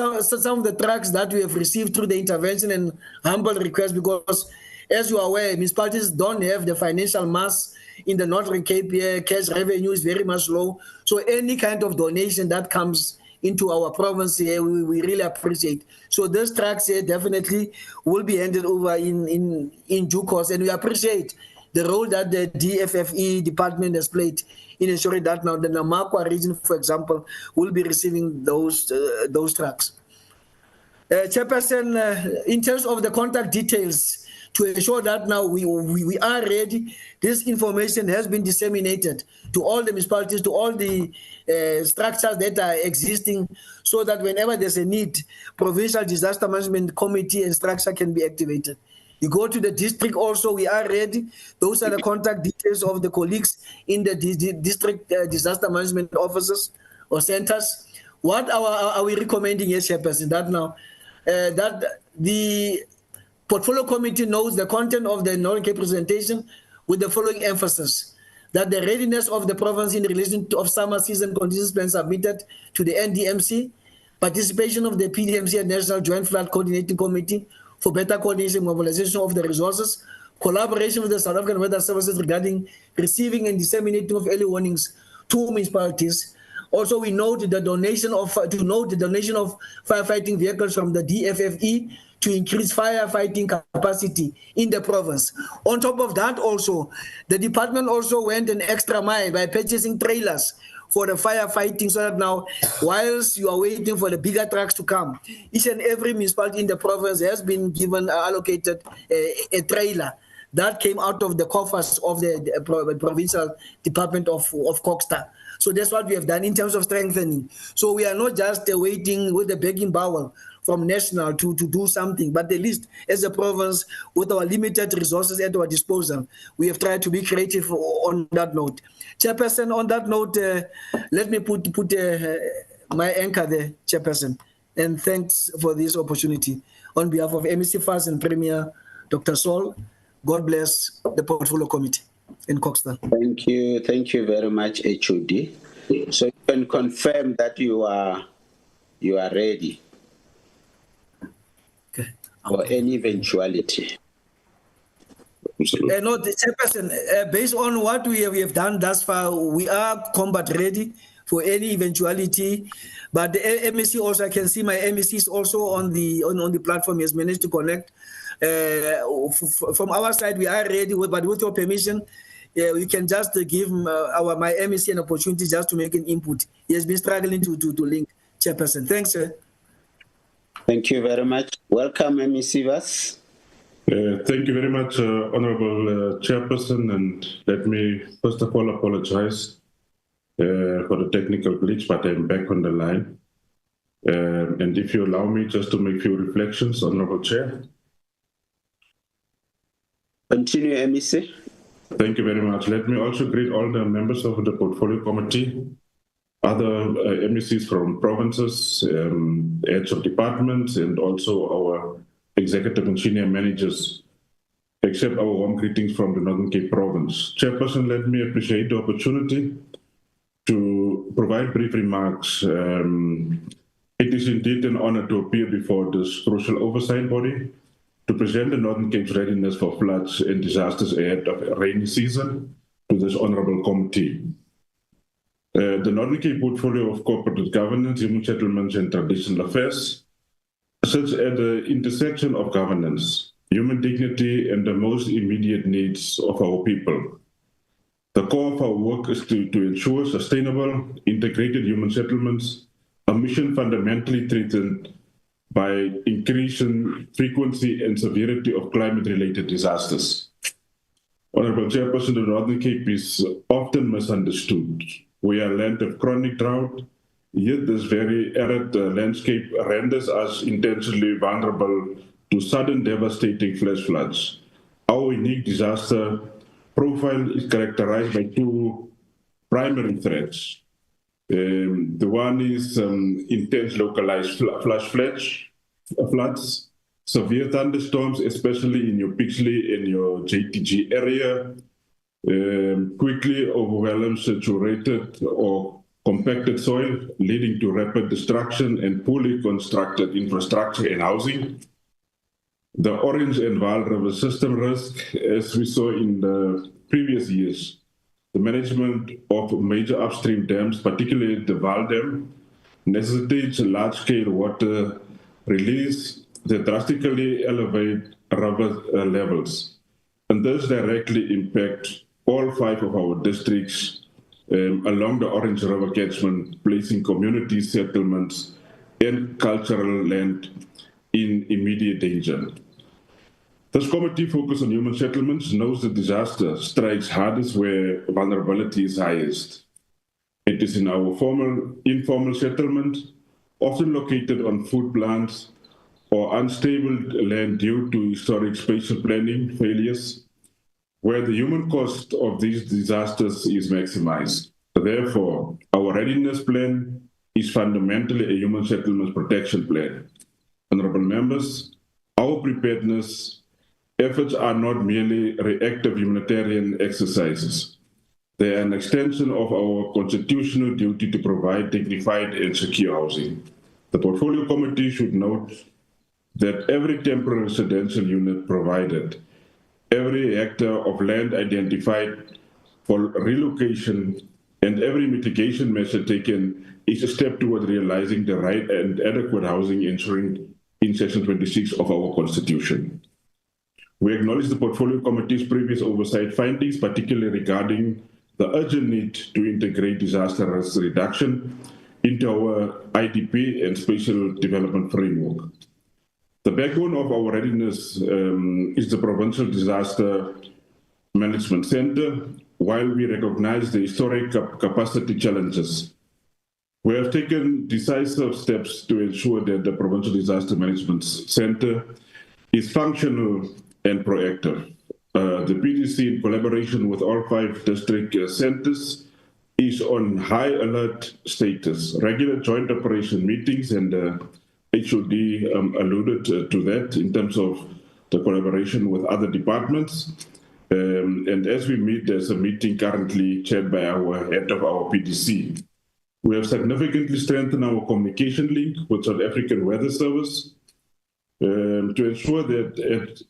P: the tracks that we have received through the intervention and humble request, because as you are aware, municipalities don't have the financial mass in the Northern Cape here. Cash revenue is very much low. So any kind of donation that comes into our province here, we really appreciate. So these tracks here definitely will be handed over in due course, and we appreciate the role that the DFFE department has played in ensuring that now the Namakwa region, for example, will be receiving those tracks. Chairperson, in terms of the contact details, to ensure that now we are ready, this information has been disseminated to all the municipalities, to all the structures that are existing, so that whenever there's a need, Provincial Disaster Management Committee and structure can be activated. You go to the district also, we are ready. Those are the contact details of the colleagues in the district disaster management offices or centers. What are we recommending here, Chairperson? That now, that the Portfolio Committee knows the content of the Northern Cape presentation with the following emphasis: that the readiness of the province in relation to summer season contingency plans submitted to the NDMC, participation of the PDMC and National Joint Flood Coordinating Committee for better coordination and mobilization of the resources, collaboration with the South African Weather Services regarding receiving and disseminating of early warnings to municipalities. Also, we note the donation of firefighting vehicles from the DFFE to increase firefighting capacity in the province. On top of that, also, the department also went an extra mile by purchasing trailers for the firefighting, so that now, whilst you are waiting for the bigger trucks to come, each and every municipality in the province has been given, allocated a trailer that came out of the coffers of the provincial department of Koksta. So that's what we have done in terms of strengthening. So we are not just waiting with the begging bowl from national to do something, but at least as a province, with our limited resources at our disposal, we have tried to be creative on that note. Chairperson, on that note, let me put my anchor there, Chairperson, and thanks for this opportunity. On behalf of MEC FAS and Premier Dr. Saul, God bless the Portfolio Committee in Koksta.
D: Thank you very much, HOD. So you can confirm that you are ready for any eventuality.
P: No, the Chairperson, based on what we have done thus far, we are combat ready for any eventuality. But the MEC also, I can see my MEC is also on the platform. He has managed to connect. From our side, we are ready, but with your permission, we can just give my MEC an opportunity just to make an input. He has been struggling to link, Chairperson. Thanks, sir.
D: Thank you very much. Welcome, MEC Vas.
E: Thank you very much, Honorable Chairperson, and let me first of all apologize for the technical glitch, but I'm back on the line. And if you allow me just to make a few reflections, Honorable Chair.
D: Continue, MEC.
E: Thank you very much. Let me also greet all the members of the Portfolio Committee, other MECs from provinces, heads of departments, and also our executive and senior managers, accept our warm greetings from the Northern Cape Province. Chairperson, let me appreciate the opportunity to provide brief remarks. It is indeed an honor to appear before this crucial oversight body to present the Northern Cape's readiness for floods and disasters ahead of a rainy season to this honorable committee. The Northern Cape Portfolio of Corporate Governance, Human Settlements and Traditional Affairs sits at the intersection of governance, human dignity, and the most immediate needs of our people. The core of our work is to ensure sustainable, integrated human settlements, a mission fundamentally threatened by increasing frequency and severity of climate-related disasters. Honorable Chairperson, the Northern Cape is often misunderstood. We are a land of chronic drought, yet this very arid landscape renders us intentionally vulnerable to sudden devastating flash floods. Our unique disaster profile is characterized by two primary threats. The one is intense localized flash floods, severe thunderstorms, especially in your Pixley and your JTG area, quickly overwhelms saturated or compacted soil, leading to rapid destruction and poorly constructed infrastructure and housing. The Orange and Vaal River system risk, as we saw in the previous years, the management of major upstream dams, particularly the Vaal Dam, necessitates a large-scale water release that drastically elevate river levels. And this directly impacts all 5 of our districts along the Orange River catchment, placing community settlements and cultural land in immediate danger. This committee focus on human settlements knows that disaster strikes hardest where vulnerability is highest. It is in our informal settlement, often located on food plants or unstable land due to historic spatial planning failures, where the human cost of these disasters is maximized. Therefore, our readiness plan is fundamentally a human settlements protection plan. Honorable members, our preparedness efforts are not merely reactive humanitarian exercises. They are an extension of our constitutional duty to provide dignified and secure housing. The Portfolio Committee should note that every temporary residential unit provided, every hectare of land identified for relocation, and every mitigation measure taken is a step toward realizing the right and adequate housing ensuring in Section 26 of our Constitution. We acknowledge the Portfolio Committee's previous oversight findings, particularly regarding the urgent need to integrate disaster risk reduction into our IDP and spatial development framework. The backbone of our readiness is the Provincial Disaster Management Center. While we recognize the historic capacity challenges, we have taken decisive steps to ensure that the Provincial Disaster Management Center is functional and proactive. The PDC, in collaboration with all 5 district centers, is on high alert status. Regular joint operation meetings, and HOD alluded to that in terms of the collaboration with other departments. And as we meet, there's a meeting currently chaired by our head of our PDC. We have significantly strengthened our communication link with South African Weather Service to ensure that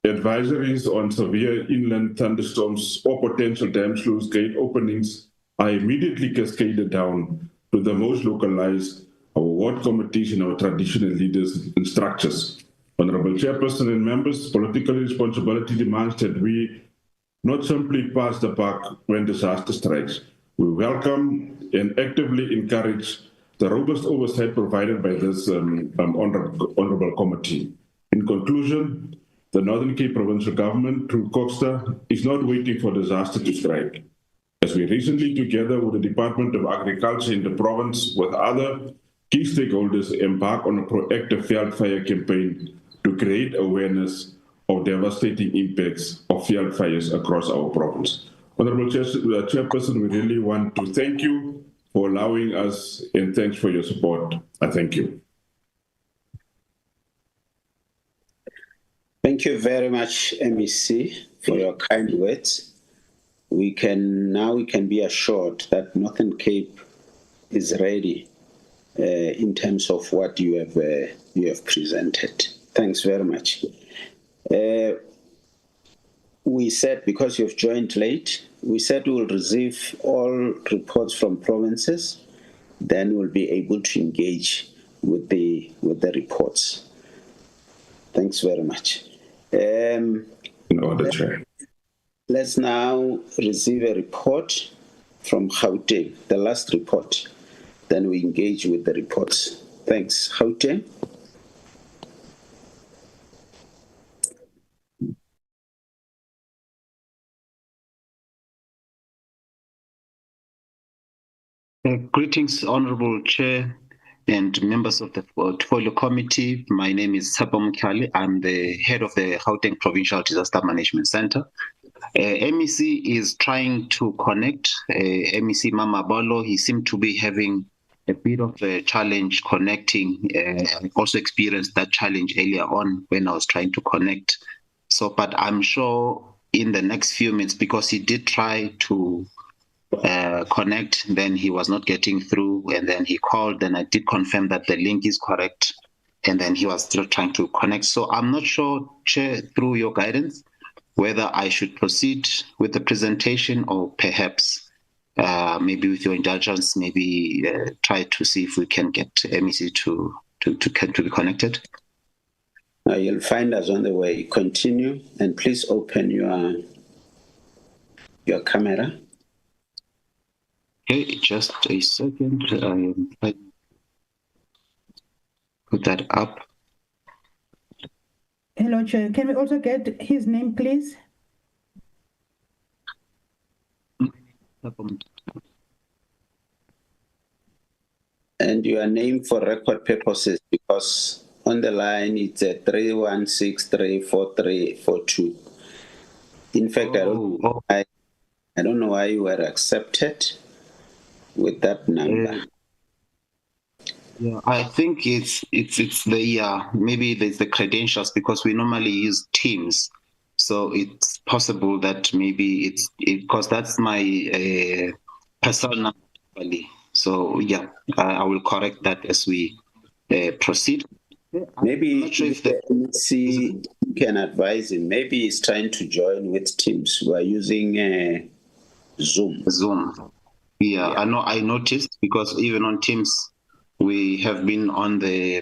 E: advisories on severe inland thunderstorms or potential dam sluice gate openings are immediately cascaded down to the most localized, our ward committees and our traditional leaders and structures. Honorable Chairperson and members, political responsibility demands that we not simply pass the buck when disaster strikes. We welcome and actively encourage the robust oversight provided by this honorable committee. In conclusion, the Northern Cape Provincial Government, through COGSTA, is not waiting for disaster to strike. As we recently, together with the Department of Agriculture in the province, with other key stakeholders, embark on a proactive field fire campaign to create awareness of devastating impacts of field fires across our province. Honorable Chairperson, we really want to thank you for allowing us, and thanks for your support. I thank you.
D: Thank you very much, MEC, for your kind words. We can be assured that Northern Cape is ready in terms of what you have presented. Thanks very much. We said, because you've joined late, we said we will receive all reports from provinces, then we'll be able to engage with the reports. Thanks very much. Let's now receive a report from Gauteng, the last report. Then we engage with the reports. Thanks. Gauteng.
R: Greetings, Honorable Chair and members of the Portfolio Committee. My name is Tshepo Mkhali. I'm the head of the Gauteng Provincial Disaster Management Center. MEC is trying to connect. MEC Mama Bolo, he seemed to be having a bit of a challenge connecting. I also experienced that challenge earlier on when I was trying to connect. So, but I'm sure in the next few minutes, because he did try to connect, then he was not getting through, and then he called, and I did confirm that the link is correct, and then he was still trying to connect. So I'm not sure, Chair, through your guidance, whether I should proceed with the presentation or perhaps maybe with your indulgence, maybe try to see if we can get MEC to be connected.
D: You'll find us on the way. Continue, and please open your camera.
R: Okay, just a second. I put that up.
B: Hello, Chair. Can we also get his name, please?
D: And your name for record purposes, because on the line it's a 31634342. In fact, I don't know why you were accepted with that number.
R: Yeah, I think it's the maybe there's the credentials, because we normally use Teams, so it's possible that maybe because that's my personal number. So yeah, I will correct that as we proceed.
D: Maybe if the MEC can advise him, maybe he's trying to join with Teams. We are using Zoom.
R: Yeah, I noticed, because even on Teams, we have been on the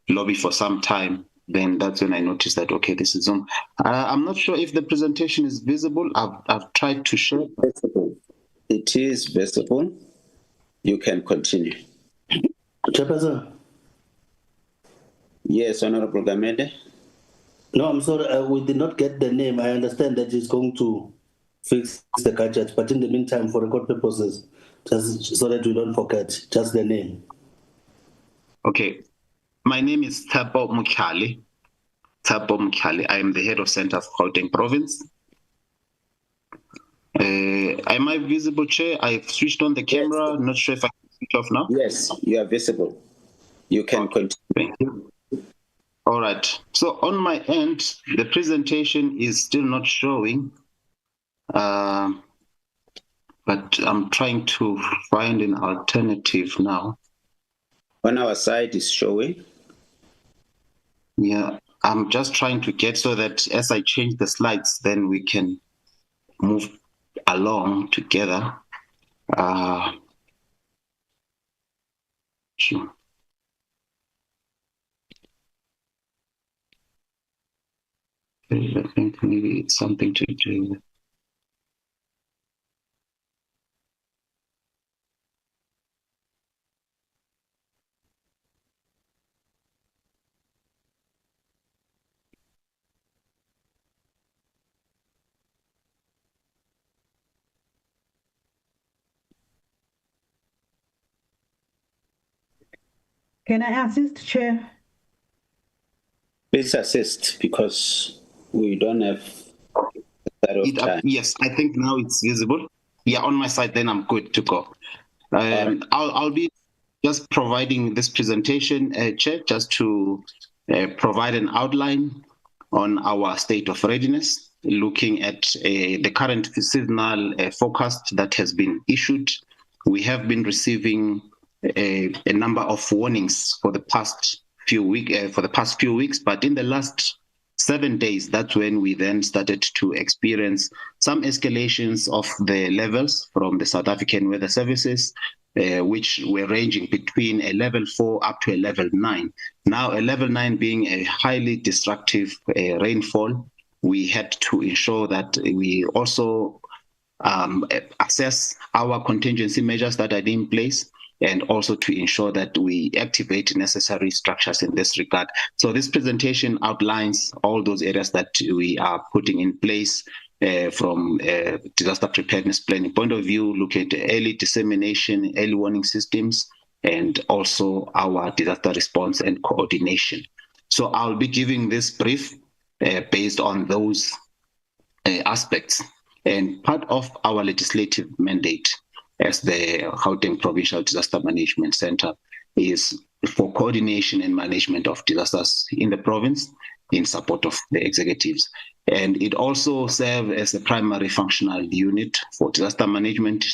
R: lobby for some time. Then that's when I noticed that, okay, this is Zoom. I'm not sure if the presentation is visible. I've tried to share.
D: It is visible. You can continue.
S: Chairperson.
D: Yes, Honorable Gamede.
S: No, I'm sorry. We did not get the name. I understand that he's going to fix the gadget, but in the meantime, for record purposes, just so that we don't forget, just the name.
R: Okay. My name is Tshepo Mkhali. I am the head of Center of Gauteng Province. Am I visible, Chair? I've switched on the camera. Not sure if I can switch off now.
D: Yes, you are visible. You can continue.
R: Thank you. All right. So on my end, the presentation is still not showing, but I'm trying to find an alternative now.
D: On our side is showing.
R: Yeah, I'm just trying to get so that as I change the slides, then we can move along together. Sure. I think maybe it's something to do with
B: Can I assist, Chair?
D: Please assist, because we don't have that of time.
R: Yes, I think now it's visible. Yeah, on my side, then I'm good to go. I'll be just providing this presentation, Chair, just to provide an outline on our state of readiness, looking at the current seasonal forecast that has been issued. We have been receiving a number of warnings for the past few weeks, but in the last 7 days, that's when we then started to experience some escalations of the levels from the South African Weather Services, which were ranging between a level 4 up to a level 9. Now, a level 9 being a highly destructive rainfall, we had to ensure that we also assess our contingency measures that are in place, and also to ensure that we activate necessary structures in this regard. So this presentation outlines all those areas that we are putting in place from disaster preparedness planning point of view, look at early dissemination, early warning systems, and also our disaster response and coordination. So I'll be giving this brief based on those aspects. And part of our legislative mandate as the Gauteng Provincial Disaster Management Center is for coordination and management of disasters in the province in support of the executives. And it also serves as a primary functional unit for disaster management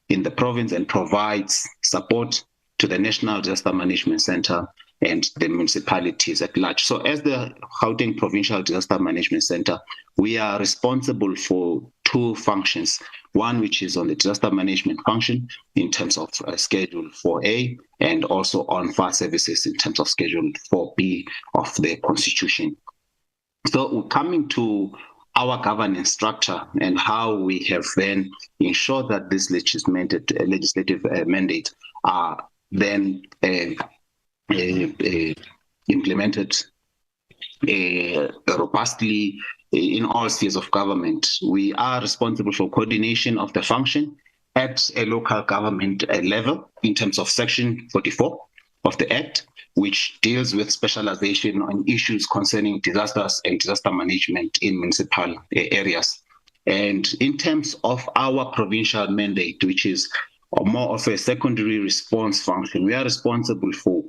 R: in the province and provides support to the National Disaster Management Center and the municipalities at large. So as the Gauteng Provincial Disaster Management Center, we are responsible for two functions. One, which is on the disaster management function in terms of Schedule 4A, and also on fire services in terms of Schedule 4B of the Constitution. So coming to our governance structure and how we have then ensured that this legislative mandate are then implemented robustly in all spheres of government. We are responsible for coordination of the function at a local government level in terms of Section 44 of the Act, which deals with specialization on issues concerning disasters and disaster management in municipal areas. And in terms of our provincial mandate, which is more of a secondary response function, we are responsible for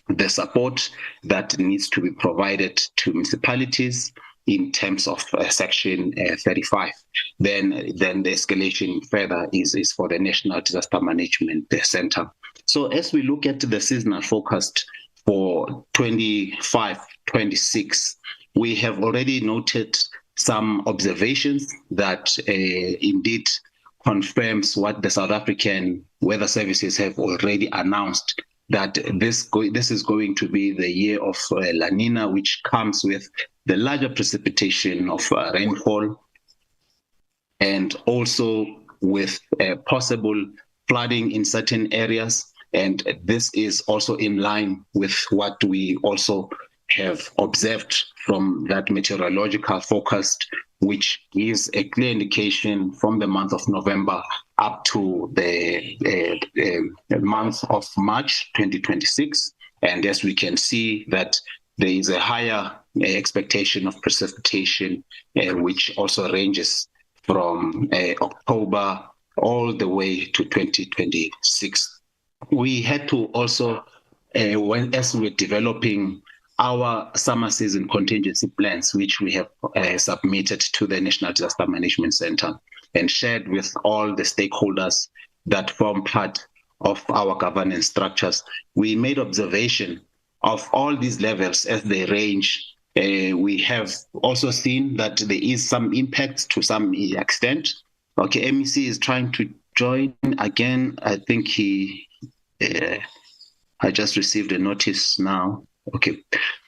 R: the support that needs to be provided to municipalities in terms of Section 35. Then the escalation further is for the National Disaster Management Center. So as we look at the seasonal forecast for 25-26, we have already noted some observations that indeed confirms what the South African Weather Services have already announced, that this is going to be the year of La Nina, which comes with the larger precipitation of rainfall, and also with possible flooding in certain areas. And this is also in line with what we also have observed from that meteorological forecast, which gives a clear indication from the month of November up to the month of March 2026. And as we can see that there is a higher expectation of precipitation, which also ranges from October all the way to 2026. We had to also, as we're developing our summer season contingency plans, which we have submitted to the National Disaster Management Center and shared with all the stakeholders that form part of our governance structures, we made observation of all these levels as they range. We have also seen that there is some impact to some extent. Okay, MEC is trying to join again. I think I just received a notice now. Okay,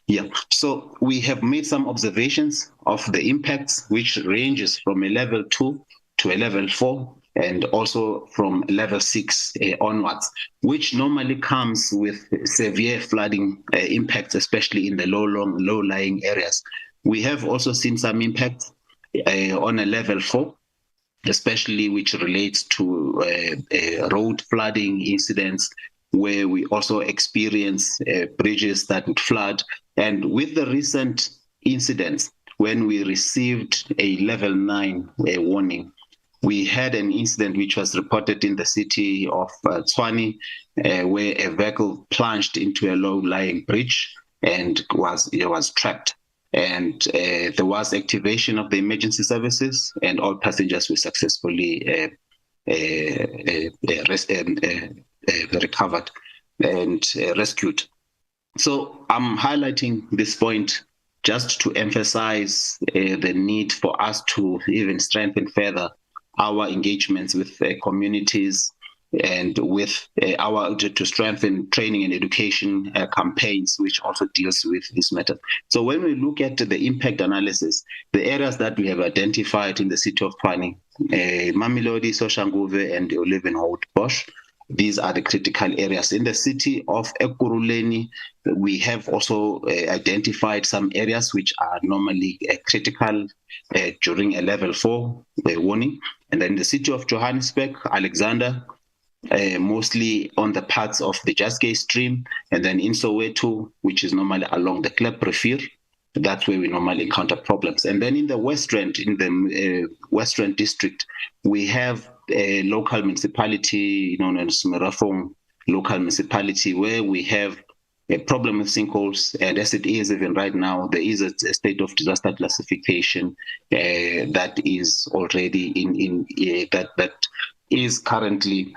R: yeah. So we have made some observations of the impacts, which ranges from a level 2 to a level 4, and also from level 6 onwards, which normally comes with severe flooding impacts, especially in the low-lying areas. We have also seen some impact on a level 4, especially which relates to road flooding incidents where we also experience bridges that would flood. And with the recent incidents, when we received a level 9 warning, we had an incident which was reported in the city of Tshwane, where a vehicle plunged into a low-lying bridge and was trapped. And there was activation of the emergency services, and all passengers were successfully recovered and rescued. So I'm highlighting this point just to emphasize the need for us to even strengthen further our engagements with communities and with to strengthen training and education campaigns, which also deals with this matter. So when we look at the impact analysis, the areas that we have identified in the city of Tshwane, Mamelodi, Soshanguve, and Olivenhout-Bosch, these are the critical areas. In the city of Ekurhuleni, we have also identified some areas which are normally critical during a level 4 warning. And then the city of Johannesburg, Alexander, mostly on the parts of the Jaskei stream, and then in Soweto, which is normally along the Klep Rivier. That's where we normally encounter problems. And then in the West Rand, in the West Rand district, we have a local municipality known as Merafong local municipality, where we have a problem with sinkholes. And as it is even right now, there is a state of disaster classification that is already that is currently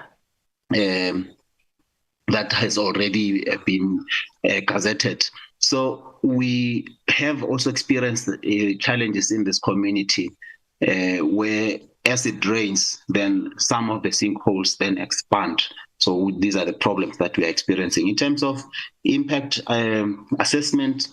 R: that has already been gazetted. So we have also experienced challenges in this community where as it rains, then some of the sinkholes then expand. So these are the problems that we are experiencing. In terms of impact assessment,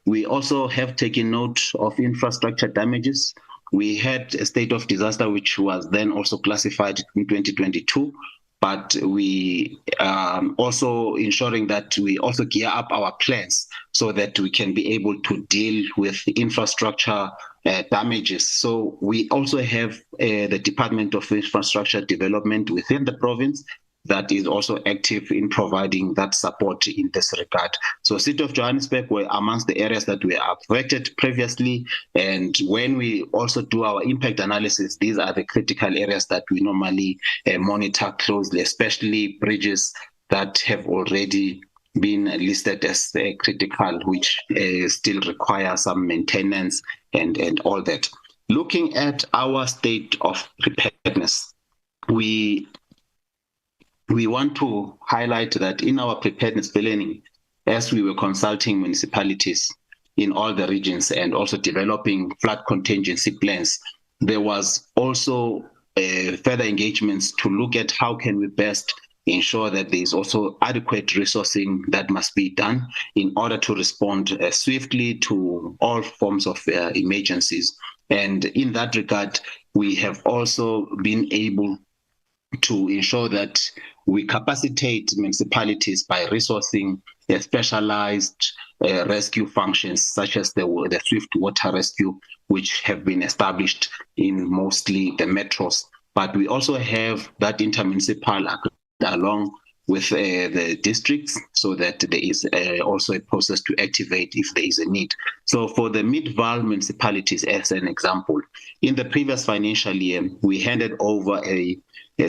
R: we also have taken note of infrastructure damages. We had a state of disaster, which was then also classified in 2022. But we also ensuring that we also gear up our plans so that we can be able to deal with infrastructure damages. So we also have the Department of Infrastructure Development within the province that is also active in providing that support in this regard. So City of Johannesburg were amongst the areas that were affected previously. And when we also do our impact analysis, these are the critical areas that we normally monitor closely, especially bridges that have already been listed as critical, which still require some maintenance and all that. Looking at our state of preparedness, we want to highlight that in our preparedness planning, as we were consulting municipalities in all the regions and also developing flood contingency plans, there was also further engagements to look at how can we best ensure that there is also adequate resourcing that must be done in order to respond swiftly to all forms of emergencies. And in that regard, we have also been able to ensure that we capacitate municipalities by resourcing specialized rescue functions, such as the swift water rescue, which have been established in mostly the metros. But we also have that intermunicipal along with the districts, so that there is also a process to activate if there is a need. So for the Mid-Vaal municipalities, as an example, in the previous financial year, we handed over a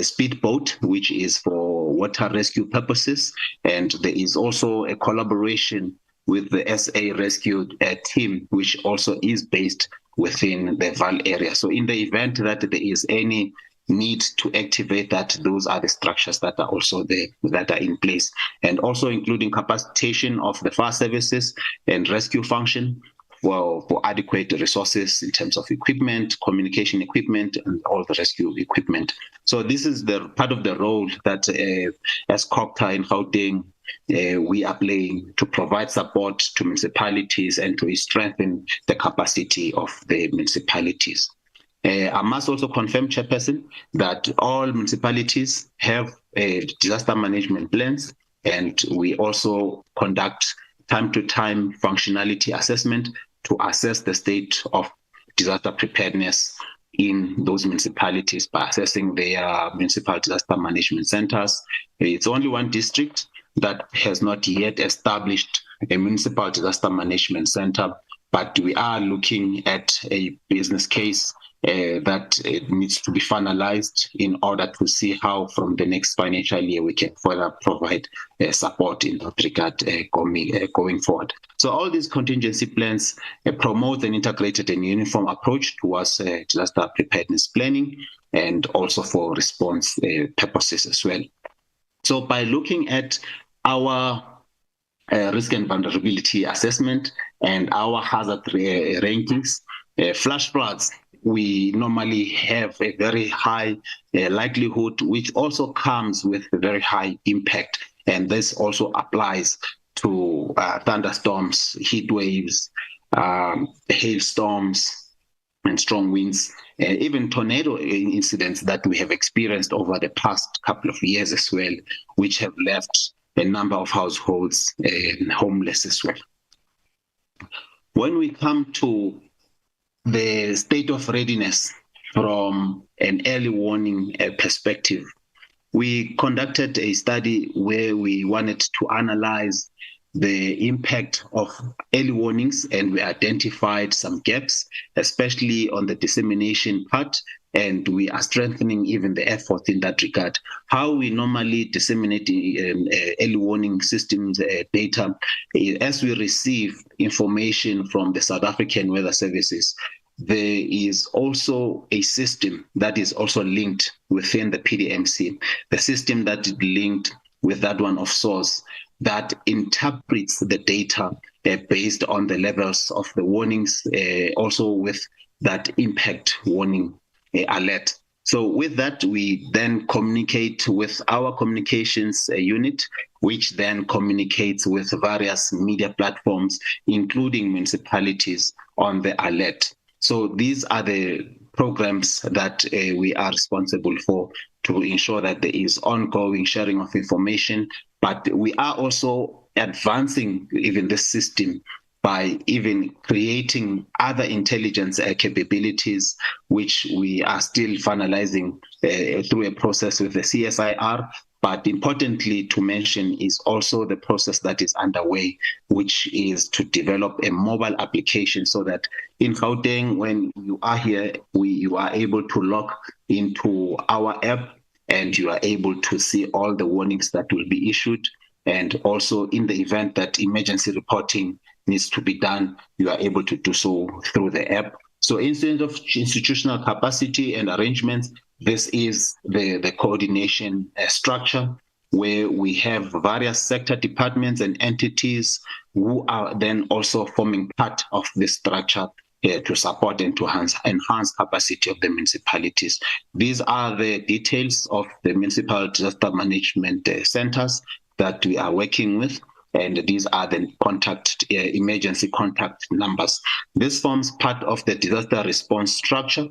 R: speedboat, which is for water rescue purposes. And there is also a collaboration with the SA Rescue team, which also is based within the Vaal area. So in the event that there is any need to activate that, those are the structures that are also there, that are in place. And also including capacitation of the fire services and rescue function for adequate resources in terms of equipment, communication equipment, and all the rescue equipment. So this is the part of the role that as COGTA in Gauteng, we are playing to provide support to municipalities and to strengthen the capacity of the municipalities. I must also confirm, Chairperson, that all municipalities have disaster management plans, and we also conduct time-to-time functionality assessment to assess the state of disaster preparedness in those municipalities by assessing their municipal disaster management centers. It's only one district, that has not yet established a municipal disaster management center, but we are looking at a business case that needs to be finalized in order to see how from the next financial year we can further provide support in that regard going forward. So all these contingency plans promote an integrated and uniform approach towards disaster preparedness planning and also for response purposes as well. So by looking at our risk and vulnerability assessment and our hazard rankings, flash floods, we normally have a very high likelihood, which also comes with a very high impact. And this also applies to thunderstorms, heat waves, hailstorms, and strong winds, even tornado incidents that we have experienced over the past couple of years as well, which have left a number of households homeless as well. When we come to the state of readiness from an early warning perspective, we conducted a study where we wanted to analyze the impact of early warnings, and we identified some gaps, especially on the dissemination part, and we are strengthening even the effort in that regard. How we normally disseminate early warning systems data, as we receive information from the South African Weather Services, there is also a system that is also linked within the PDMC, the system that is linked with that one of source, that interprets the data based on the levels of the warnings, also with that impact warning alert. So with that, we then communicate with our communications unit, which then communicates with various media platforms, including municipalities, on the alert. So these are the programs that we are responsible for to ensure that there is ongoing sharing of information. But we are also advancing even this system by even creating other intelligence capabilities, which we are still finalizing through a process with the CSIR. But importantly to mention is also the process that is underway, which is to develop a mobile application so that in Gauteng, when you are here, you are able to log into our app and you are able to see all the warnings that will be issued. And also in the event that emergency reporting needs to be done, you are able to do so through the app. So instead of institutional capacity and arrangements, this is the coordination structure where we have various sector departments and entities who are then also forming part of this structure to support and to enhance capacity of the municipalities. These are the details of the municipal disaster management centers that we are working with, and these are the emergency contact numbers. This forms part of the disaster response structure,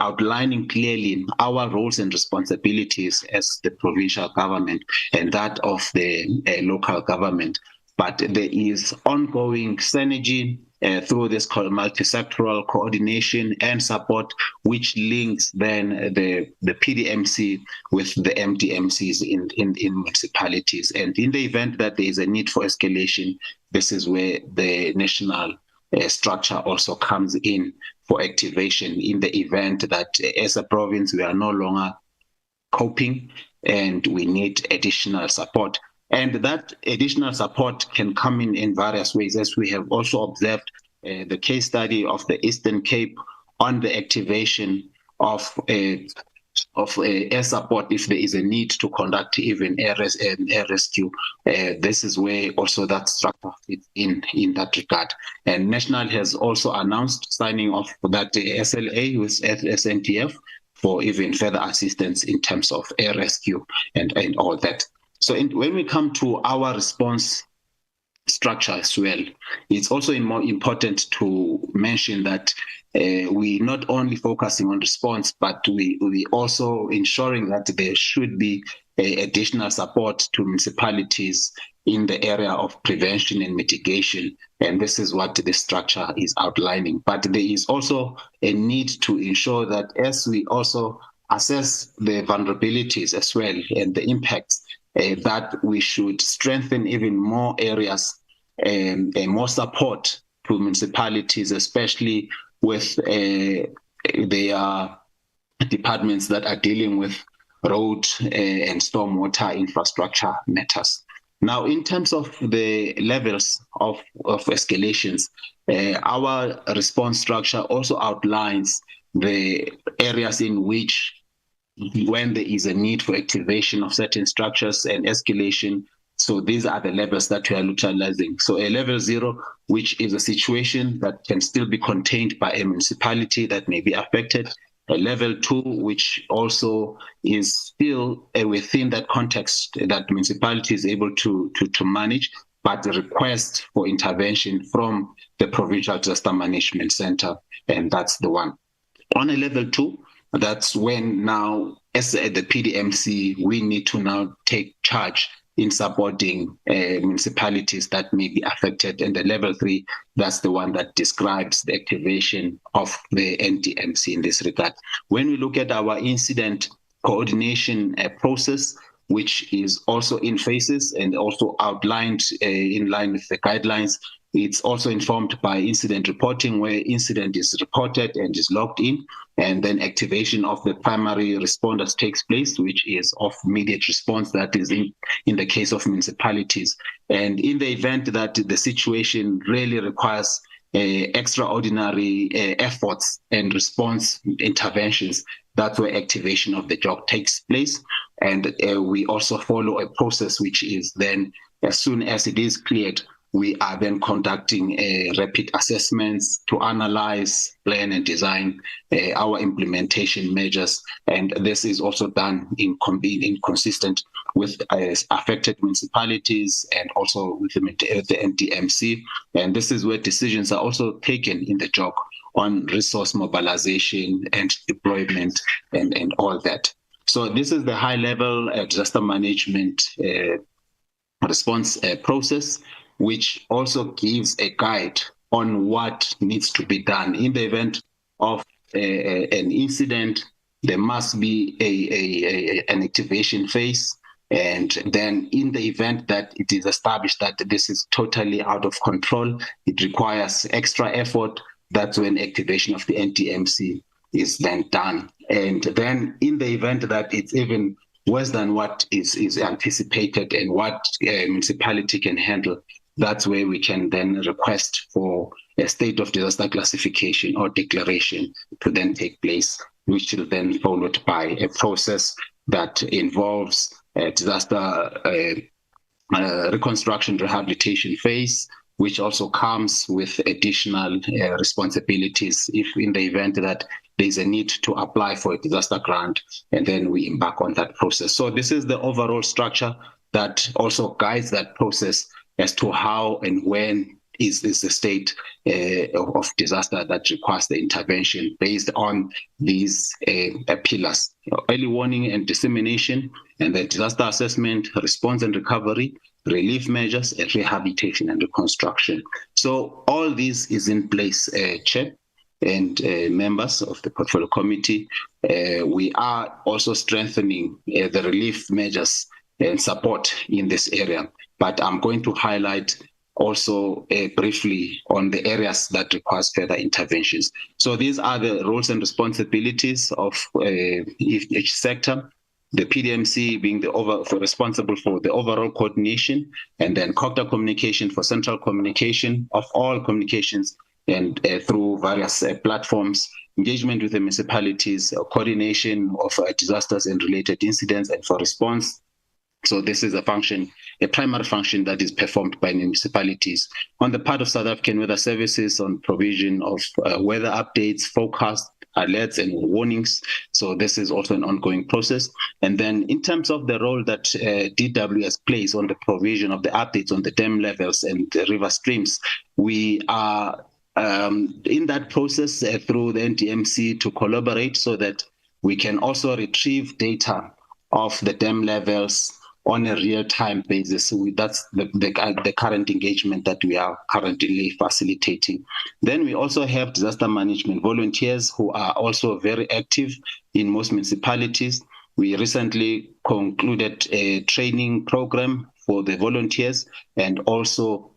R: outlining clearly our roles and responsibilities as the provincial government and that of the local government. But there is ongoing synergy through this multi-sectoral coordination and support, which links then the PDMC with the MDMCs in municipalities. And in the event that there is a need for escalation, this is where the national structure also comes in for activation in the event that as a province we are no longer coping and we need additional support. And that additional support can come in various ways, as we have also observed the case study of the Eastern Cape on the activation of air support if there is a need to conduct even air rescue. This is where also that structure fits in that regard. And National has also announced signing of that SLA with SNTF for even further assistance in terms of air rescue and all that. So when we come to our response structure as well, it's also more important to mention that we not only focusing on response, but we also ensuring that there should be additional support to municipalities in the area of prevention and mitigation. And this is what the structure is outlining. But there is also a need to ensure that as we also assess the vulnerabilities as well and the impacts, that we should strengthen even more areas and more support to municipalities, especially with their departments that are dealing with road and stormwater infrastructure matters. Now, in terms of the levels of escalations, our response structure also outlines the areas in which, when there is a need for activation of certain structures and escalation. So these are the levels that we are utilizing. So a level 0, which is a situation that can still be contained by a municipality that may be affected. A level 2, which also is still within that context that municipality is able to manage, but the request for intervention from the Provincial Disaster Management Center, and that's the one. On a level 2, that's when now, as the PDMC, we need to now take charge in supporting municipalities that may be affected. And the level 3, that's the one that describes the activation of the NDMC in this regard. When we look at our incident coordination process, which is also in phases and also outlined in line with the guidelines, it's also informed by incident reporting, where incident is reported and is logged in, and then activation of the primary responders takes place, which is of immediate response, that is in the case of municipalities. And in the event that the situation really requires extraordinary efforts and response interventions, that's where activation of the job takes place. And we also follow a process which is then, as soon as it is cleared, we are then conducting rapid assessments to analyze, plan, and design our implementation measures. And this is also done in consistent with affected municipalities and also with the NDMC. And this is where decisions are also taken in the job on resource mobilization and deployment and all that. So this is the high-level disaster management response process, which also gives a guide on what needs to be done. In the event of an incident, there must be an activation phase. And then in the event that it is established that this is totally out of control, it requires extra effort. That's when activation of the NDMC is then done. And then in the event that it's even worse than what is anticipated and what a municipality can handle, that's where we can then request for a state of disaster classification or declaration to then take place, which will then be followed by a process that involves a disaster reconstruction rehabilitation phase, which also comes with additional responsibilities if in the event that there's a need to apply for a disaster grant, and then we embark on that process. So this is the overall structure that also guides that process as to how and when is the state of disaster that requires the intervention based on these pillars: early warning and dissemination, and the disaster assessment, response and recovery, relief measures, and rehabilitation and reconstruction. So all this is in place, Chair and members of the Portfolio Committee. We are also strengthening the relief measures and support in this area. But I'm going to highlight also briefly on the areas that requires further interventions. So these are the roles and responsibilities of each sector. The PDMC being responsible for the overall coordination, and then COCTA communication for central communication of all communications and through various platforms, engagement with the municipalities, coordination of disasters and related incidents, and for response. So this is a function, a primary function that is performed by municipalities. On the part of South African Weather Services, on provision of weather updates, forecasts, alerts and warnings. So this is also an ongoing process. And then in terms of the role that DWS plays on the provision of the updates on the dam levels and the river streams, we are in that process through the NDMC to collaborate so that we can also retrieve data of the dam levels on a real-time basis. So that's the current engagement that we are currently facilitating. Then we also have disaster management volunteers who are also very active in most municipalities. We recently concluded a training program for the volunteers and also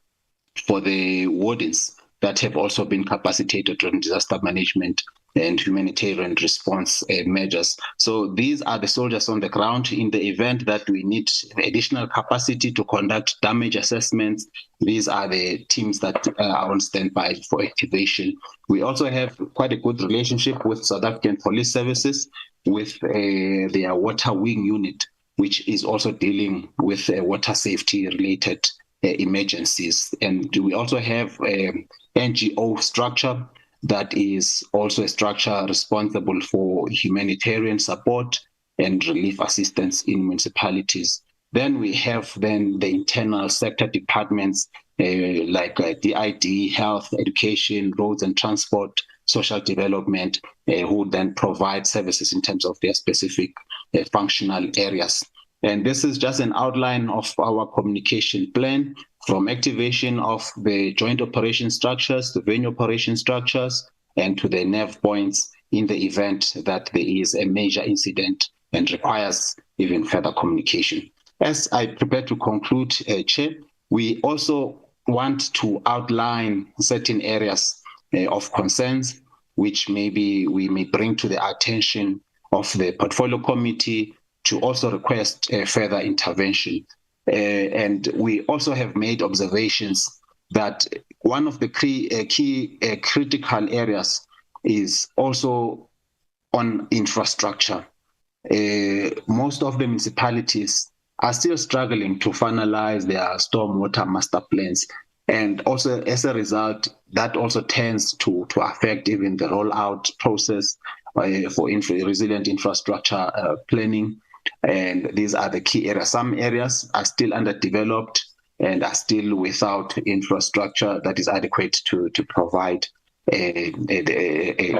R: for the wardens that have also been capacitated on disaster management and humanitarian response measures. So these are the soldiers on the ground. In the event that we need additional capacity to conduct damage assessments, these are the teams that are on standby for activation. We also have quite a good relationship with South African Police Services, with their water wing unit, which is also dealing with water safety related emergencies. And we also have an NGO structure that is also a structure responsible for humanitarian support and relief assistance in municipalities. Then we have the internal sector departments like DID, health, education, roads and transport, social development, who then provide services in terms of their specific functional areas. And this is just an outline of our communication plan, from activation of the joint operation structures, the venue operation structures, and to the nerve points in the event that there is a major incident and requires even further communication. As I prepare to conclude, Chair, we also want to outline certain areas of concerns, which maybe we may bring to the attention of the portfolio committee to also request further intervention. And we also have made observations that one of the key critical areas is also on infrastructure. Most of the municipalities are still struggling to finalize their stormwater master plans. And also, as a result, that also tends to affect even the rollout process for resilient infrastructure planning. And these are the key areas. Some areas are still underdeveloped and are still without infrastructure that is adequate to provide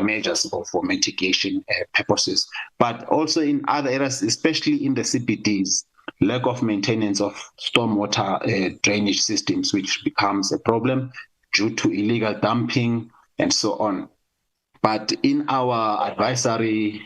R: measures for mitigation purposes. But also in other areas, especially in the CBDs, lack of maintenance of stormwater drainage systems, which becomes a problem due to illegal dumping and so on. But in our advisory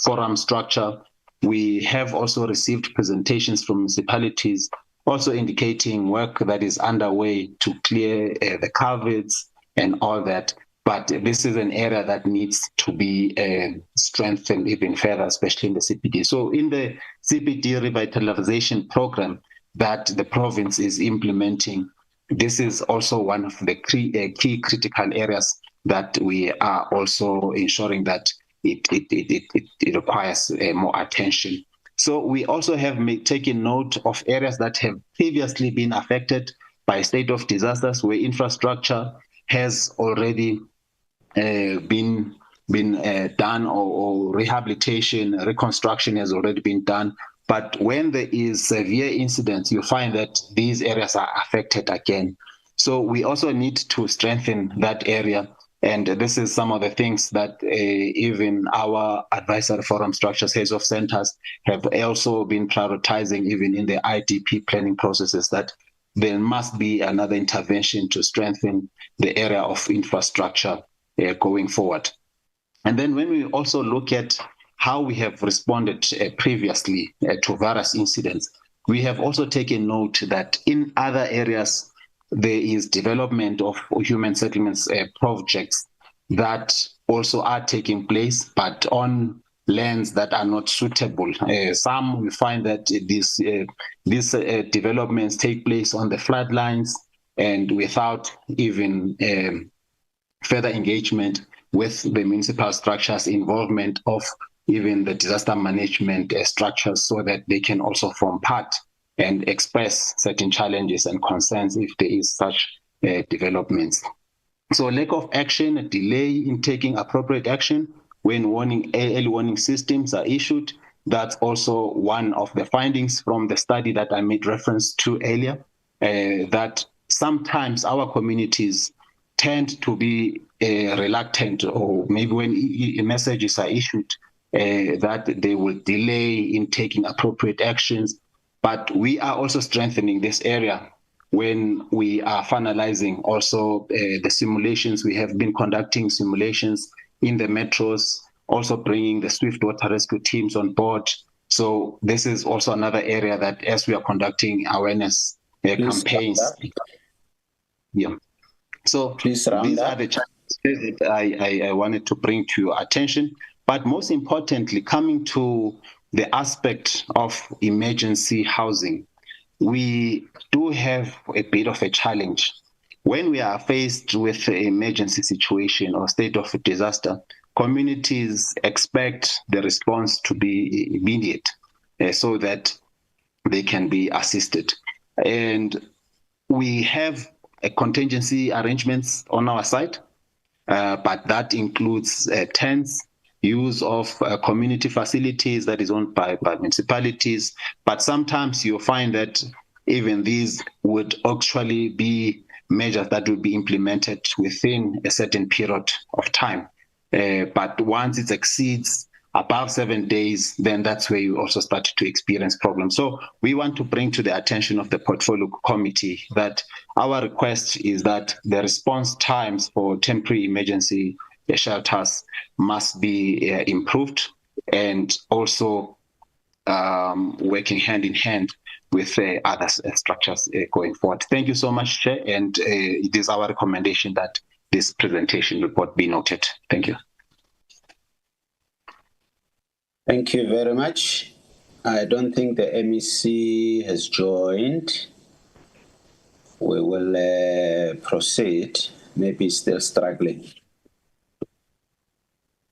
R: forum structure, we have also received presentations from municipalities also indicating work that is underway to clear the culverts and all that. But this is an area that needs to be strengthened even further, especially in the CPD. So in the CPD revitalization program that the province is implementing, this is also one of the key critical areas that we are also ensuring that it requires more attention. So we also have taken note of areas that have previously been affected by a state of disasters, where infrastructure has already been done, or rehabilitation, reconstruction has already been done. But when there is severe incidents, you find that these areas are affected again. So we also need to strengthen that area. And this is some of the things that even our advisory forum structures, heads of centers, have also been prioritizing, even in the IDP planning processes, that there must be another intervention to strengthen the area of infrastructure going forward. And then when we also look at how we have responded previously to various incidents, we have also taken note that in other areas, there is development of human settlements projects that also are taking place, but on lands that are not suitable. Some we find that these developments take place on the floodlines and without even further engagement with the municipal structures, involvement of even the disaster management structures, so that they can also form part and express certain challenges and concerns if there is such developments. So lack of action, a delay in taking appropriate action when early warning systems are issued. That's also one of the findings from the study that I made reference to earlier, that sometimes our communities tend to be reluctant, or maybe when messages are issued, that they will delay in taking appropriate actions. But we are also strengthening this area when we are finalizing also the simulations. We have been conducting simulations in the metros also bringing the swift water rescue teams on board. So this is also another area that, as we are conducting awareness campaigns. Yeah. So these are the challenges that I wanted to bring to your attention. But most importantly, coming to the aspect of emergency housing, we do have a bit of a challenge. When we are faced with an emergency situation or state of disaster, communities expect the response to be immediate so that they can be assisted. And we have contingency arrangements on our side, but that includes tents, use of community facilities that is owned by municipalities. But sometimes you'll find that even these would actually be measures that will be implemented within a certain period of time. But once it exceeds above 7 days, then that's where you also start to experience problems. So we want to bring to the attention of the portfolio committee that our request is that the response times for temporary emergency shelters must be improved, and also working hand in hand with other structures going forward. Thank you so much, Chair, and it is our recommendation that this presentation report be noted. Thank you.
D: Thank you very much. I don't think the MEC has joined. We will proceed. Maybe still struggling.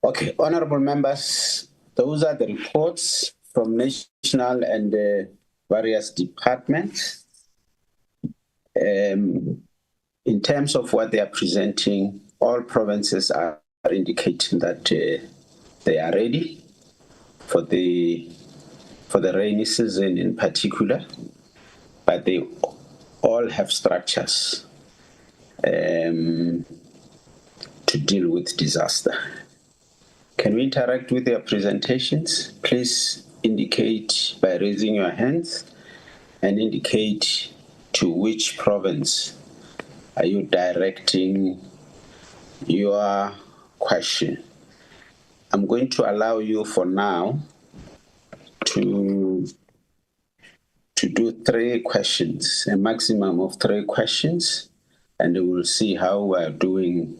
D: Okay, honorable members, those are the reports from national and various departments. In terms of what they are presenting, all provinces are indicating that they are ready for the rainy season in particular, but they all have structures to deal with disaster. Can we interact with their presentations? Please indicate by raising your hands and indicate to which province are you directing your question. I'm going to allow you for now to do 3 questions, a maximum of 3 questions, and we'll see how we're doing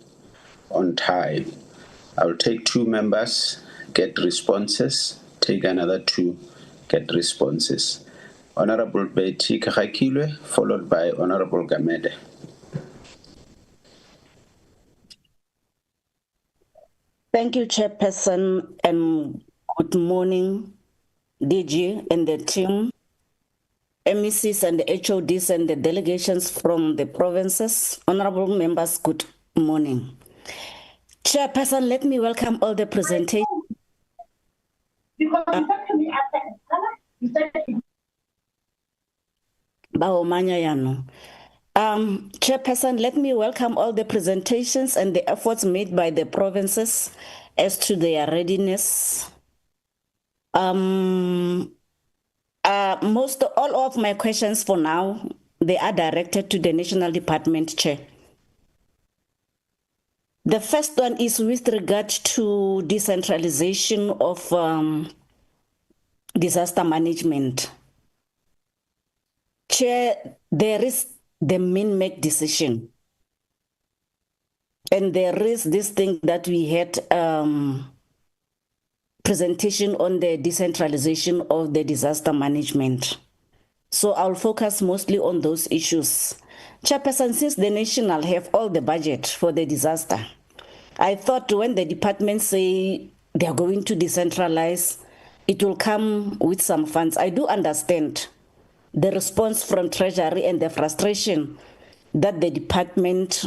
D: on time. I'll take 2 members, get responses, take another 2, get responses. Honorable Betty Kakakilwe, followed by Honorable Gamede.
G: Thank you, Chairperson, and good morning, DG and the team, MECs and the HODs and the delegations from the provinces. Honorable members, good morning. Chairperson, let me welcome all the presentations. Chairperson, let me welcome all the presentations and the efforts made by the provinces as to their readiness. All of my questions for now, they are directed to the National Department Chair. The first one is with regard to decentralization of disaster management. Chair, there is the min-make decision. And there is this thing that we had presentation on the decentralization of the disaster management. So I'll focus mostly on those issues. Chairperson, since the national have all the budget for the disaster, I thought when the department say they are going to decentralize, it will come with some funds. I do understand the response from Treasury and the frustration that the department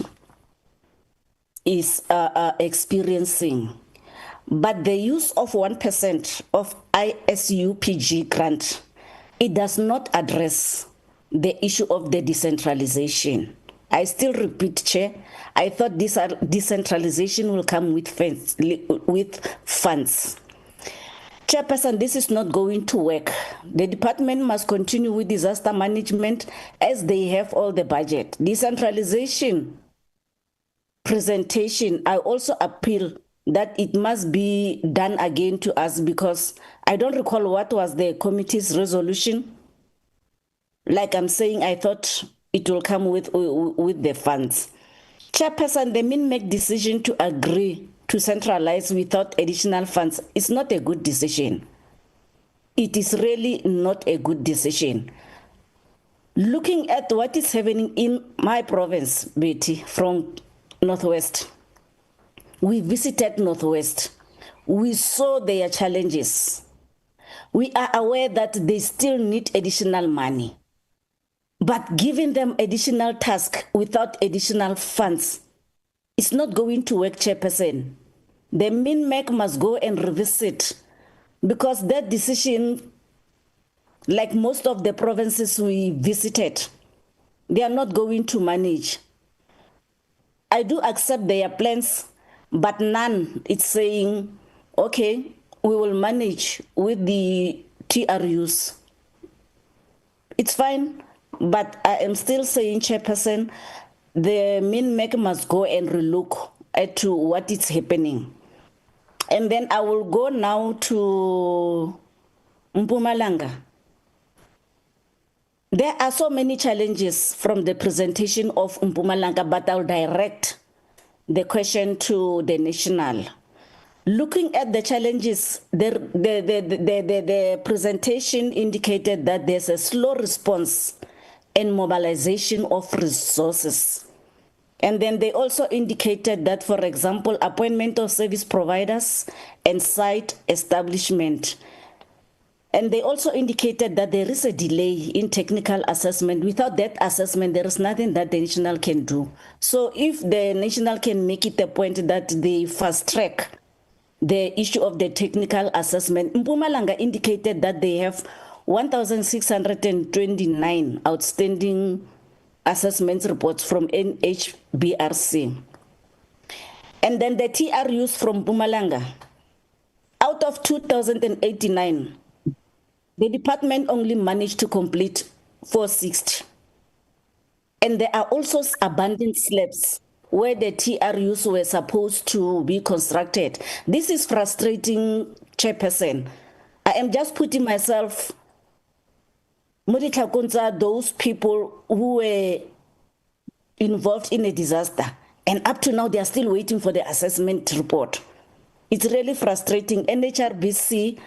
G: is experiencing. But the use of 1% of ISUPG grant, it does not address the issue of the decentralization. I still repeat, Chair, I thought this decentralization will come with funds. Chairperson, this is not going to work. The department must continue with disaster management as they have all the budget. Decentralization presentation, I also appeal that it must be done again to us, because I don't recall what was the committee's resolution. Like I'm saying, I thought it will come with the funds. Chairperson, the MINMEC decision to agree to centralize without additional funds is not a good decision. It is really not a good decision. Looking at what is happening in my province, Betty, from Northwest, we visited Northwest. We saw their challenges. We are aware that they still need additional money. But giving them additional tasks without additional funds is not going to work, Chairperson. The MINMEC must go and revisit, because that decision, like most of the provinces we visited, they are not going to manage. I do accept their plans, but none is saying, okay, we will manage with the TRUs. It's fine, but I am still saying, Chairperson, the MINMEC must go and relook at what is happening. And then I will go now to Mpumalanga. There are so many challenges from the presentation of Mpumalanga, but I'll direct the question to the national. Looking at the challenges, the presentation indicated that there's a slow response and mobilization of resources. And then they also indicated that, for example, appointment of service providers and site establishment. And they also indicated that there is a delay in technical assessment. Without that assessment, there is nothing that the national can do. So if the national can make it a point that they fast track the issue of the technical assessment, Mpumalanga indicated that they have 1,629 outstanding assessment reports from NHBRC. And then the TRUs from Mpumalanga, out of 2,089, the department only managed to complete 460. And there are also abandoned slabs where the TRUs were supposed to be constructed. This is frustrating, Chairperson. I am just putting myself, those people who were involved in a disaster, and up to now they are still waiting for the assessment report. It's really frustrating. NHRBC,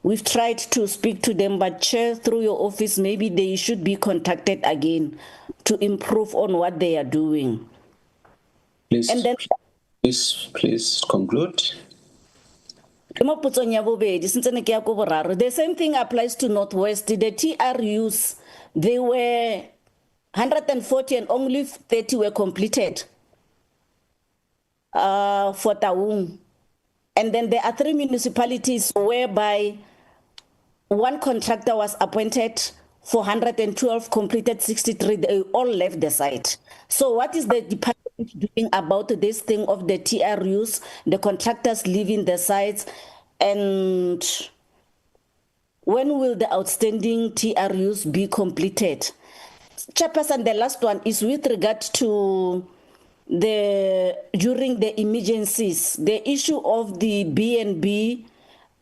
G: we've tried to speak to them, but Chair, through your office, maybe they should be contacted again to improve on what they are doing.
D: Please,
G: and then,
D: please conclude.
G: The same thing applies to Northwest. The TRUs, they were 140 and only 30 were completed for Taung. And then there are 3 municipalities whereby one contractor was appointed for 112, completed 63, they all left the site. So what is the department doing about this thing of the TRUs, the contractors leaving the sites, and when will the outstanding TRUs be completed? Chairperson, the last one is with regard to during the emergencies, the issue of the B&B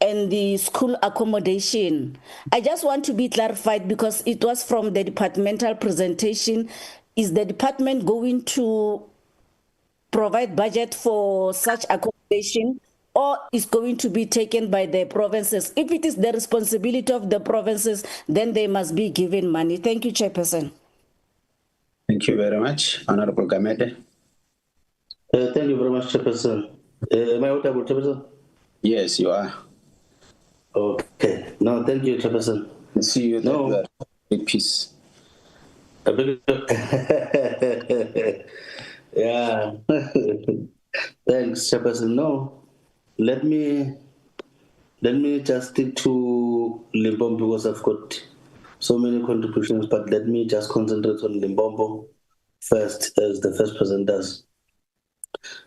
G: and the school accommodation. I just want to be clarified, because it was from the departmental presentation. Is the department going to provide budget for such accommodation, or is going to be taken by the provinces? If it is the responsibility of the provinces, then they must be given money. Thank you, Chairperson.
D: Thank you very much. Honorable Gamete.
S: Thank you very much, Chairperson. Am I audible, Chairperson?
D: Yes, you are.
S: Okay. No, thank you, Chairperson.
D: See you. No. Peace.
S: Yeah. Thanks, Chairperson. No, let me just stick to Limpopo, because I've got so many contributions, but let me just concentrate on Limpopo first as the first presenters.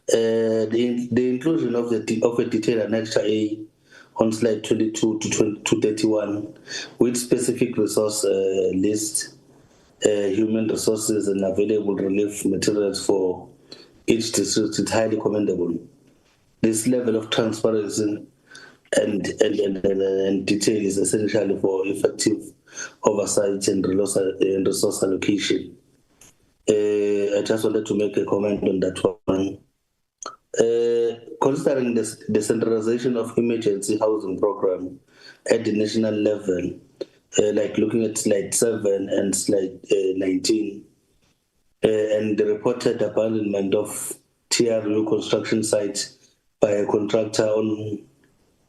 S: The inclusion of a detailed Annexure A on slide 22 to 31 with specific resource list, human resources and available relief materials for each district is highly commendable. this level of transparency and detail is essential for effective oversight and resource allocation. I just wanted to make a comment on that one. Considering the decentralization of emergency housing program at the national level, like looking at slide 7 and slide 19, and the reported abandonment of TRU construction sites by a contractor on,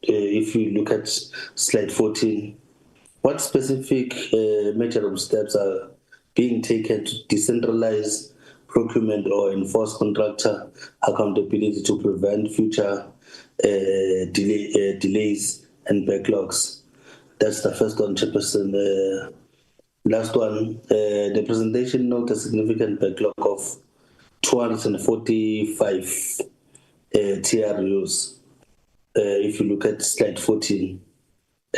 S: if you look at slide 14, what specific measurable steps are being taken to decentralize procurement or enforce contractor accountability to prevent future delays and backlogs? That's the first one, Chairperson. Last one, the presentation note a significant backlog of 245 TRUs. If you look at slide 14,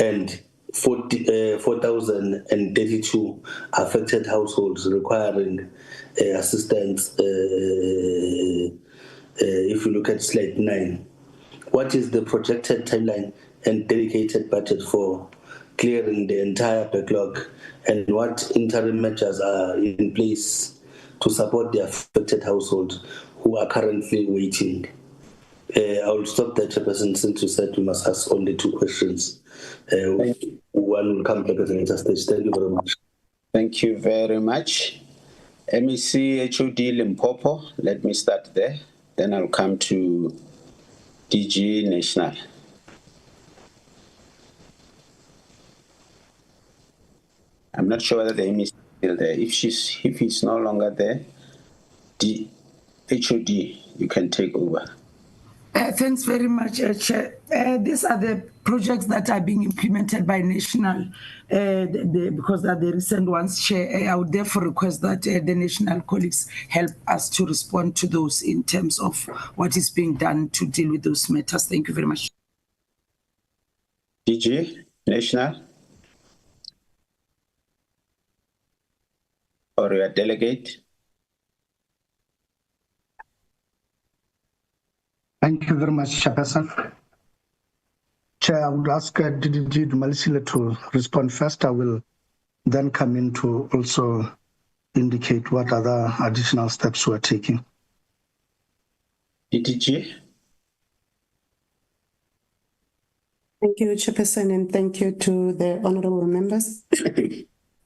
S: and 4,032 affected households requiring assistance. If you look at slide 9, what is the projected timeline and dedicated budget for clearing the entire backlog, and what interim measures are in place to support the affected households who are currently waiting? I will stop there, Chairperson, since you said we must ask only 2 questions. One will come back at a later stage. Thank you very much.
D: Thank you very much. MEC HOD Limpopo, let me start there. Then I'll come to DG National. I'm not sure whether the MEC is still there. If he's no longer there, the HOD, you can take over.
L: Thanks very much, Chair. These are the projects that are being implemented by National, because they are the recent ones, Chair. I would therefore request that the National colleagues help us to respond to those in terms of what is being done to deal with those matters. Thank you very much.
D: DG, National? Or your delegate?
I: Thank you very much, Chairperson. Chair, I would ask DDG Malisile to respond first. I will then come in to also indicate what other additional steps we're taking.
D: DDG?
J: Thank you, Chairperson, and thank you to the honorable members.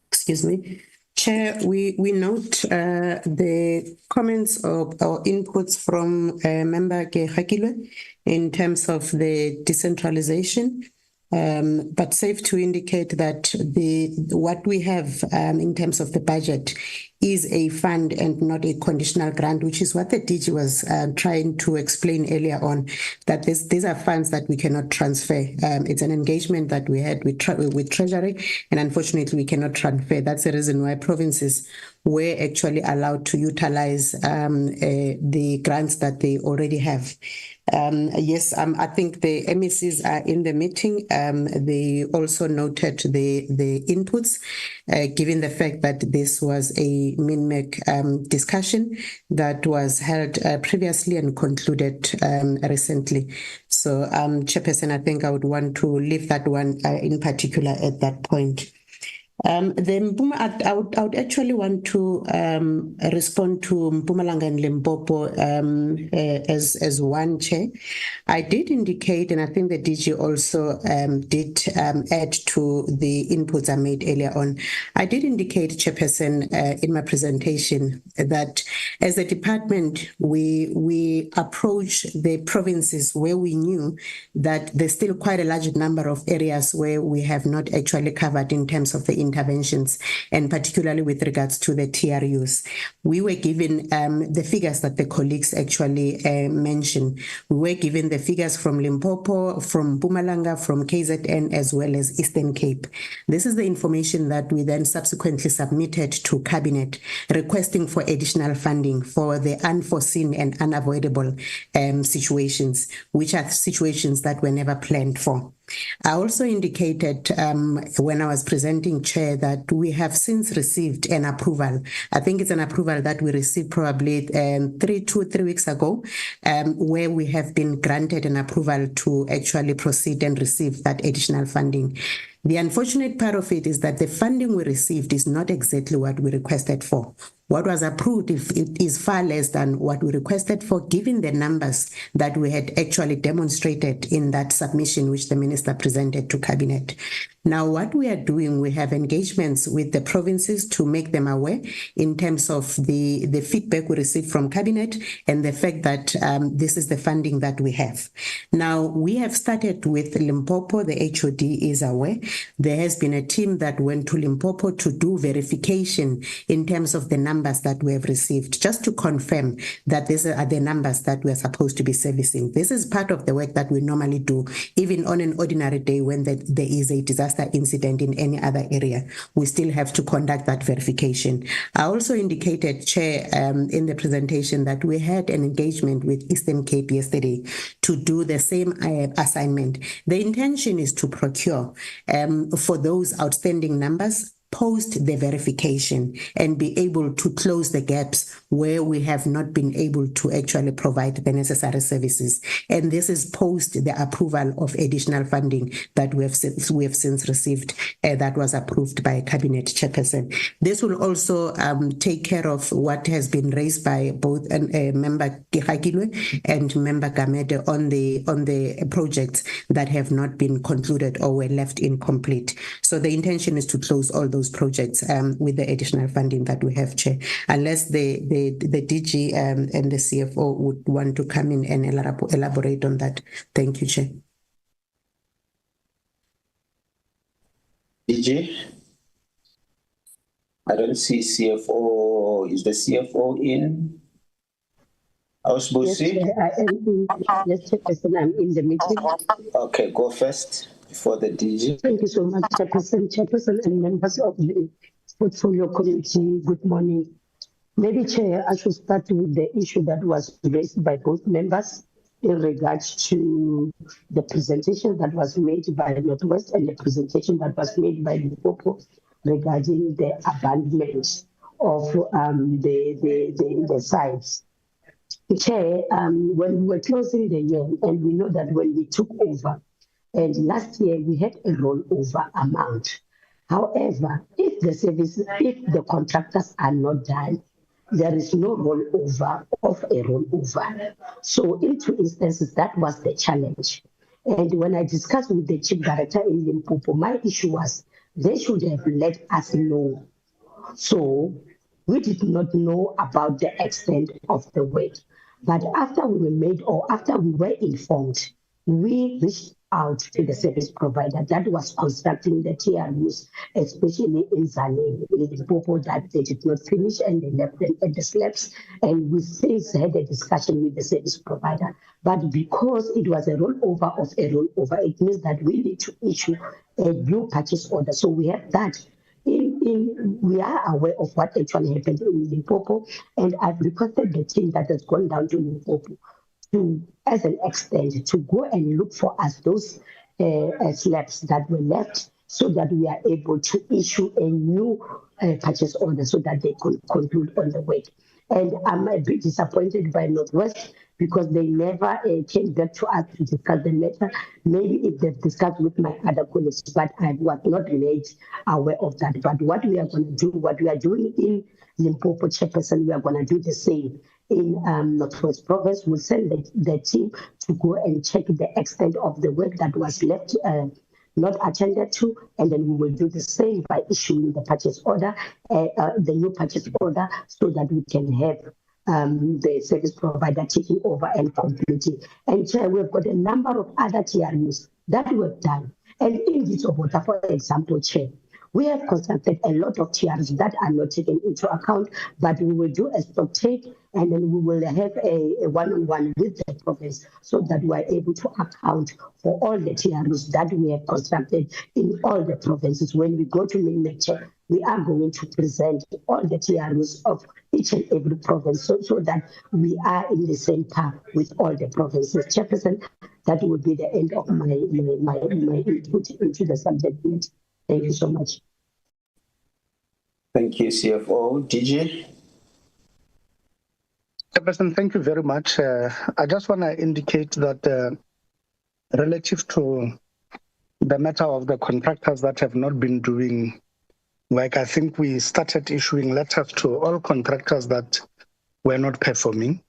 J: Excuse me. Chair, we note the comments or inputs from Member Hakilwe in terms of the decentralization, but safe to indicate that what we have in terms of the budget is a fund and not a conditional grant, which is what the DG was trying to explain earlier on, that these are funds that we cannot transfer. It's an engagement that we had with Treasury, and unfortunately we cannot transfer. That's the reason why provinces were actually allowed to utilize the grants that they already have. Yes, I think the MECs are in the meeting. They also noted the inputs, given the fact that this was a MINMEC discussion that was held previously and concluded recently. So, Chairperson, I think I would want to leave that one in particular at that point. Then I would actually want to respond to Mpumalanga and Limpopo as one, Chair. I did indicate, and I think the DG also did add to the inputs I made earlier on. I did indicate, Chairperson, in my presentation that as a department, we approach the provinces where we knew that there's still quite a large number of areas where we have not actually covered in terms of the interventions, and particularly with regards to the TRUs. We were given the figures that the colleagues actually mentioned. We were given the figures from Limpopo, from Mpumalanga, from KZN, as well as Eastern Cape. This is the information that we then subsequently submitted to Cabinet, requesting for additional funding for the unforeseen and unavoidable situations, which are situations that were never planned for. I also indicated when I was presenting, Chair, that we have since received an approval. I think it's an approval that we received probably 3 weeks ago, where we have been granted an approval to actually proceed and receive that additional funding. The unfortunate part of it is that the funding we received is not exactly what we requested for. What was approved is far less than what we requested for, given the numbers that we had actually demonstrated in that submission which the Minister presented to Cabinet. Now, what we are doing, we have engagements with the provinces to make them aware in terms of the feedback we received from Cabinet and the fact that this is the funding that we have. Now, we have started with Limpopo. The HOD is aware. There has been a team that went to Limpopo to do verification in terms of the numbers that we have received, just to confirm that these are the numbers that we are supposed to be servicing. This is part of the work that we normally do, even on an ordinary day when there is a disaster incident in any other area. We still have to conduct that verification. I also indicated, Chair, in the presentation that we had an engagement with Eastern Cape yesterday to do the same assignment. The intention is to procure for those outstanding numbers post the verification and be able to close the gaps where we have not been able to actually provide the necessary services. And this is post the approval of additional funding that we have since received that was approved by Cabinet Chairperson. This will also take care of what has been raised by both Member Kihakilwe and Member Gamede on the projects that have not been concluded or were left incomplete. So the intention is to close all those projects with the additional funding that we have, Chair, unless the DG and the CFO would want to come in and elaborate on that. Thank you, Chair.
D: DG? I don't see CFO. Is the CFO in? Ausbusi?
T: Yes, Chairperson, I'm in the meeting.
D: Okay, go first before the DG.
T: Thank you so much, Chairperson and members of the Portfolio Committee. Good morning. Maybe, Chair, I should start with the issue that was raised by both members in regards to the presentation that was made by Northwest and the presentation that was made by Limpopo regarding the abandonment of the sites. Chair, when we were closing the year, and we know that when we took over, and last year we had a rollover amount. However, if the contractors are not done, there is no rollover of a rollover. So in two instances, that was the challenge. And when I discussed with the Chief Director in Limpopo, my issue was they should have let us know. So we did not know about the extent of the work. But after we were informed, we reached out to the service provider that was constructing the TRUs, especially in Zanele, in Limpopo, that they did not finish and they left them at the slabs. And we since had a discussion with the service provider. But because it was a rollover of a rollover, it means that we need to issue a new purchase order. So we have that. We are aware of what actually happened in Limpopo, and I've requested the team that has gone down to Limpopo to, as an extent, to go and look for us those slabs that were left, so that we are able to issue a new purchase order so that they could conclude on the work. And I'm a bit disappointed by Northwest because they never came back to us to discuss the matter. Maybe if they've discussed with my other colleagues, but I was not made aware of that. But what we are going to do, what we are doing in Limpopo, Chairperson, we are going to do the same in Northwest Province. We'll send the team to go and check the extent of the work that was left not attended to, and then we will do the same by issuing the purchase order, the new purchase order, so that we can have the service provider taking over and completing. And Chair, we've got a number of other TRUs that we've done. And in this water, for example, Chair, we have constructed a lot of TRUs that are not taken into account, but we will do a stock take, and then we will have a one-on-one with the province so that we are able to account for all the TRUs that we have constructed in all the provinces. When we go to Minnature, we are going to present all the TRUs of each and every province so that we are in the same path with all the provinces. Chairperson, That would be the end of my input into the subject. Thank you so much.
D: Thank you, CFO. DG?
I: Chairperson, thank you very much. I just want to indicate that relative to the matter of the contractors that have not been doing work, I think we started issuing letters to all contractors that were not performing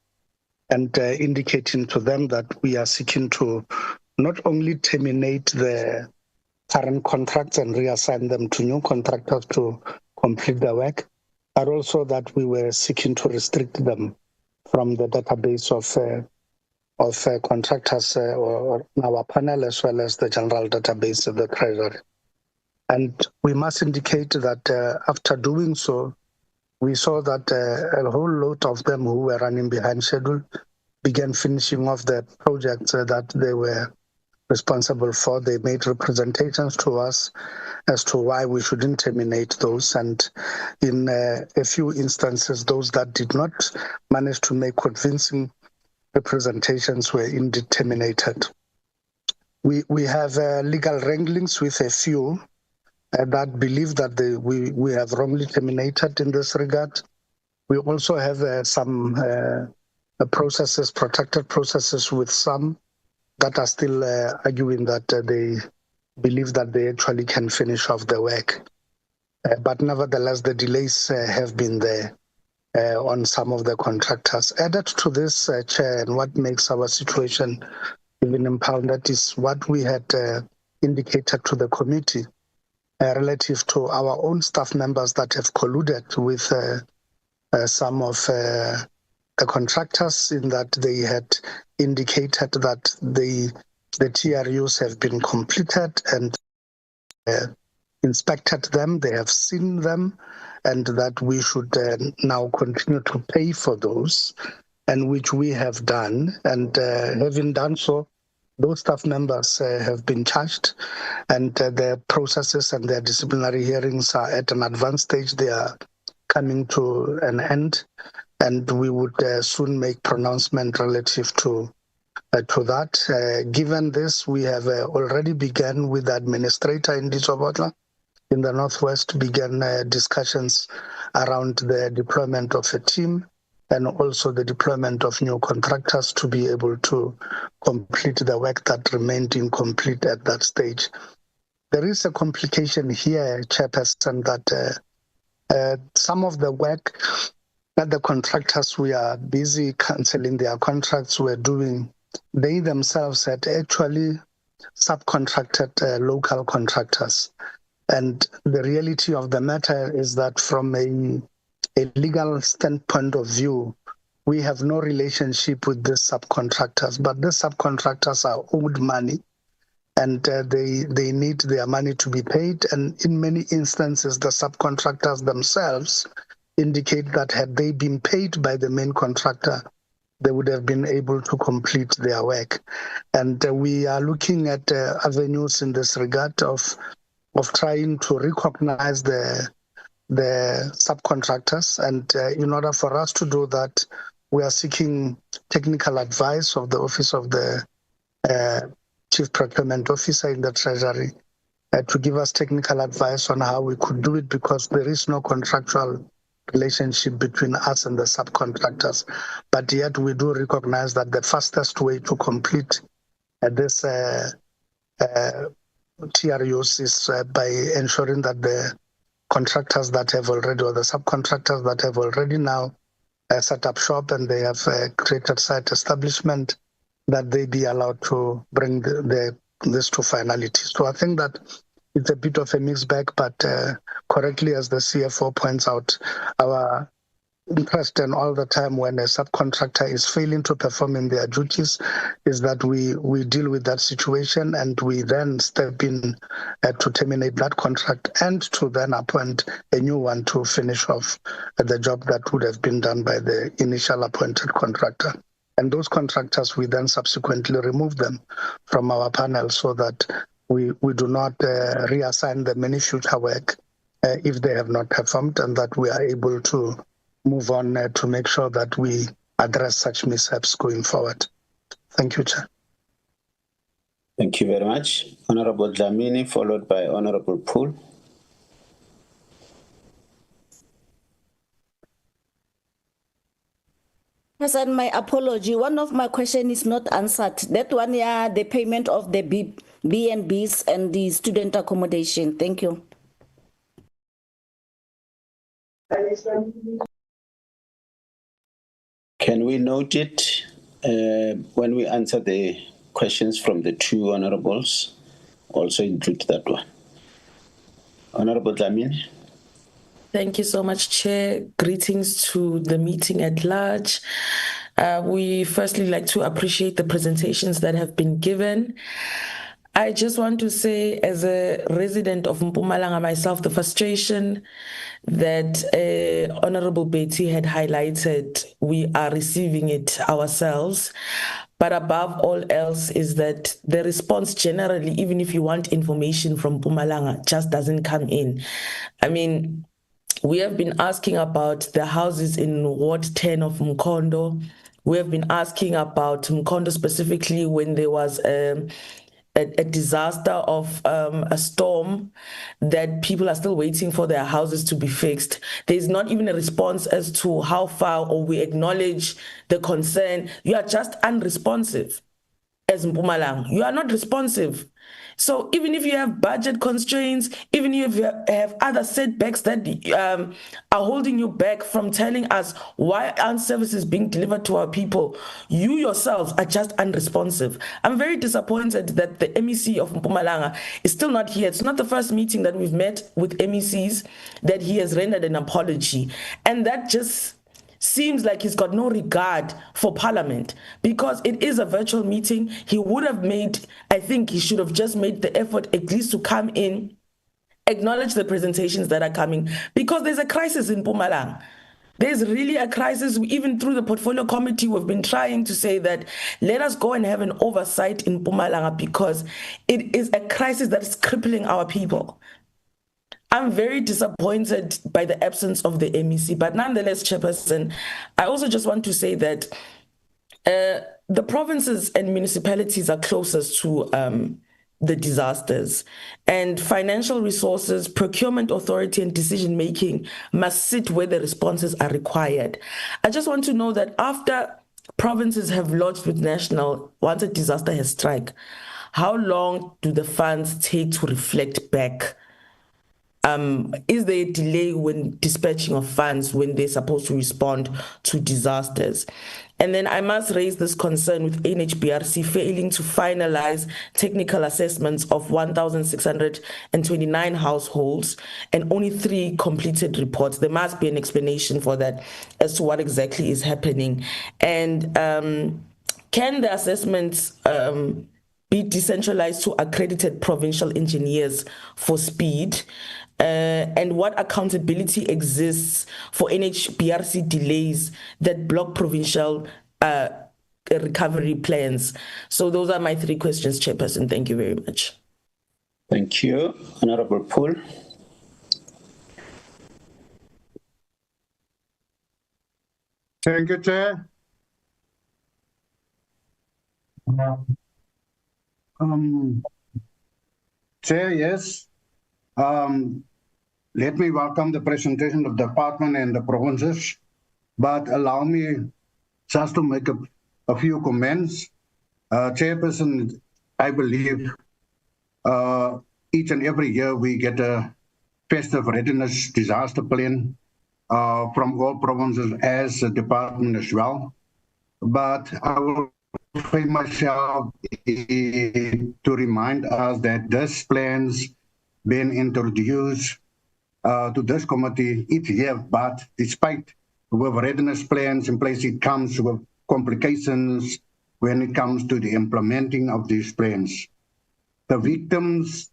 I: and indicating to them that we are seeking to not only terminate the current contracts and reassign them to new contractors to complete the work, but also that we were seeking to restrict them from the database of contractors or our panel, as well as the general database of the Treasury. And we must indicate that after doing so, we saw that a whole lot of them who were running behind schedule began finishing off the projects that they were responsible for. They made representations to us as to why we shouldn't terminate those. And in a few instances, those that did not manage to make convincing representations were indeed terminated. We have legal wranglings with a few that believe that we have wrongly terminated in this regard. We also have some processes, protected processes with some that are still arguing that they believe that they actually can finish off the work. But nevertheless, the delays have been there on some of the contractors. Added to this, Chair, and what makes our situation even impounded is what we had indicated to the committee relative to our own staff members that have colluded with some of the contractors, in that they had indicated that the TRUs have been completed and inspected them, they have seen them, and that we should now continue to pay for those, and which we have done. And having done so, those staff members have been charged, and their processes and their disciplinary hearings are at an advanced stage. They are coming to an end, and we would soon make pronouncement relative to that. Given this, we have already begun with the administrator in Disobotla in the Northwest, began discussions around the deployment of a team and also the deployment of new contractors to be able to complete the work that remained incomplete at that stage. There is a complication here, Chairperson, that some of the work that the contractors we are busy cancelling their contracts were doing, they themselves had actually subcontracted local contractors. And the reality of the matter is that from a legal standpoint of view, we have no relationship with these subcontractors, but the subcontractors are owed money, and they need their money to be paid. And in many instances, the subcontractors themselves indicate that had they been paid by the main contractor, they would have been able to complete their work. And we are looking at avenues in this regard of trying to recognize the subcontractors. And in order for us to do that, we are seeking technical advice of the Office of the Chief Procurement Officer in the Treasury to give us technical advice on how we could do it, because there is no contractual relationship between us and the subcontractors. But yet we do recognize that the fastest way to complete this TRUs is by ensuring that the contractors that have already, or the subcontractors that have already now set up shop and they have created site establishment, that they be allowed to bring this to finality. So I think that it's a bit of a mixed bag, but correctly, as the CFO points out, our interest and all the time when a subcontractor is failing to perform in their duties is that we deal with that situation, and we then step in to terminate that contract and to then appoint a new one to finish off the job that would have been done by the initial appointed contractor. And those contractors, we then subsequently remove them from our panel so that we do not reassign them any future work if they have not performed, and that we are able to move on to make sure that we address such mishaps going forward. Thank you, Chair.
D: Thank you very much. Honorable Dlamini, followed by Honorable Poole.
G: President, my apology. One of my question is not answered. That one, yeah, the payment of the B&Bs and the student accommodation. Thank you.
D: Can we note it when we answer the questions from the two honorables? Also include that one. Honorable Dlamini.
U: Thank you so much, Chair. Greetings to the meeting at large. We firstly like to appreciate the presentations that have been given. I just want to say, as a resident of Mpumalanga myself, the frustration that Honorable Betty had highlighted, we are receiving it ourselves. But above all else is that the response generally, even if you want information from Mpumalanga, just doesn't come in. I mean, we have been asking about the houses in Ward 10 of Mkondo. We have been asking about Mkondo specifically when there was a disaster of a storm that people are still waiting for their houses to be fixed. There's not even a response as to how far, or we acknowledge the concern. You are just unresponsive as Mpumalanga. You are not responsive. So even if you have budget constraints, even if you have other setbacks that are holding you back from telling us why aren't services being delivered to our people, you yourselves are just unresponsive. I'm very disappointed that the MEC of Mpumalanga is still not here. It's not the first meeting that we've met with MECs that he has rendered an apology. And that just seems like he's got no regard for Parliament, because it is a virtual meeting. He would have made, I think he should have just made the effort at least to come in, acknowledge the presentations that are coming, because there's a crisis in Mpumalanga. There's really a crisis. Even through the portfolio committee, we've been trying to say that let us go and have an oversight in Mpumalanga, because it is a crisis that is crippling our people. I'm very disappointed by the absence of the MEC, but nonetheless, Chairperson, I also just want to say that the provinces and municipalities are closest to the disasters, and financial resources, procurement authority, and decision-making must sit where the responses are required. I just want to know that after provinces have lodged with national, once a disaster has struck, how long do the funds take to reflect back? Is there a delay when dispatching of funds when they're supposed to respond to disasters? And then I must raise this concern with NHBRC failing to finalize technical assessments of 1,629 households and only 3 completed reports. There must be an explanation for that as to what exactly is happening. And can the assessments be decentralized to accredited provincial engineers for speed? And what accountability exists for NHBRC delays that block provincial recovery plans? So those are my 3 questions, Chairperson. Thank you very much.
D: Thank you. Honorable Poole.
I: Thank you, Chair. Chair, yes. Let me welcome the presentation of the department and the provinces, but allow me just to make a few comments. Chairperson, I believe each and every year we get a festive readiness disaster plan from all provinces as a department as well. But I will frame myself to remind us that this plan's been introduced to this committee each year, but despite with readiness plans in place, it comes with complications when it comes to the implementing of these plans. The victims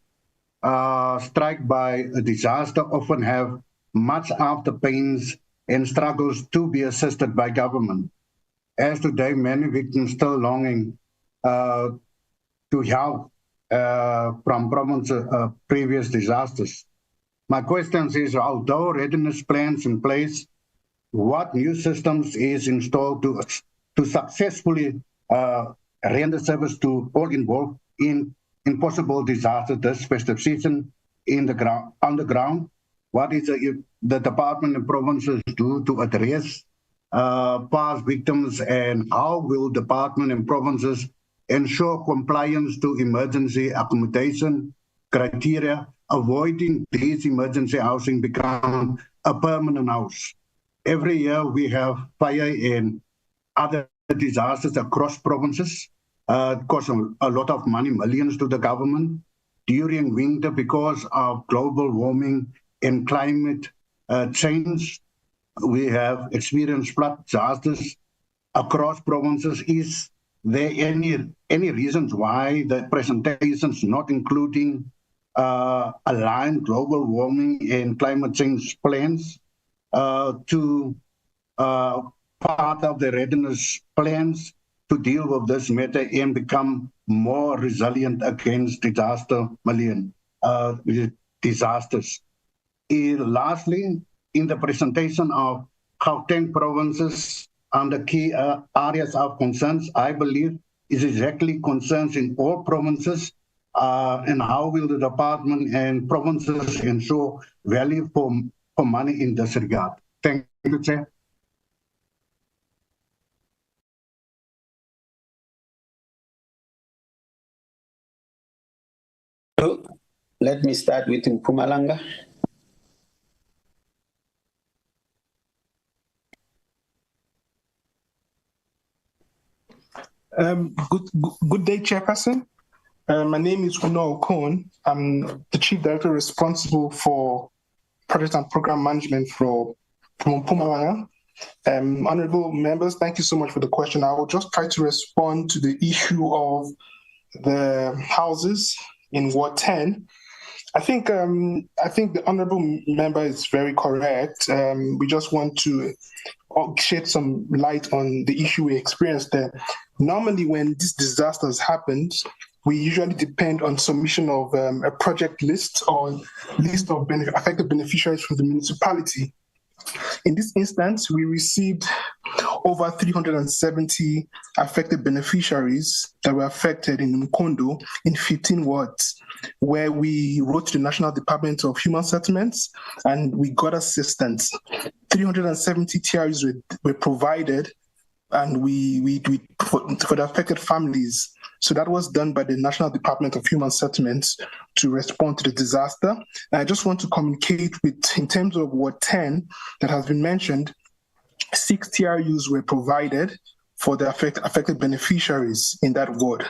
I: struck by a disaster often have much after pains and struggles to be assisted by government. As today, many victims still longing to help from previous disasters. My question is, although readiness plans in place, what new systems is installed to successfully render service to all involved
A: in possible disaster this festive season on the ground? What is the department and provinces do to address past victims, and how will department and provinces ensure compliance to emergency accommodation criteria, avoiding these emergency housing become a permanent house? Every year we have fire and other disasters across provinces. It costs a lot of money, millions to the government. During winter, because of global warming and climate change, we have experienced flood disasters across provinces. Is there any reasons why the presentations not including aligned global warming and climate change plans to part of the readiness plans to deal with this matter and become more resilient against disasters? Lastly, in the presentation of Gauteng provinces on the key areas of concerns, I believe is exactly concerns in all provinces, and how will the department and provinces ensure value for money in this regard? Thank you, Chair.
D: Let me start with Mpumalanga.
V: Good day, Chairperson. My name is Uno Okon. I'm the Chief Director responsible for Project and Program Management from Mpumalanga. Honorable members, thank you so much for the question. I will just try to respond to the issue of the houses in Ward 10. I think the honorable member is very correct. We just want to shed some light on the issue we experienced there. Normally, when these disasters happen, we usually depend on submission of a project list or list of affected beneficiaries from the municipality. In this instance, we received over 370 affected beneficiaries that were affected in Mkondo in 15 wards, where we wrote to the National Department of Human Settlements and we got assistance. 370 TRUs were provided, and for the affected families. So that was done by the National Department of Human Settlements to respond to the disaster. And I just want to communicate in terms of Ward 10 that has been mentioned, 6 TRUs were provided for the affected beneficiaries in that ward.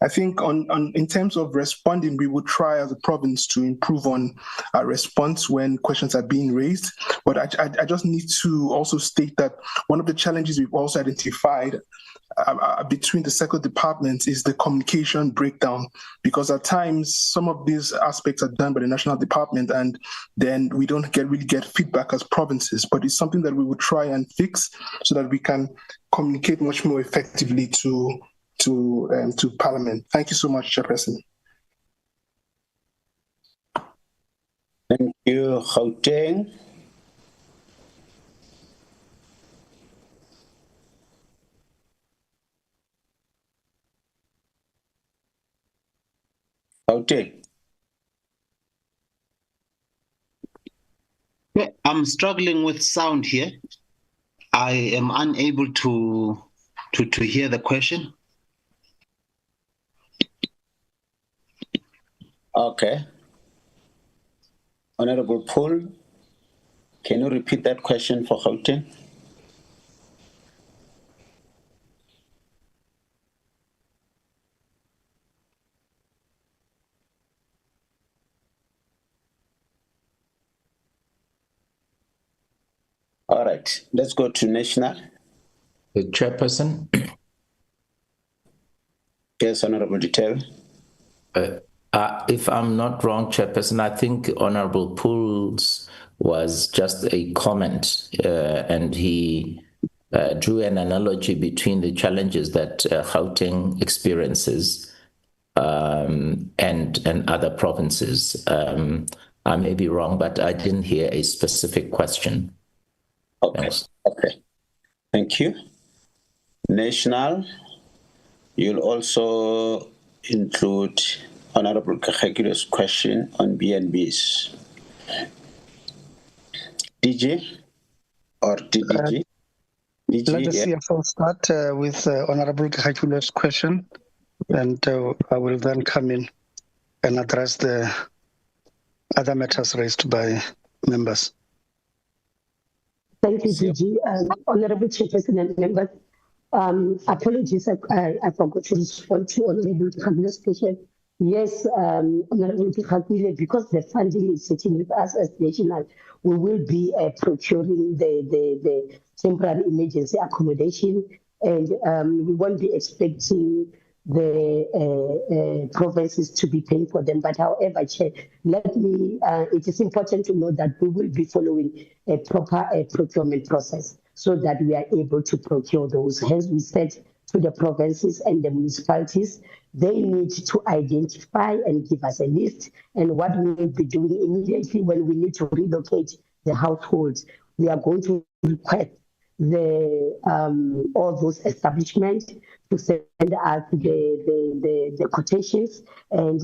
V: I think in terms of responding, we would try as a province to improve on our response when questions are being raised. But I just need to also state that one of the challenges we've also identified between the sector departments is the communication breakdown, because at times some of these aspects are done by the national department and then we don't really get feedback as provinces. But it's something that we will try and fix so that we can communicate much more effectively to Parliament. Thank you so much, Chairperson.
D: Thank you, Gauteng. Gauteng.
R: I'm struggling with sound here. I am unable to hear the question.
D: Okay. Honorable Paul, can you repeat that question for Gauteng? All right, let's go to national.
F: The Chairperson.
D: Yes, Honorable Detail.
F: If I'm not wrong, Chairperson, I think Honorable Pools was just a comment, and he drew an analogy between the challenges that Gauteng experiences and other provinces. I may be wrong, but I didn't hear a specific question.
D: Okay. Thanks. Okay. Thank you. National, you'll also include Honorable Kagekile's question on BNBs. DG or DDG?
I: Let the CFO start with Honorable Kagekile's question, and I will then come in and address the other matters raised by members.
T: Thank you, Gigi. Honorable Chairperson and members, apologies, I forgot to respond to Honorable Kagekile's question. Yes, Honorable Kagile, because the funding is sitting with us as national, we will be procuring the temporary emergency accommodation, and we won't be expecting the provinces to be paying for them. But however, Chair, it is important to know that we will be following a proper procurement process so that we are able to procure those. Hence, we said to the provinces and the municipalities, they need to identify and give us a list. And what we will be doing immediately when we need to relocate the households, we are going to request all those establishments to send us the quotations, and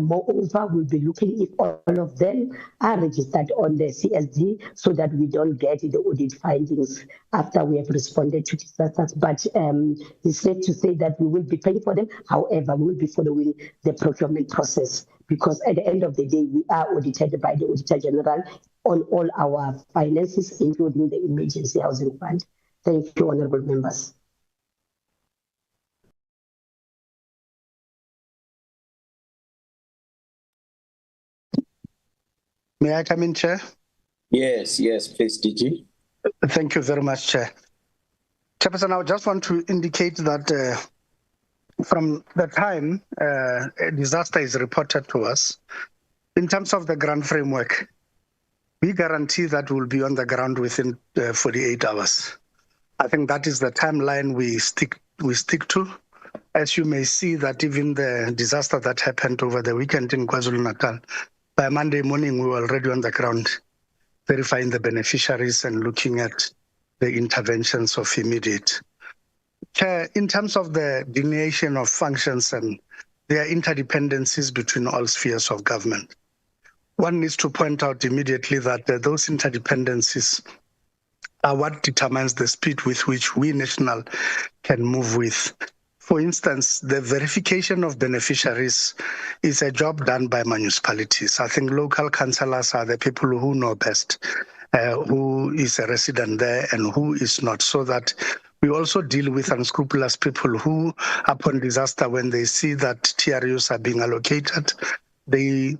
T: moreover, we'll be looking if all of them are registered on the CSD so that we don't get the audit findings after we have responded to disasters. But it's safe to say that we will be paying for them. However, we will be following the procurement process, because at the end of the day, we are audited by the Auditor General on all our finances, including the Emergency Housing Fund. Thank you, honorable members.
I: May I come in, Chair?
D: Yes, please, DG.
I: Thank you very much, Chair. Chairperson, I just want to indicate that from the time a disaster is reported to us, in terms of the grant framework, we guarantee that we'll be on the ground within 48 hours. I think that is the timeline we stick to. As you may see, that even the disaster that happened over the weekend in KwaZulu-Natal, by Monday morning, we were already on the ground, verifying the beneficiaries and looking at the interventions of immediate. Chair, in terms of the delineation of functions and their interdependencies between all spheres of government, one needs to point out immediately that those interdependencies are what determines the speed with which we national can move with. For instance, the verification of beneficiaries is a job done by municipalities. I think local councillors are the people who know best who is a resident there and who is not, so that we also deal with unscrupulous people who, upon disaster, when they see that TRUs are being allocated, they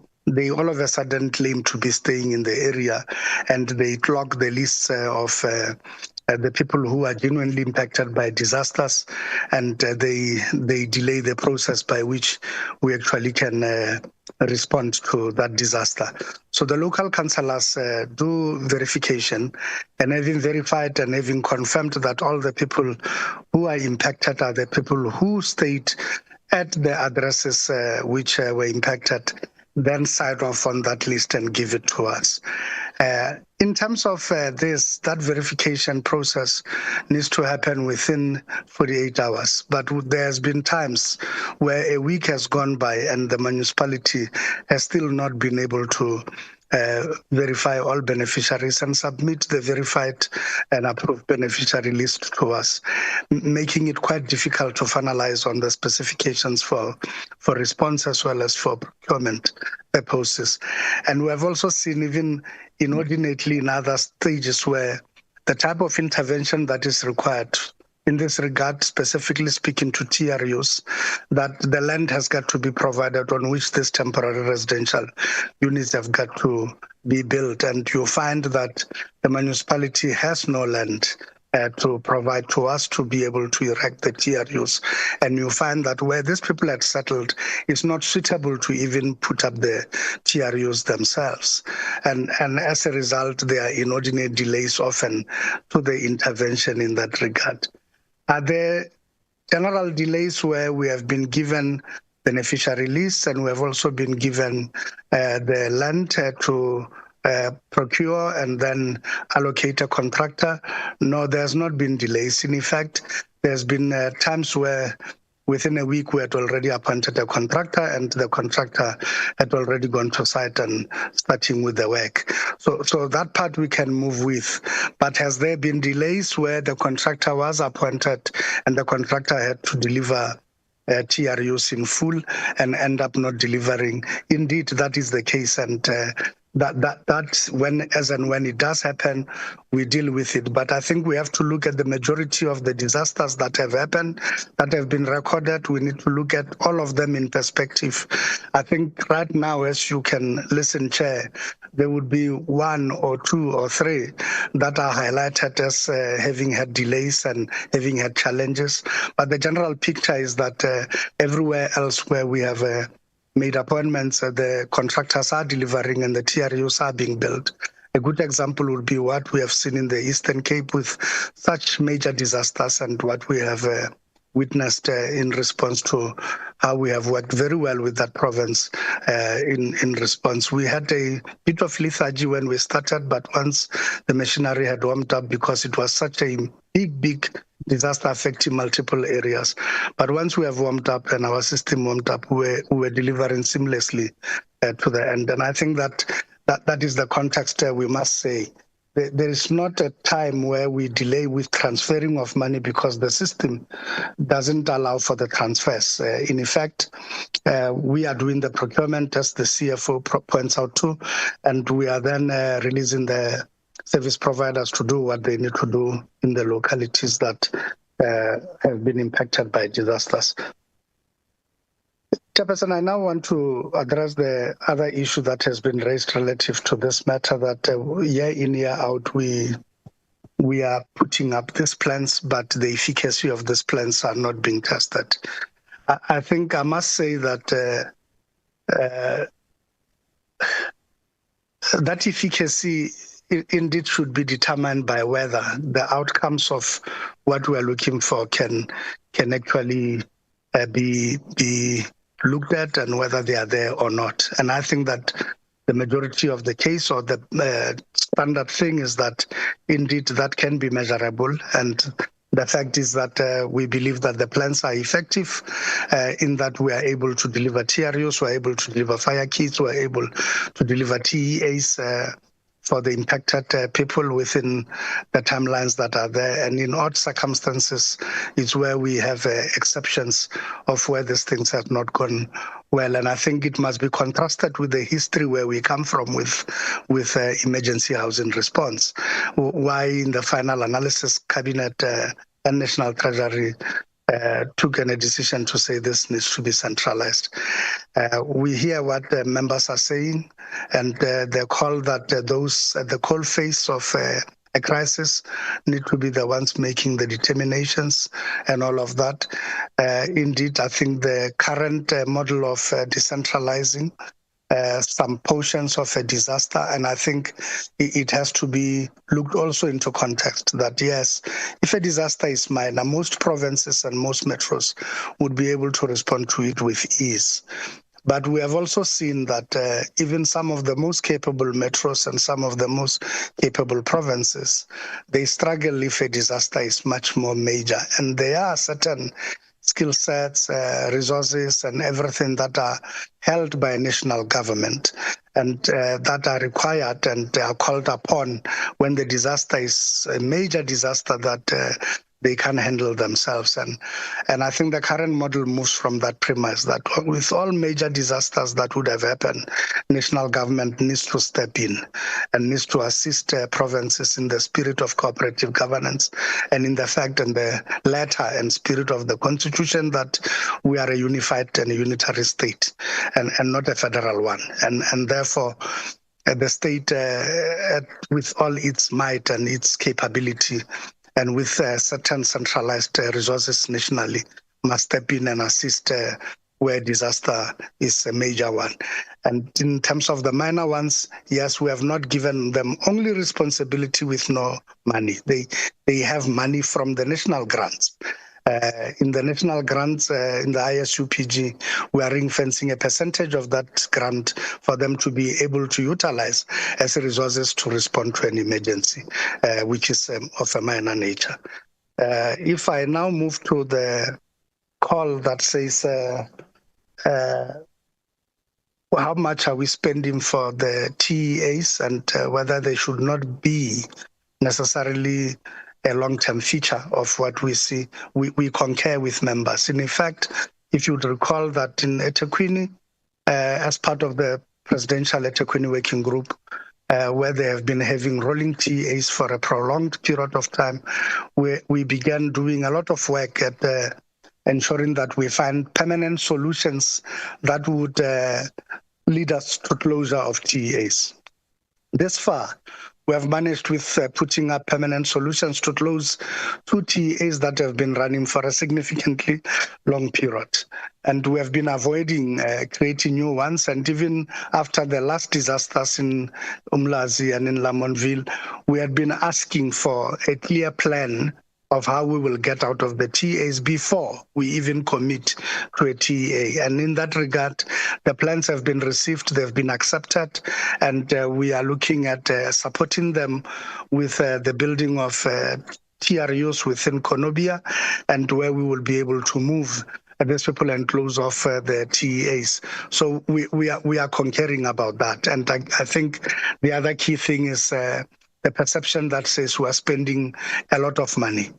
I: all of a sudden claim to be staying in the area, and they clog the lists of the people who are genuinely impacted by disasters, and they delay the process by which we actually can respond to that disaster. So the local councillors do verification, and having verified and having confirmed that all the people who are impacted are the people who stayed at the addresses which were impacted, then sign off on that list and give it to us. In terms of that verification process needs to happen within 48 hours, but there's been times where a week has gone by and the municipality has still not been able to verify all beneficiaries and submit the verified and approved beneficiary list to us, making it quite difficult to finalize on the specifications for response as well as for procurement purposes. And we have also seen, even inordinately in other stages, where the type of intervention that is required in this regard, specifically speaking to TRUs, that the land has got to be provided on which these temporary residential units have got to be built. And you find that the municipality has no land to provide to us to be able to erect the TRUs. And you find that where these people had settled is not suitable to even put up the TRUs themselves. And as a result, there are inordinate delays often to the intervention in that regard. Are there general delays where we have been given beneficiary lists and we have also been given the land to procure and then allocate a contractor? No, there's not been delays. In fact, there's been times where within a week, we had already appointed a contractor, and the contractor had already gone to site and starting with the work. So that part we can move with. But has there been delays where the contractor was appointed and the contractor had to deliver TRUs in full and end up not delivering? Indeed, that is the case, and that's when, as and when it does happen, we deal with it. But I think we have to look at the majority of the disasters that have happened, that have been recorded. We need to look at all of them in perspective. I think right now, as you can listen, Chair, there would be 1 or 2 or 3 that are highlighted as having had delays and having had challenges. But the general picture is that everywhere else where we have made appointments, the contractors are delivering and the TRUs are being built. A good example would be what we have seen in the Eastern Cape with such major disasters and what we have witnessed in response to how we have worked very well with that province in response. We had a bit of lethargy when we started, but once the machinery had warmed up, because it was such a big disaster affecting multiple areas. But once we have warmed up and our system warmed up, we were delivering seamlessly to the end. And I think that is the context we must say. There is not a time where we delay with transferring of money because the system doesn't allow for the transfers. In effect, we are doing the procurement, as the CFO points out too, and we are then releasing the service providers to do what they need to do in the localities that have been impacted by disasters. Chairperson, I now want to address the other issue that has been raised relative to this matter, that year in, year out, we are putting up these plans, but the efficacy of these plans are not being tested. I think I must say that that efficacy indeed should be determined by whether the outcomes of what we are looking for can actually be looked at and whether they are there or not. And I think that the majority of the case, or the standard thing, is that indeed that can be measurable. And the fact is that we believe that the plans are effective in that we are able to deliver TRUs, we are able to deliver fire kits, we are able to deliver TEAs for the impacted people within the timelines that are there. And in odd circumstances, it's where we have exceptions of where these things have not gone well. And I think it must be contrasted with the history where we come from with emergency housing response. Why in the final analysis, Cabinet and National Treasury took a decision to say this needs to be centralized. We hear what the members are saying, and they call that those at the coal face of a crisis need to be the ones making the determinations and all of that. Indeed, I think the current model of decentralizing some portions of a disaster, and I think it has to be looked also into context that yes, if a disaster is minor, most provinces and most metros would be able to respond to it with ease. But we have also seen that even some of the most capable metros and some of the most capable provinces, they struggle if a disaster is much more major. And there are certain skill sets, resources, and everything that are held by a national government and that are required and are called upon when the disaster is a major disaster that they can handle themselves. And I think the current model moves from that premise that with all major disasters that would have happened, national government needs to step in and needs to assist provinces in the spirit of cooperative governance and in the fact and the letter and spirit of the constitution that we are a unified and a unitary state and not a federal one. And therefore, the state, with all its might and its capability, and with certain centralized resources nationally, must step in and assist where disaster is a major one. And in terms of the minor ones, yes, we have not given them only responsibility with no money. They have money from the national grants. In the national grants, in the ISUPG, we are ring-fencing a percentage of that grant for them to be able to utilize as resources to respond to an emergency, which is of a minor nature. If I now move to the call that says, how much are we spending for the TEAs and whether they should not be necessarily a long-term feature of what we see. We concur with members. In effect, if you'd recall that in eThekwini, as part of the Presidential eThekwini Working Group, where they have been having rolling TEAs for a prolonged period of time, we began doing a lot of work at ensuring that we find permanent solutions that would lead us to closure of TEAs. This far, we have managed with putting up permanent solutions to close 2 TEAs that have been running for a significantly long period. And we have been avoiding creating new ones. And even after the last disasters in Umlazi and in Lamontville, we had been asking for a clear plan of how we will get out of the TEAs before we even commit to a TEA. And in that regard, the plans have been received, they've been accepted, and we are looking at supporting them with the building of TRUs within Konobia, and where we will be able to move these people and close off the TEAs. So we are concurring about that. And I think the other key thing is the perception that says we are spending a lot of money.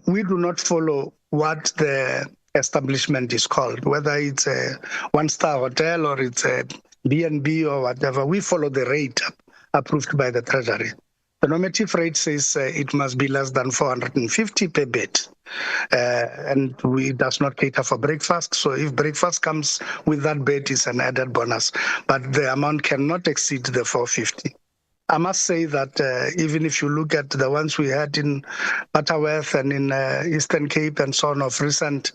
I: We do not follow what the establishment is called, whether it's a one-star hotel or it's a B&B or whatever. We follow the rate approved by the Treasury. The normative rate says it must be less than 450 per bed. And it does not cater for breakfast. So if breakfast comes with that bed, it's an added bonus. But the amount cannot exceed the 450. I must say that even if you look at the ones we had in Butterworth and in Eastern Cape and so on of recent,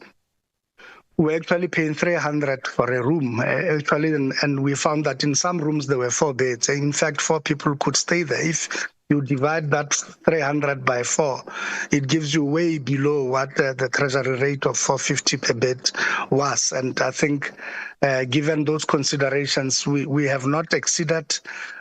I: we're actually paying 300 for a room, actually, and we found that in some rooms there were 4 beds. In fact, 4 people could stay there. If you divide that 300 by 4, it gives you way below what the Treasury rate of 450 per bed was. And I think given those considerations, we have not exceeded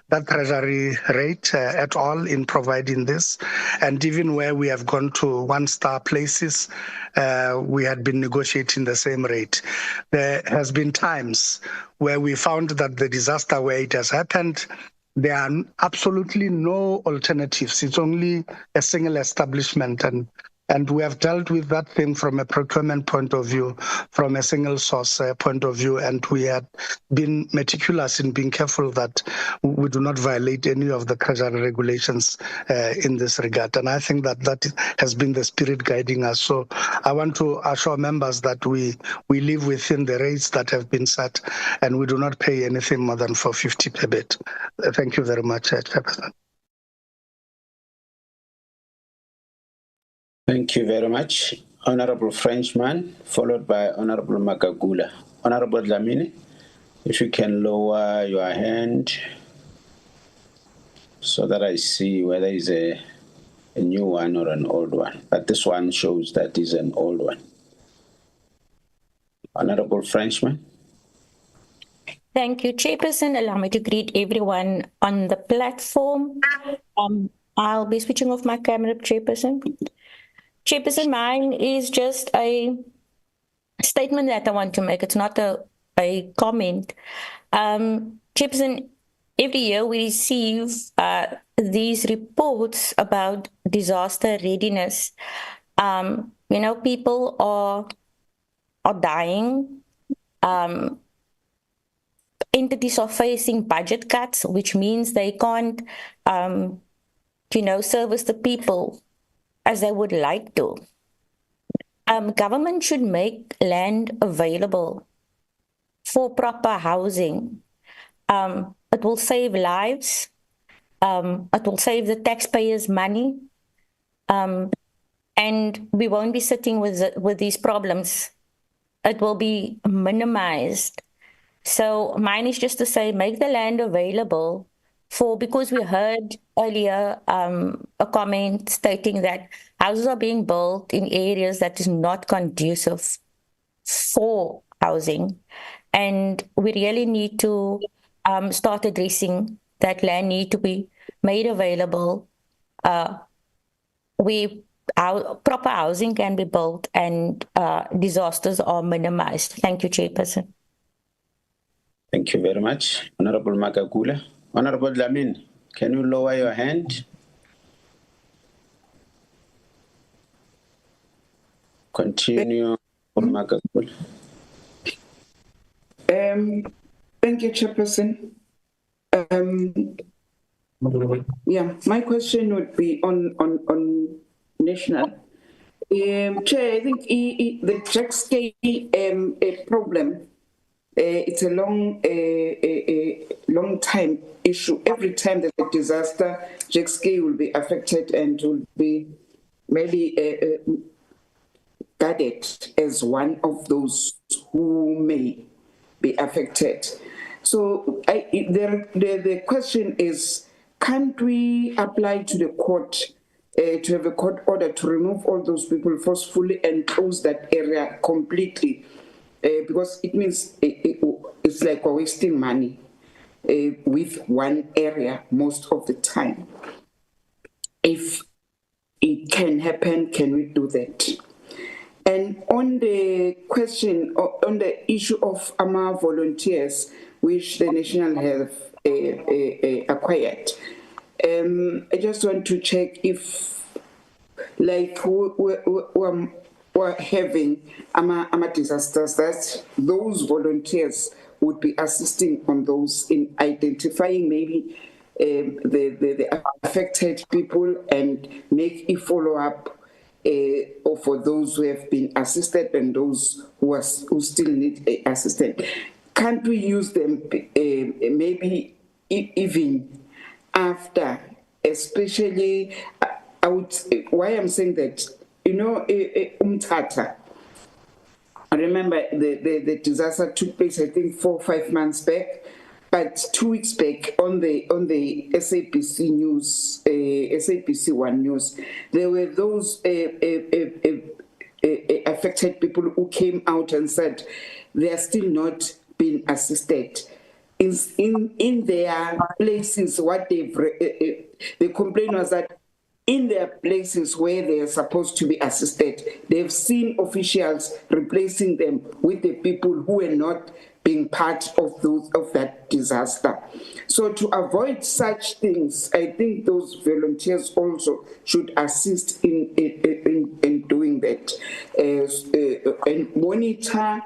I: that Treasury rate at all in providing this. And even where we have gone to one-star places, we had been negotiating the same rate. There has been times where we found that the disaster where it has happened, there are absolutely no alternatives. It's only a single establishment. And we have dealt with that thing from a procurement point of view, from a single source point of view, and we have been meticulous in being careful that we do not violate any of the Treasury regulations in this regard. And I think that has been the spirit guiding us. So I want to assure members that we live within the rates that have been set, and we do not pay anything more than 450 per bed. Thank you very much, Chairperson.
D: Thank you very much. Honorable Frenchman, followed by Honorable Magagula. Honorable Dlamini, if you can lower your hand so that I see whether it's a new one or an old one. But this one shows that it's an old one. Honorable Frenchman.
C: Thank you, Chairperson. Allow me to greet everyone on the platform. I'll be switching off my camera, Chairperson. Chairperson, mine is just a statement that I want to make. It's not a comment. Chairperson, every year we receive these reports about disaster readiness. People are dying. Entities are facing budget cuts, which means they can't, service the people as they would like to. Government should make land available for proper housing. It will save lives. It will save the taxpayers money. And we won't be sitting with these problems. It will be minimized. So mine is just to say, make the land available because we heard earlier a comment stating that houses are being built in areas that is not conducive for housing. And we really need to start addressing that land need to be made available. We proper housing can be built and disasters are minimized. Thank you, Chairperson.
D: Thank you very much, Honorable Magagula. Honorable Lamin, can you lower your hand? Continue, Honorable Magagula.
H: Thank you, Chairperson. Yeah, my question would be on national. Chair, I think the JXK problem, it's a long time issue. Every time there's a disaster, JXK will be affected and will be maybe guarded as one of those who may be affected. So the question is, can't we apply to the court to have a court order to remove all those people forcefully and close that area completely? Because it means it's like we're wasting money with one area most of the time. If it can happen, can we do that? And on the question, on the issue of AMA volunteers, which the National have acquired, I just want to check if, like, we're having AMA disasters, that those volunteers would be assisting on those in identifying maybe the affected people and make a follow-up for those who have been assisted and those who still need assistance. Can't we use them maybe even after, especially, why I'm saying that, you know, Umtata, I remember the disaster took place, I think 4 or 5 months back, but 2 weeks back on the SABC News, SABC One News, there were those affected people who came out and said they are still not being assisted. In their places, what the complaint was that in their places where they are supposed to be assisted, they've seen officials replacing them with the people who were not being part of that disaster. So to avoid such things, I think those volunteers also should assist in doing that, and monitor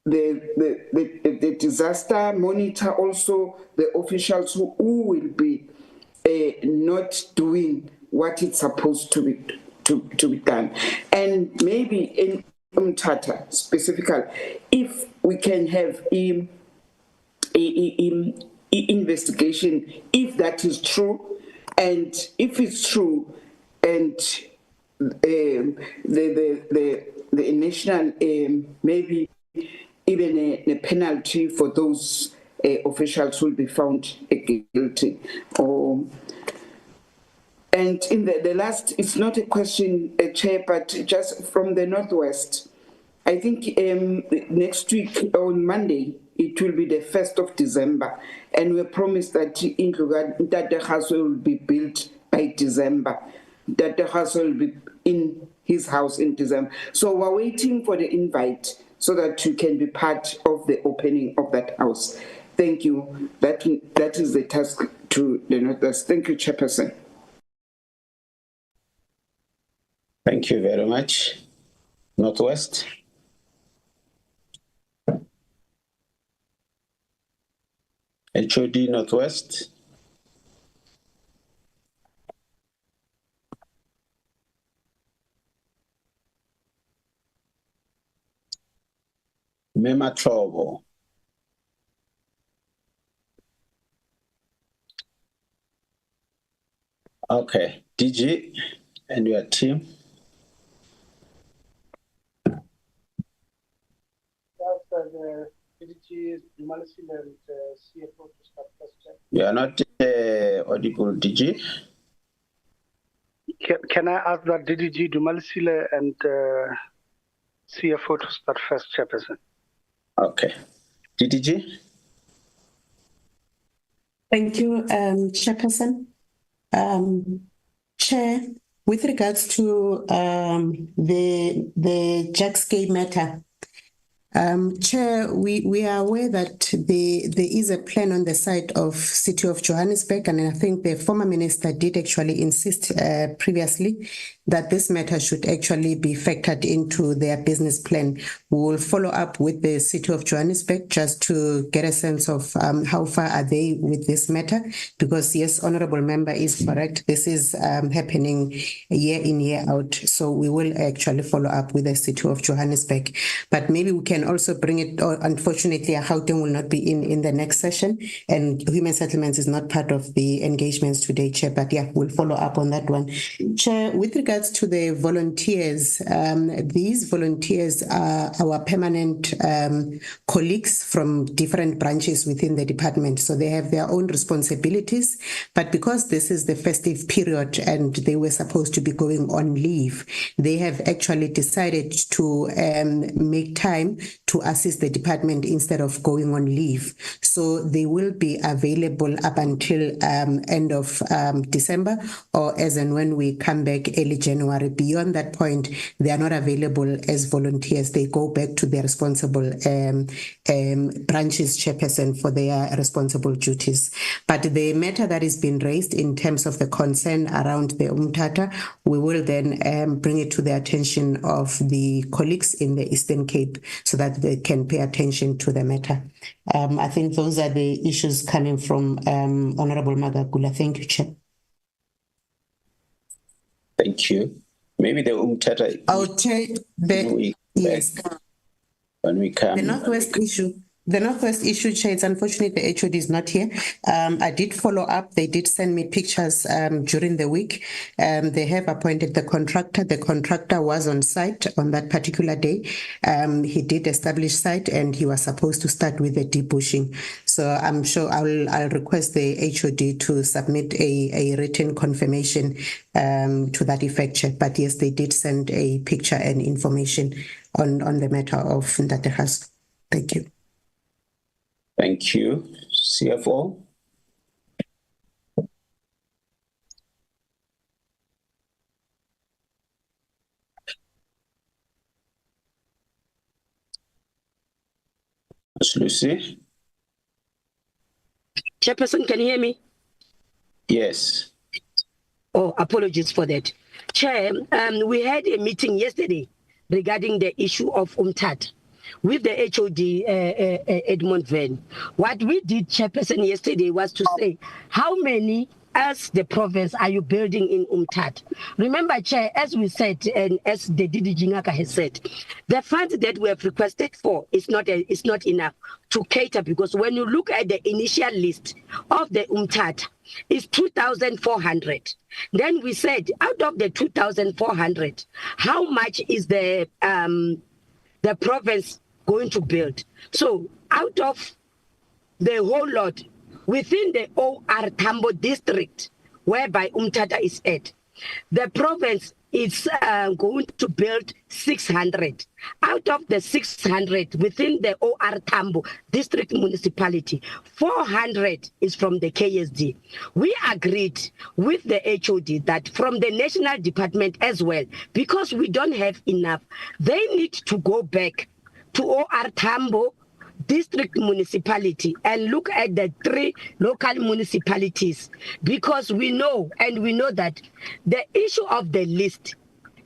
H: the disaster, monitor also the officials who will be not doing what it's supposed to be done. And maybe in Umtata specifically, if we can have investigation, if that is true, and if it's true, and the national maybe even a penalty for those officials will be found guilty. And in the last, it's not a question, Chair, but just from the Northwest, I think next week on Monday, it will be the 1st of December, and we promised that the house will be built by December. That the house will be in his house in December. So we're waiting for the invite so that you can be part of the opening of that house. Thank you. That is the task to the Northwest. Thank you, Chairperson.
D: Thank you very much. Northwest. HOD Northwest. Mema Trobo. Okay, DG and your team. You are not audible, DG.
I: Can I ask that DDG Dumalisile and CFO to start first, Chairperson?
D: Okay. DDG?
J: Thank you, Chairperson. Chair, With regards to the Jack's matter, Chair, we are aware that there is a plan on the side of City of Johannesburg, and I think the former minister did actually insist previously that this matter should actually be factored into their business plan. We will follow up with the City of Johannesburg just to get a sense of how far are they with this matter, because yes, Honourable Member is correct. This is happening year in, year out. So we will actually follow up with the City of Johannesburg. But maybe we can also bring it, unfortunately, Gauteng will not be in the next session, and human settlements is not part of the engagements today, Chair, but yeah, we'll follow up on that one. Chair, with regards to the volunteers, these volunteers are our permanent colleagues from different branches within the department, so they have their own responsibilities, but because this is the festive period and they were supposed to be going on leave, they have actually decided to make time to assist the department instead of going on leave. So they will be available up until end of December, or as and when we come back early January. Beyond that point, they are not available as volunteers. They go back to their responsible branches chairperson for their responsible duties. But the matter that is being raised in terms of the concern around the Umtata, we will then bring it to the attention of the colleagues in the Eastern Cape so that they can pay attention to the matter. I think those are the issues coming from Honorable Magagula. Thank you, Chair.
D: Thank you. Maybe the Umtata.
J: I'll take the yes.
D: When we come.
J: The Northwest issue. The Northwest issue, Chair, it's unfortunate the HOD is not here. I did follow up. They did send me pictures during the week. They have appointed the contractor. The contractor was on site on that particular day. He did establish site and he was supposed to start with the debushing. So I'm sure I'll request the HOD to submit a written confirmation to that effect, Chair. But yes, they did send a picture and information on the matter of Ndategas. Thank you.
D: Thank you. CFO. Ms. Lucy.
K: Chairperson, can you hear me?
D: Yes.
K: Oh, apologies for that. Chair, we had a meeting yesterday regarding the issue of Umtata with the HOD Edmund Venn. What we did, Chairperson, yesterday was to say, how many as the province are you building in Umtata? Remember, Chair, as we said, and as the DD Jingaka has said, the funds that we have requested for is not enough to cater, because when you look at the initial list of the Umtata, it's 2,400. Then we said, out of the 2,400, how much is the province going to build? So out of the whole lot, within the OR Tambo district, whereby Umtata is at, the province is going to build 600. Out of the 600 within the OR Tambo district municipality, 400 is from the KSD. We agreed with the HOD that from the national department as well, because we don't have enough, they need to go back to OR Tambo district municipality and look at the 3 local municipalities, because we know that the issue of the list,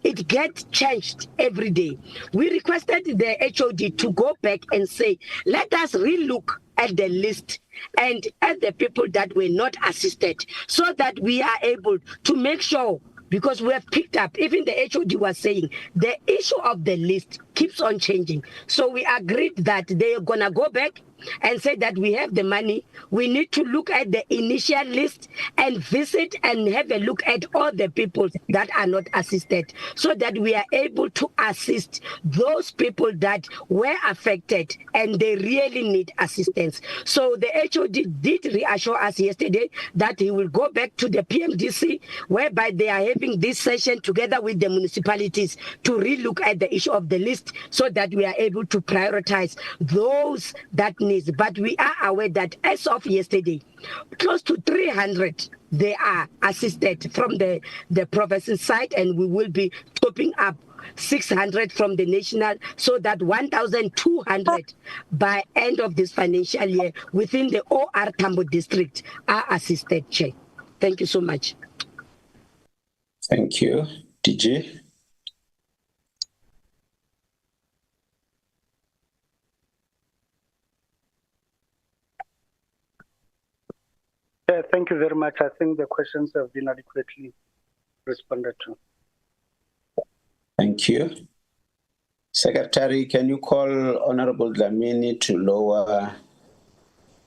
K: it gets changed every day. We requested the HOD to go back and say, let us relook at the list and at the people that were not assisted, so that we are able to make sure, because we have picked up, even the HOD was saying, the issue of the list keeps on changing. So we agreed that they're going to go back and say that we have the money. We need to look at the initial list and visit and have a look at all the people that are not assisted, so that we are able to assist those people that were affected and they really need assistance. So the HOD did reassure us yesterday that he will go back to the PMDC, whereby they are having this session together with the municipalities to relook at the issue of the list list so that we are able to prioritize those that needs. But we are aware that as of yesterday, close to 300 they are assisted from the province's side, and we will be topping up 600 from the national, so that 1,200 by end of this financial year within the OR Tambo district are assisted, Chair. Thank you so much.
D: Thank you. DG?
I: Thank you very much. I think the questions have been adequately responded to.
D: Thank you. Secretary, can you call Honorable Dlamini to lower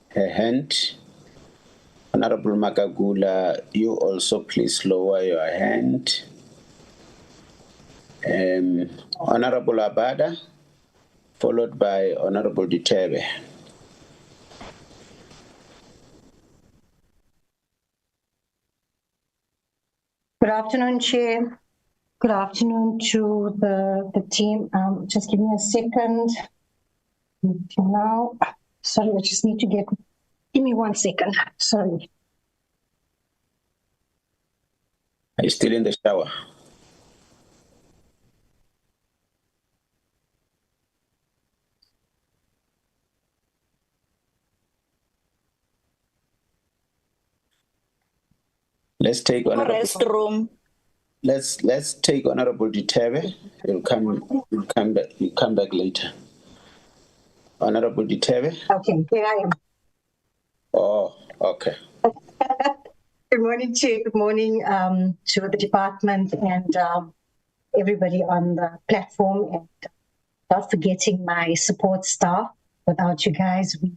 D: her hand? Honorable Magagula, you also please lower your hand. Honorable Abada, followed by Honorable Dutebe.
M: Good afternoon, Chair. Good afternoon to the team. Just give me a second. Now, sorry, I just need to give me 1 second. Sorry.
D: Are you still in the shower? Let's take Honorable
G: restroom.
D: Let's take Honorable Dutebe. You'll come back later. Honorable Dutebe.
M: Okay, here I am.
D: Oh, okay.
M: Good morning, Chair. Good morning to the department and everybody on the platform, and not forgetting my support staff. Without you guys, we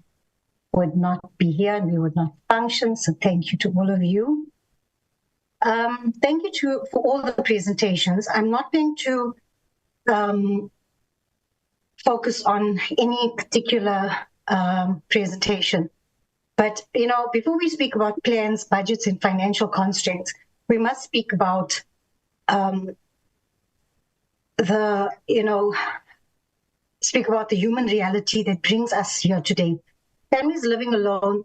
M: would not be here and we would not function. So thank you to all of you. Thank you for all the presentations. I'm not going to focus on any particular presentation, but before we speak about plans, budgets, and financial constraints, we must speak about the human reality that brings us here today. Families living alone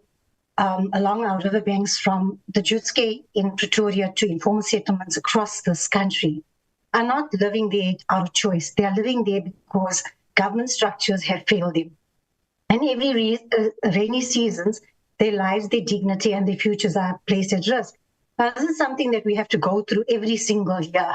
M: along our riverbanks, from the Jutske in Pretoria to informal settlements across this country, are not living there out of choice. They are living there because government structures have failed them. And every rainy seasons, their lives, their dignity, and their futures are placed at risk. Now, this is something that we have to go through every single year.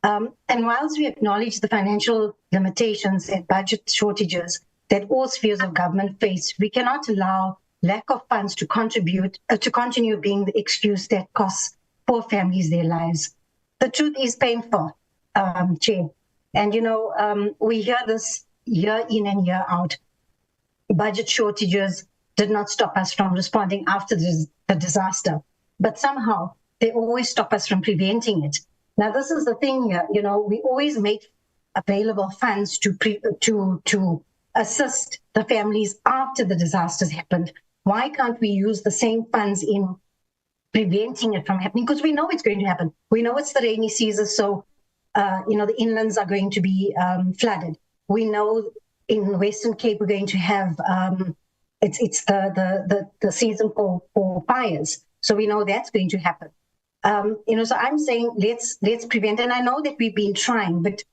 M: And whilst we acknowledge the financial limitations and budget shortages that all spheres of government face, we cannot allow lack of funds to continue being the excuse that costs poor families their lives. The truth is painful, Chair. And we hear this year in and year out. Budget shortages did not stop us from responding after the disaster, but somehow they always stop us from preventing it. Now, this is the thing here. We always make available funds to assist the families after the disasters happened. Why can't we use the same funds in preventing it from happening? Because we know it's going to happen. We know it's the rainy season, so the inlands are going to be flooded. We know in the Western Cape we're going to have it's the season for fires, so we know that's going to happen. So I'm saying let's prevent. And I know that we've been trying, but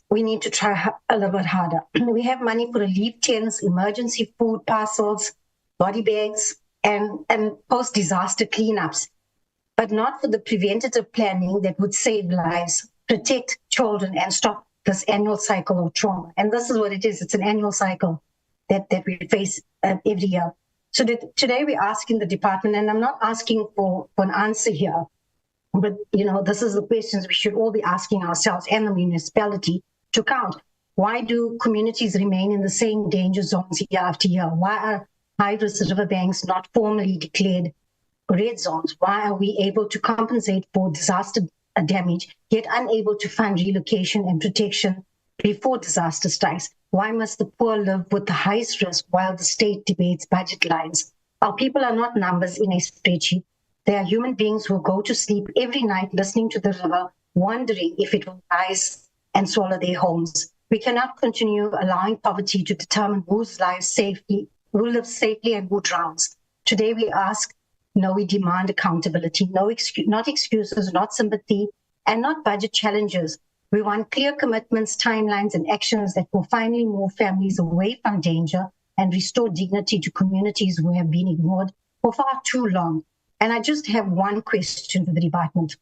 M: we need to try a little bit harder. We have money for relief tents, emergency food parcels, body bags, and post-disaster cleanups, but not for the preventative planning that would save lives, protect children, and stop this annual cycle of trauma. And this is what it is. It's an annual cycle that we face every year. So today we're asking the department, and I'm not asking for an answer here, but this is the questions we should all be asking ourselves and the municipality to count. Why do communities remain in the same danger zones year after year? Why are high-risk riverbanks not formally declared red zones? Why are we able to compensate for disaster damage, yet unable to fund relocation and protection before disaster strikes? Why must the poor live with the highest risk while the state debates budget lines? Our people are not numbers in a spreadsheet. They are human beings who go to sleep every night listening to the river, wondering if it will rise and swallow their homes. We cannot continue allowing poverty to determine who lives safely and who drowns. Today we ask, no, we demand accountability, not excuses, not sympathy, and not budget challenges. We want clear commitments, timelines, and actions that will finally move families away from danger and restore dignity to communities who have been ignored for far too long. And I just have one question for the department.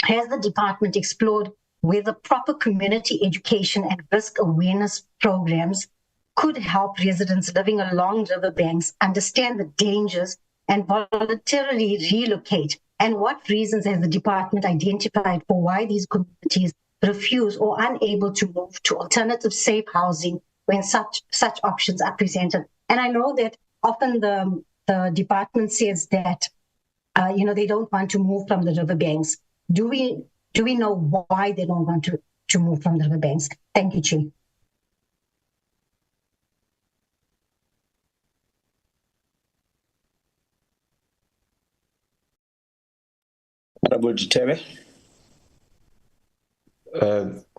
M: Has the department explored whether proper community education and risk awareness programs could help residents living along riverbanks understand the dangers and voluntarily relocate? And what reasons has the department identified for why these communities refuse or unable to move to alternative safe housing when such options are presented? And I know that often the department says that they don't want to move from the riverbanks. Do we know why they don't want to move from the riverbanks? Thank you, Chair.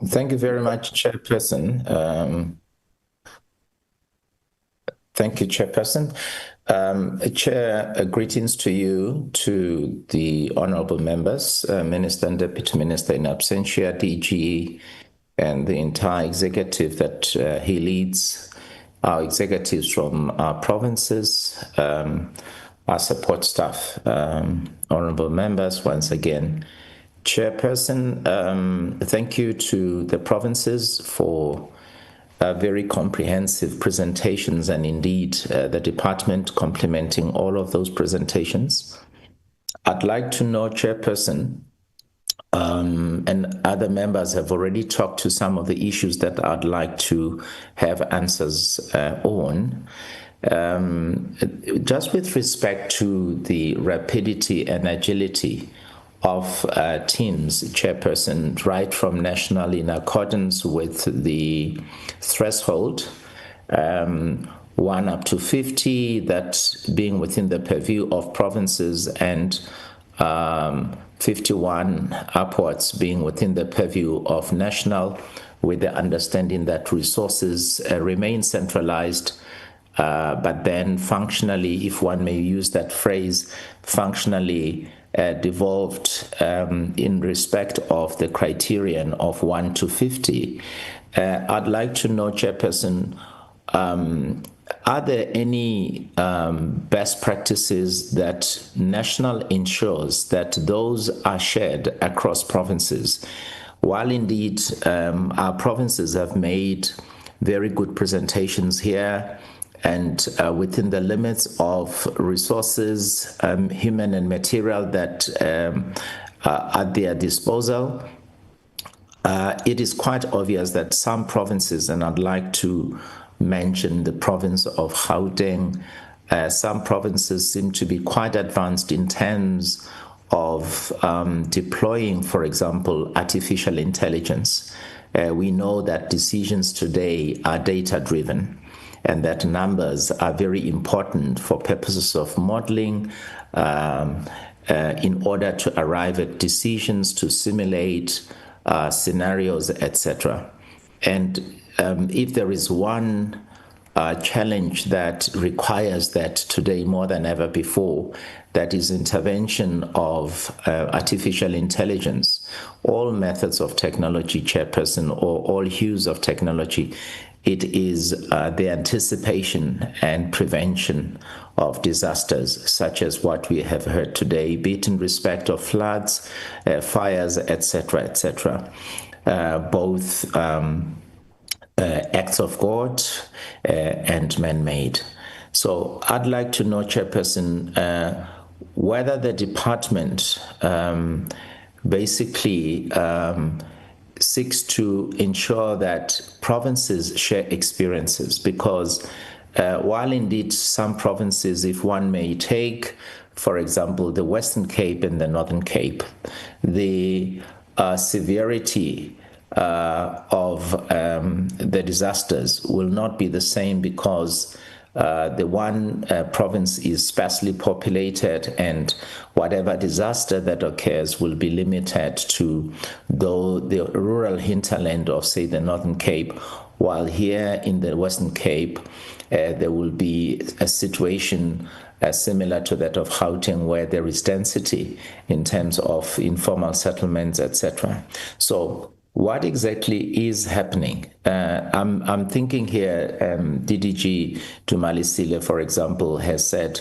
F: Thank you very much, Chairperson. Thank you, Chairperson. Chair, greetings to you, to the honorable members, Minister and Deputy Minister in absentia, DG, and the entire executive that he leads, our executives from our provinces, our support staff, honorable members, once again. Chairperson, thank you to the provinces for very comprehensive presentations, and indeed the department complementing all of those presentations. I'd like to know, Chairperson, and other members have already talked to some of the issues that I'd like to have answers on. Just with respect to the rapidity and agility of teams, Chairperson, right from national in accordance with the threshold, 1 up to 50, that being within the purview of provinces, and 51 upwards being within the purview of national, with the understanding that resources remain centralized, but then functionally, if one may use that phrase, functionally devolved in respect of the criterion of 1 to 50. I'd like to know, Chairperson, are there any best practices that national ensures that those are shared across provinces? While indeed our provinces have made very good presentations here, and within the limits of resources, human and material that are at their disposal, it is quite obvious that some provinces, and I'd like to mention the province of Gauteng, some provinces seem to be quite advanced in terms of deploying, for example, artificial intelligence. We know that decisions today are data-driven, and that numbers are very important for purposes of modeling in order to arrive at decisions, to simulate scenarios, etc. And if there is one challenge that requires that today more than ever before, that is intervention of artificial intelligence, all methods of technology, Chairperson, or all hues of technology, it is the anticipation and prevention of disasters, such as what we have heard today, be it in respect of floods, fires, etc., etc. Both acts of God and man-made. So I'd like to know, Chairperson, whether the department basically seeks to ensure that provinces share experiences, because while indeed some provinces, if one may take, for example, the Western Cape and the Northern Cape, the severity of the disasters will not be the same, because the one province is sparsely populated, and whatever disaster that occurs will be limited to the rural hinterland of, say, the Northern Cape, while here in the Western Cape, there will be a situation similar to that of Gauteng, where there is density in terms of informal settlements, etc. So what exactly is happening? I'm thinking here, DDG Dumalisile, for example, has said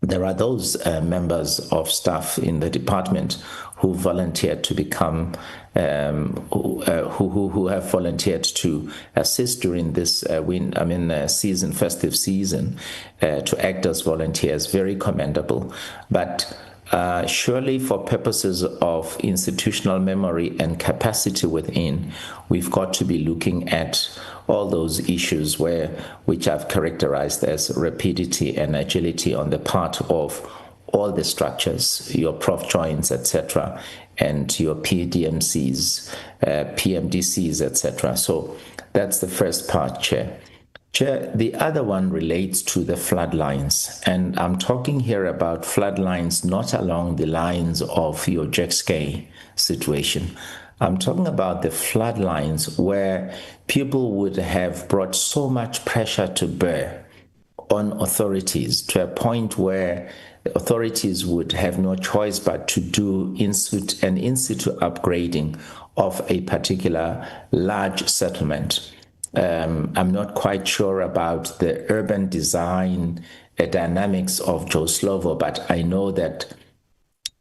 F: there are those members of staff in the department who volunteered to become, who have volunteered to assist during this festive season, to act as volunteers. Very commendable. But surely for purposes of institutional memory and capacity within, we've got to be looking at all those issues which I've characterized as rapidity and agility on the part of all the structures, your prof joints, etc., and your PDMCs, PMDCs, etc. So that's the first part, Chair. Chair, the other one relates to the flood lines, and I'm talking here about flood lines not along the lines of your Jexkay situation. I'm talking about the flood lines where people would have brought so much pressure to bear on authorities to a point where the authorities would have no choice but to do in situ upgrading of a particular large settlement. I'm not quite sure about the urban design dynamics of Joe Slovo, but I know that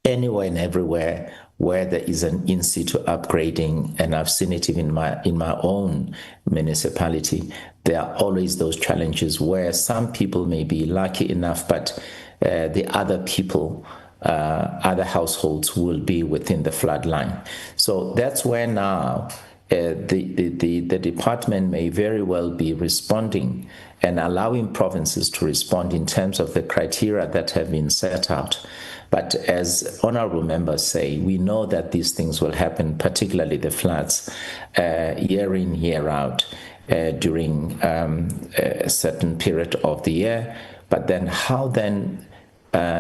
F: anywhere and everywhere where there is an in situ upgrading, and I've seen it even in my own municipality, there are always those challenges where some people may be lucky enough, but the other people, other households will be within the flood line. So that's where now the department may very well be responding and allowing provinces to respond in terms of the criteria that have been set out. But as honorable members say, we know that these things will happen, particularly the floods, year in, year out, during a certain period of the year. But then how then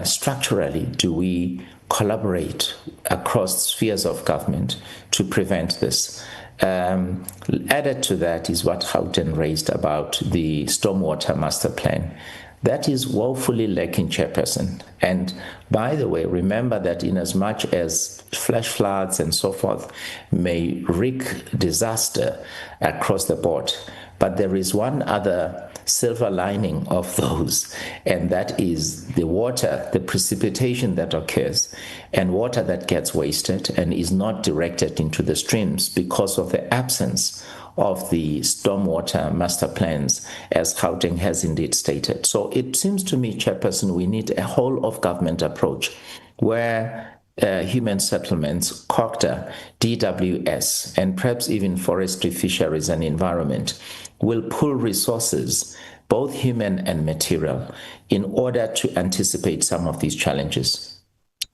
F: structurally do we collaborate across spheres of government to prevent this? Added to that is what Gauteng raised about the stormwater master plan. That is woefully lacking, Chairperson. And by the way, remember that in as much as flash floods and so forth may wreak disaster across the board, but there is one other silver lining of those, and that is the water, the precipitation that occurs, and water that gets wasted and is not directed into the streams because of the absence of the stormwater master plans, as Gauteng has indeed stated. So it seems to me, Chairperson, we need a whole of government approach where human settlements, COCTA, DWS, and perhaps even forestry, fisheries and environment will pool resources, both human and material, in order to anticipate some of these challenges.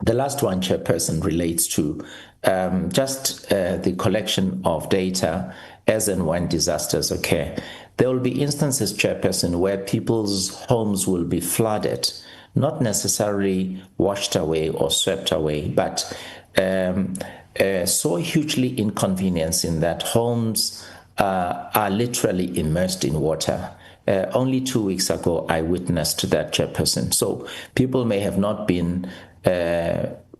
F: The last one, Chairperson, relates to just the collection of data as and when disasters occur. There will be instances, Chairperson, where people's homes will be flooded, not necessarily washed away or swept away, but so hugely inconveniencing that homes are literally immersed in water. Only 2 weeks ago, I witnessed that, Chairperson. So people may have not been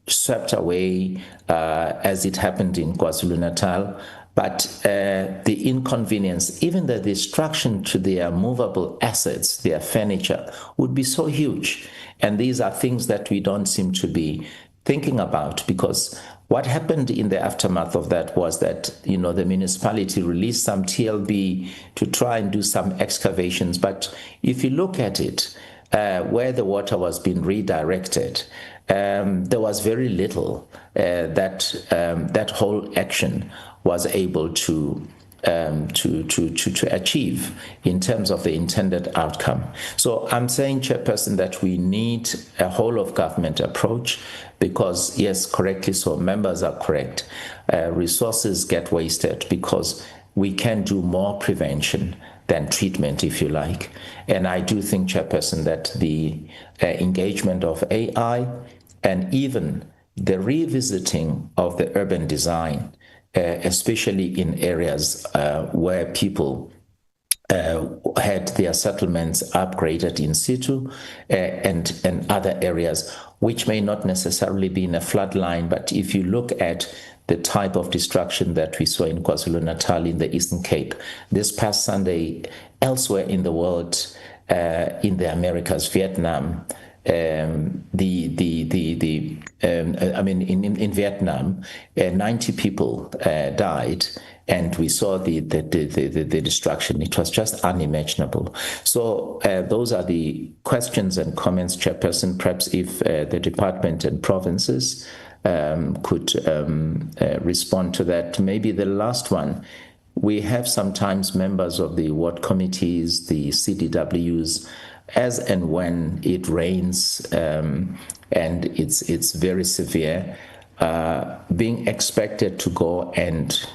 F: swept away as it happened in KwaZulu-Natal, but the inconvenience, even the destruction to their movable assets, their furniture, would be so huge. And these are things that we don't seem to be thinking about, because what happened in the aftermath of that was that, the municipality released some TLB to try and do some excavations. But if you look at it, where the water was being redirected, there was very little that whole action was able to achieve in terms of the intended outcome. So I'm saying, Chairperson, that we need a whole of government approach because, yes, correctly so, members are correct. Resources get wasted because we can do more prevention than treatment, if you like. And I do think, Chairperson, that the engagement of AI and even the revisiting of the urban design, especially in areas where people had their settlements upgraded in situ, and other areas which may not necessarily be in a floodline, but if you look at the type of destruction that we saw in KwaZulu-Natal, in the Eastern Cape, this past Sunday, elsewhere in the world, in the Americas, Vietnam, in Vietnam, 90 people died, and we saw the destruction. It was just unimaginable. So those are the questions and comments, Chairperson. Perhaps if the department and provinces could respond to that. Maybe the last one, we have sometimes members of the ward committees, the CDWs, as and when it rains and it's very severe, being expected to go and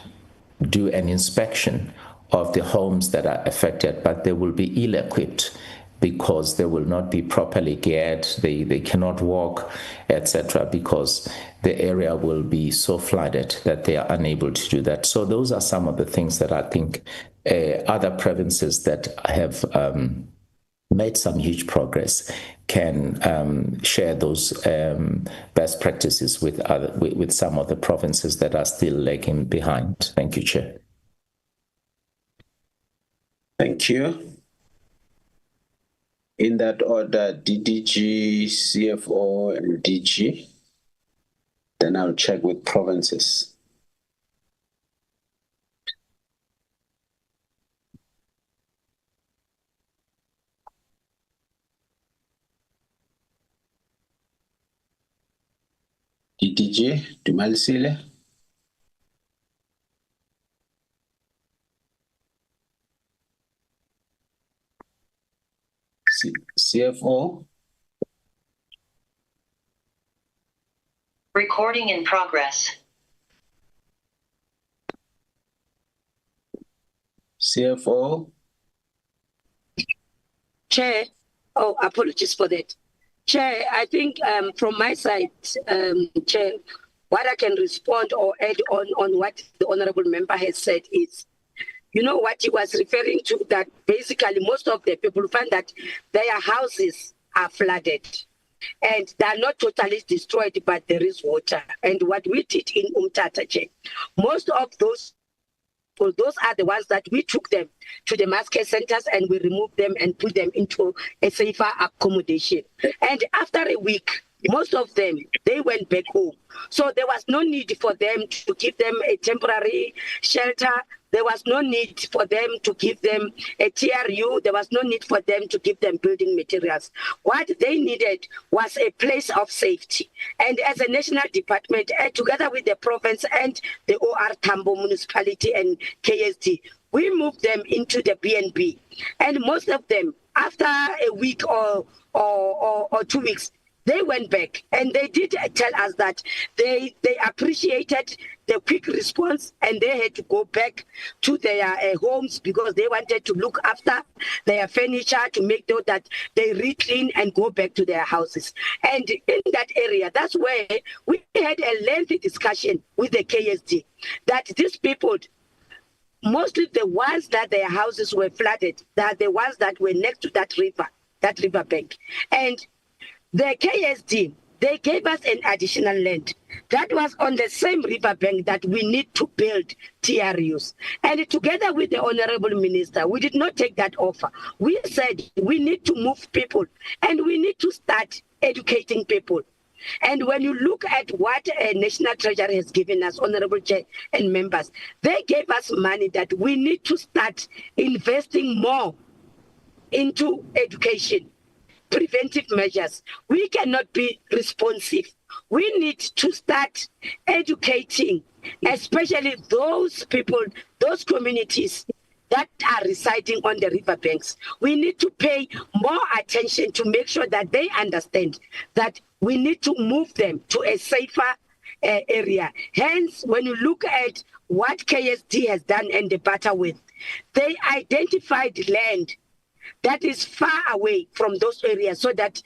F: do an inspection of the homes that are affected, but they will be ill-equipped because they will not be properly geared, they cannot walk, etc., because the area will be so flooded that they are unable to do that. So those are some of the things that I think other provinces that have made some huge progress can share those best practices with some of the provinces that are still lagging behind. Thank you, Chair.
D: Thank you. In that order, DDG, CFO, and DG. Then I'll check with provinces. DDG, Dumalisile. CFO.
N: Recording in progress.
D: CFO.
K: Chair, oh, apologies for that. Chair, I think from my side, Chair, what I can respond or add on what the Honorable Member has said is, you know what he was referring to, that basically most of the people find that their houses are flooded and they are not totally destroyed, but there is water. And what we did in Umtata, most of those are the ones that we took them to the mass care centers and we removed them and put them into a safer accommodation. And after a week, most of them, they went back home. So there was no need for them to give them a temporary shelter. There was no need for them to give them a TRU. There was no need for them to give them building materials. What they needed was a place of safety. And as a national department, together with the province and the OR Tambo municipality and KSD, we moved them into the BNB. And most of them, after a week or 2 weeks, they went back and they did tell us that they appreciated the quick response and they had to go back to their homes because they wanted to look after their furniture to make sure that they re-clean and go back to their houses. And in that area, that's where we had a lengthy discussion with the KSD that these people, mostly the ones that their houses were flooded, that the ones that were next to that river bank. And the KSD, they gave us an additional land that was on the same riverbank that we need to build TRUs. And together with the Honorable Minister, we did not take that offer. We said we need to move people and we need to start educating people. And when you look at what a National Treasury has given us, Honorable Chair and members, they gave us money that we need to start investing more into education. Preventive measures. We cannot be responsive. We need to start educating, especially those people, those communities that are residing on the riverbanks. We need to pay more attention to make sure that they understand that we need to move them to a safer area. Hence, when you look at what KSD has done and the battle with, they identified land that is far away from those areas so that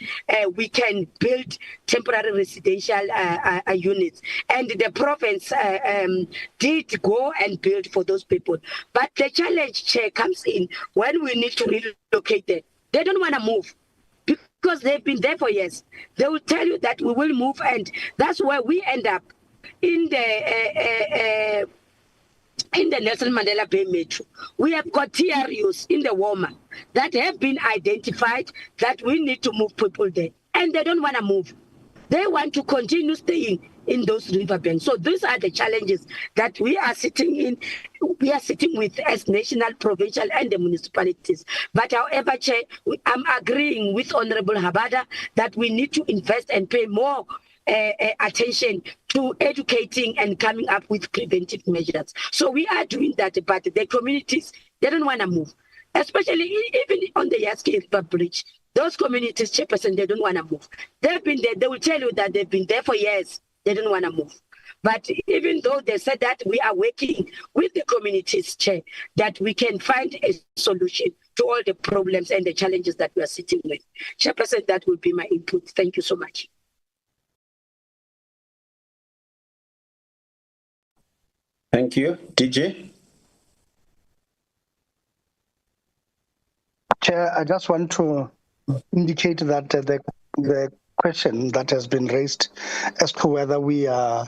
K: we can build temporary residential units. And the province did go and build for those people. But the challenge, Chair, comes in when we need to relocate them. They don't want to move because they've been there for years. They will tell you that we will move, and that's where we end up in the Nelson Mandela Bay Metro. We have got TRUs in the Woma that have been identified that we need to move people there, and they don't want to move. They want to continue staying in those riverbanks. So these are the challenges that we are sitting in. We are sitting with as national, provincial, and the municipalities. But however, Chair, I'm agreeing with Honorable Habada that we need to invest and pay more attention to educating and coming up with preventive measures. So we are doing that, but the communities, they don't want to move, especially even on the Yasky River Bridge. Those communities, Chairperson, they don't want to move. They've been there. They will tell you that they've been there for years. They don't want to move. But even though they said that, we are working with the communities, Chair, that we can find a solution to all the problems and the challenges that we are sitting with. Chairperson, that will be my input. Thank you so much.
D: Thank you. DJ?
I: Chair, I just want to indicate that the question that has been raised as to whether we are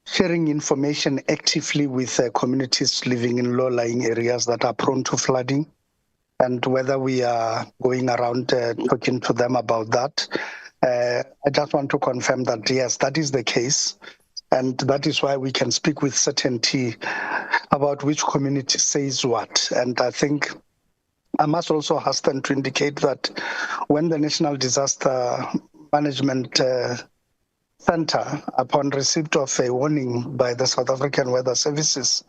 I: sharing information actively with communities living in low-lying areas that are prone to flooding, and whether we are going around talking to them about that. I just want to confirm that, yes, that is the case. And that is why we can speak with certainty about which community says what. And I think I must also hasten to indicate that when the National Disaster Management Center, upon receipt of a warning by the South African Weather Services,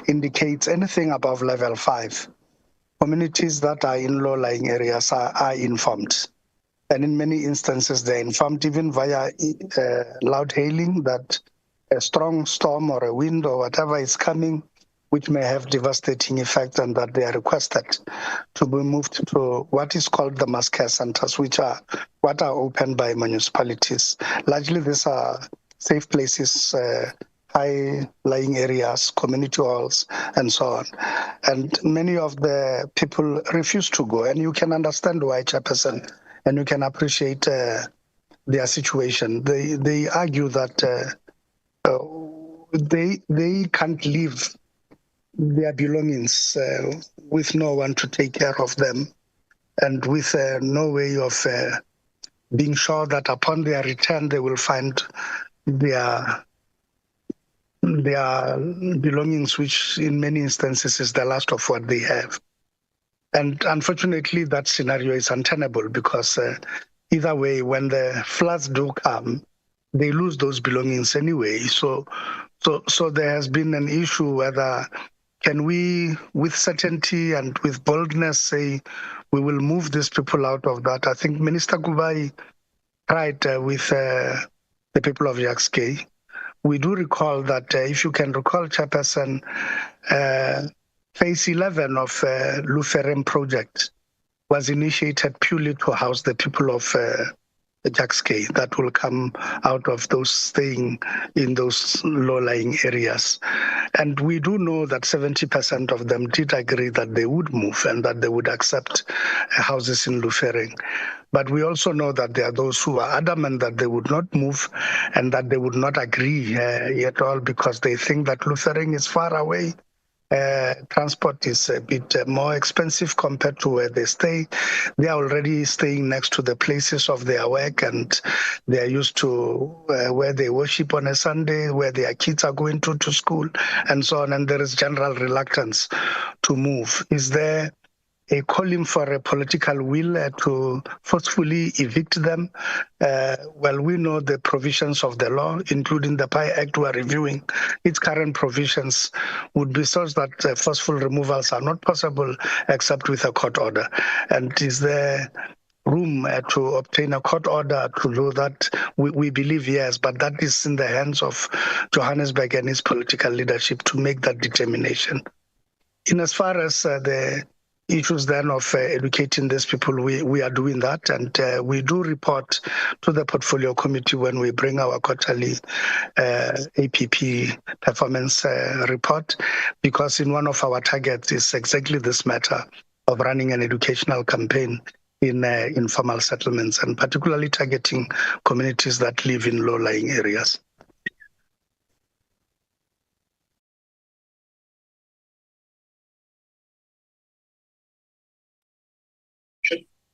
I: indicates anything above level 5, communities that are in low-lying areas are informed. And in many instances, they're informed even via loud hailing that a strong storm or a wind or whatever is coming, which may have devastating effect, and that they are requested to be moved to what is called the mass care centers, which are what are opened by municipalities. Largely, these are safe places, high-lying areas, community halls, and so on. And many of the people refuse to go, and you can understand why, Chairperson, and you can appreciate their situation. They argue that they can't leave their belongings with no one to take care of them, and with no way of being sure that upon their return they will find their belongings, which in many instances is the last of what they have. And unfortunately, that scenario is untenable because either way, when the floods do come, they lose those belongings anyway. So there has been an issue whether can we, with certainty and with boldness, say we will move these people out of that. I think Minister Kubai tried with the people of Yaks-Bay. We do recall that, if you can recall, Chairperson, Phase 11 of Luferem project was initiated purely to house the people of Yaks-Bay that will come out of those staying in those low-lying areas. And we do know that 70% of them did agree that they would move and that they would accept houses in Luferem. But we also know that there are those who are adamant that they would not move and that they would not agree at all because they think that Luferem is far away. Transport is a bit more expensive compared to where they stay. They are already staying next to the places of their work, and they are used to where they worship on a Sunday, where their kids are going to school, and so on. And there is general reluctance to move. Is there a calling for a political will to forcefully evict them? Well, we know the provisions of the law, including the PI Act we are reviewing. Its current provisions would be such that forceful removals are not possible except with a court order. And is there room to obtain a court order to do that? We believe yes, but that is in the hands of Johannesburg and its political leadership to make that determination. in as far as the issues then of educating these people, we are doing that, and we do report to the portfolio committee when we bring our quarterly APP performance report, because in one of our targets is exactly this matter of running an educational campaign in informal settlements, and particularly targeting communities that live in low-lying areas.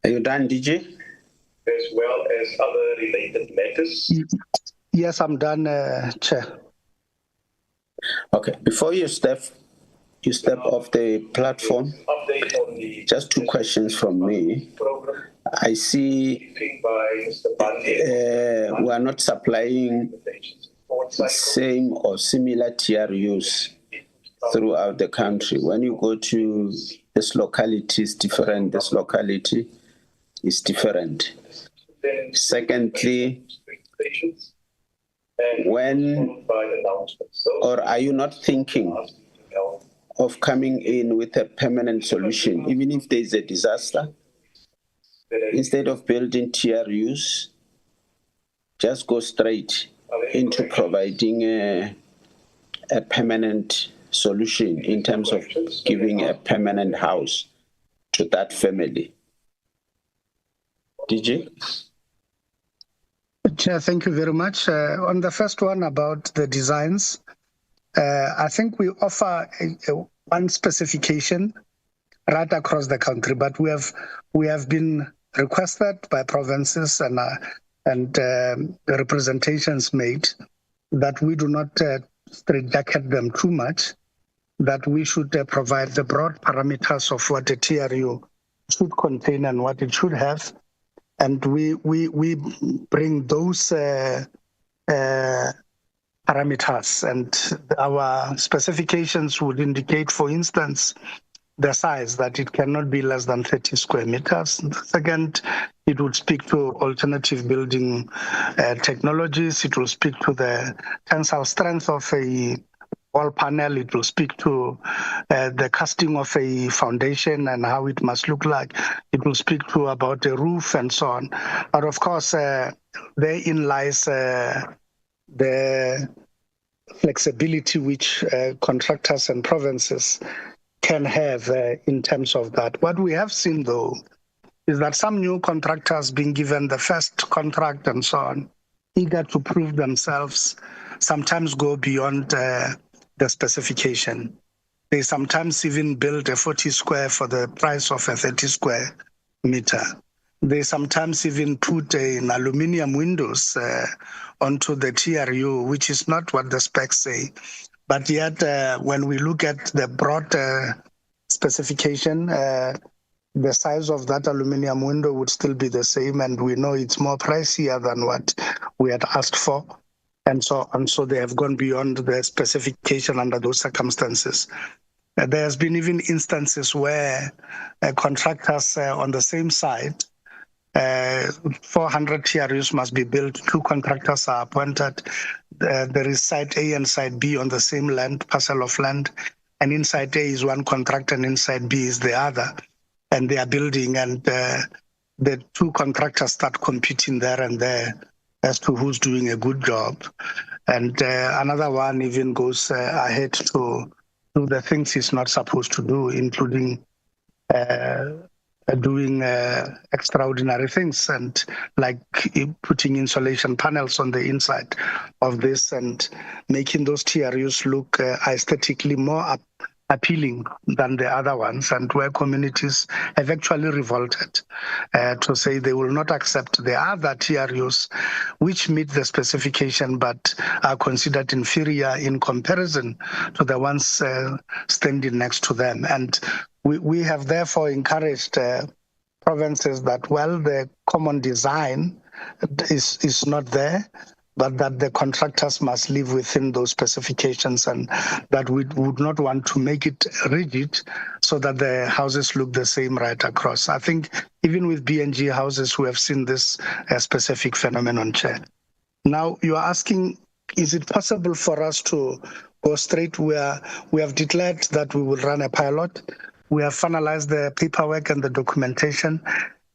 D: Are you done, DJ?
N: As well as other related matters?
I: Yes, I'm done, Chair.
D: Okay, before you step off the platform, just two questions from me. I see we are not supplying same or similar TRUs throughout the country. When you go to this locality is different, this locality is different. Secondly, when or are you not thinking of coming in with a permanent solution, even if there is a disaster? Instead of building TRUs, just go straight into providing a permanent solution in terms of giving a permanent house to that family. DJ?
I: Chair, thank you very much. On the first one about the designs, I think we offer one specification right across the country, but we have been requested by provinces and representations made that we do not straitjacket them too much, that we should provide the broad parameters of what a TRU should contain and what it should have. And we bring those parameters, and our specifications would indicate, for instance, the size, that it cannot be less than 30 square meters. Second, it would speak to alternative building technologies. It will speak to the tensile strength of a wall panel. It will speak to the casting of a foundation and how it must look like. It will speak to about the roof and so on. But of course, therein lies the flexibility which contractors and provinces can have in terms of that. What we have seen, though, is that some new contractors being given the first contract and so on, eager to prove themselves, sometimes go beyond the specification. They sometimes even build a 40 square for the price of a 30 square meter. They sometimes even put in aluminium windows onto the TRU, which is not what the specs say. But yet, when we look at the broad specification, the size of that aluminium window would still be the same, and we know it's more pricier than what we had asked for. And so they have gone beyond the specification under those circumstances. There has been even instances where contractors on the same site, 400 TRUs must be built, 2 contractors are appointed. There is site A and site B on the same land, parcel of land, and inside A is one contractor and inside B is the other. And they are building, and the 2 contractors start competing there and there as to who's doing a good job. And another one even goes ahead to do the things he's not supposed to do, including doing extraordinary things, and like putting insulation panels on the inside of this and making those TRUs look aesthetically more appealing than the other ones, and where communities have actually revolted to say they will not accept the other TRUs which meet the specification but are considered inferior in comparison to the ones standing next to them. And we have therefore encouraged provinces that, well, the common design is not there, but that the contractors must live within those specifications, and that we would not want to make it rigid so that the houses look the same right across. I think even with BNG houses, we have seen this specific phenomenon, Chair. Now, you are asking, is it possible for us to go straight. We have declared that we will run a pilot. We have finalized the paperwork and the documentation.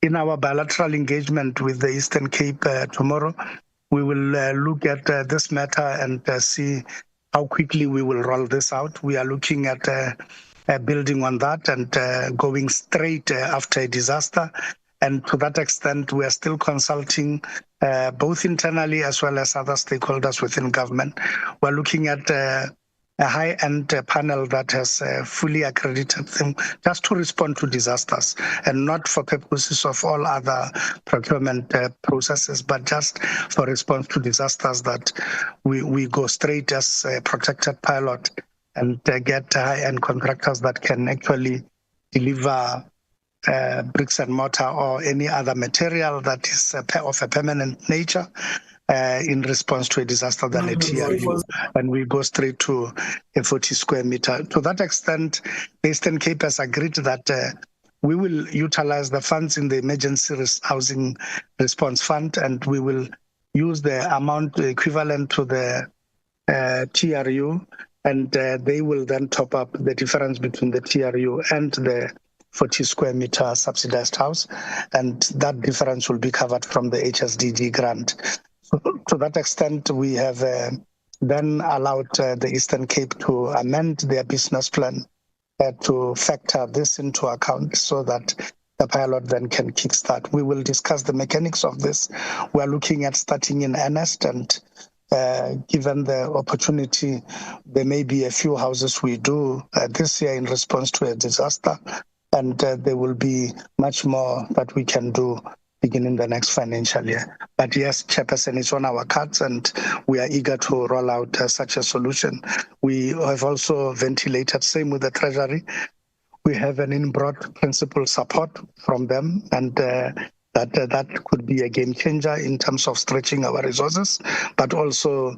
I: In our bilateral engagement with the Eastern Cape tomorrow, we will look at this matter and see how quickly we will roll this out. We are looking at building on that and going straight after a disaster. And to that extent, we are still consulting both internally as well as other stakeholders within government. We're looking at a high-end panel that has fully accredited them just to respond to disasters and not for purposes of all other procurement processes, but just for response to disasters, that we go straight as a protected pilot and get high-end contractors that can actually deliver bricks and mortar or any other material that is of a permanent nature in response to a disaster than a TRU, and we go straight to a 40 square meter. To that extent, the Eastern Cape has agreed that we will utilize the funds in the Emergency Housing Response Fund, and we will use the amount equivalent to the TRU, and they will then top up the difference between the TRU and the 40 square meter subsidized house, and that difference will be covered from the HSDG grant. To that extent, we have then allowed the Eastern Cape to amend their business plan to factor this into account so that the pilot then can kickstart. We will discuss the mechanics of this. We are looking at starting in earnest, and given the opportunity, there may be a few houses we do this year in response to a disaster, and there will be much more that we can do beginning the next financial year. But yes, Chairperson, it's on our cards, and we are eager to roll out such a solution. We have also ventilated, same with the Treasury. We have an in-broad principal support from them, and that could be a game changer in terms of stretching our resources, but also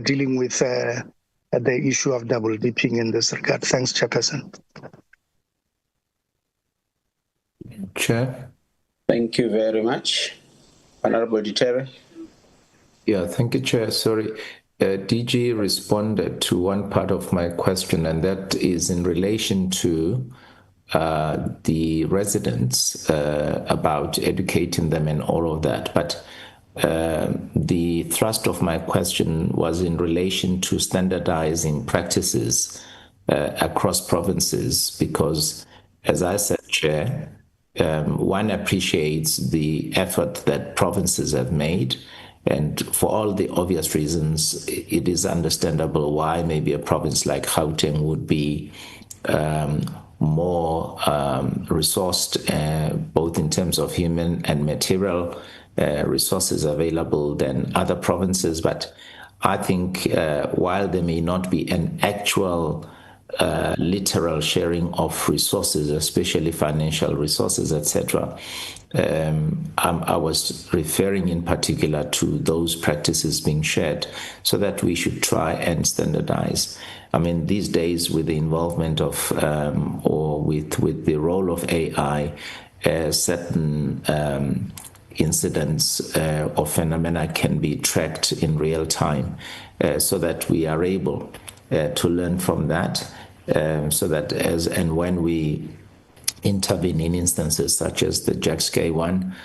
I: dealing with the issue of double dipping in this regard. Thanks, Chairperson.
F: Chair.
D: Thank you very much. Honorable Ditere.
F: Yeah, thank you, Chair. Sorry. DG responded to one part of my question, and that is in relation to the residents about educating them and all of that. But the thrust of my question was in relation to standardizing practices across provinces, because, as I said, Chair, one appreciates the effort that provinces have made, and for all the obvious reasons, it is understandable why maybe a province like Gauteng would be more resourced, both in terms of human and material resources available than other provinces. But I think while there may not be an actual literal sharing of resources, especially financial resources, etc., I was referring in particular to those practices being shared, so that we should try and standardize. I mean, these days, with the involvement of or with the role of AI, certain incidents or phenomena can be tracked in real time, so that we are able to learn from that, so that as and when we intervene in instances such as the Jackskay one,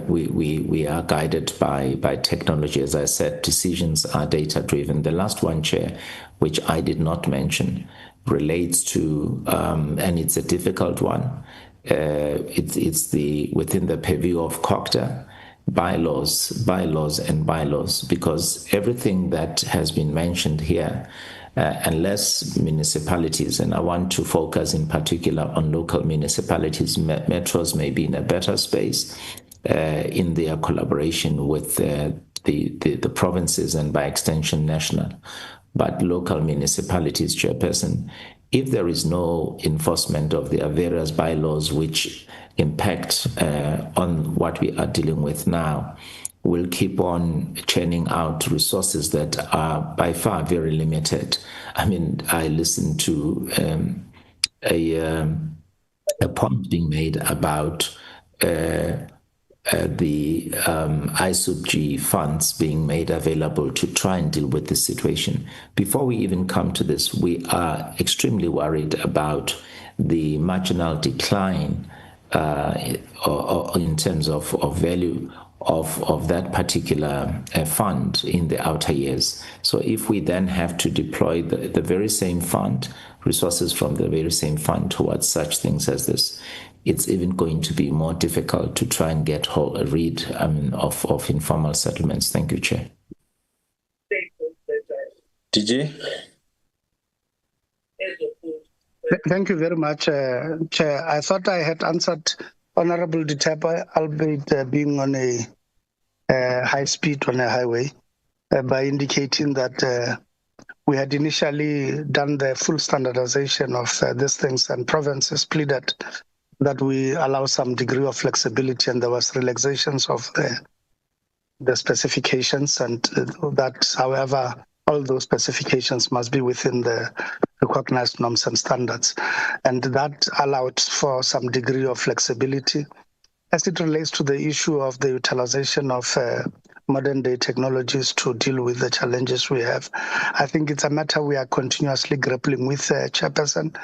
F: we are guided by technology. As I said, decisions are data driven. The last one, Chair, which I did not mention, relates to and it's a difficult one. It's the within the purview of COCTA, bylaws, because everything that has been mentioned here, unless municipalities, and I want to focus in particular on local municipalities, metros may be in a better space in their collaboration with the provinces and by extension national, but local municipalities, Chairperson, if there is no enforcement of their various bylaws which impact on what we are dealing with now, will keep on churning out resources that are by far very limited. I mean, I listened to a point being made about the ISUBG funds being made available to try and deal with this situation. Before we even come to this, we are extremely worried about the marginal decline in terms of value of that particular fund in the outer years. So if we then have to deploy the very same fund, resources from the very same fund towards such things as this, it's even going to be more difficult to try and get a read of informal settlements. Thank you, Chair.
D: DJ?
I: Thank you very much, Chair. I thought I had answered Honorable Ditepa, albeit being on a high speed on a highway, by indicating that we had initially done the full standardization of these things, and provinces pleaded that we allow some degree of flexibility, and there was relaxations of the specifications, and that, however, all those specifications must be within the recognized norms and standards. And that allowed for some degree of flexibility. As it relates to the issue of the utilization of modern day technologies to deal with the challenges we have, I think it's a matter we are continuously grappling with, Chairperson.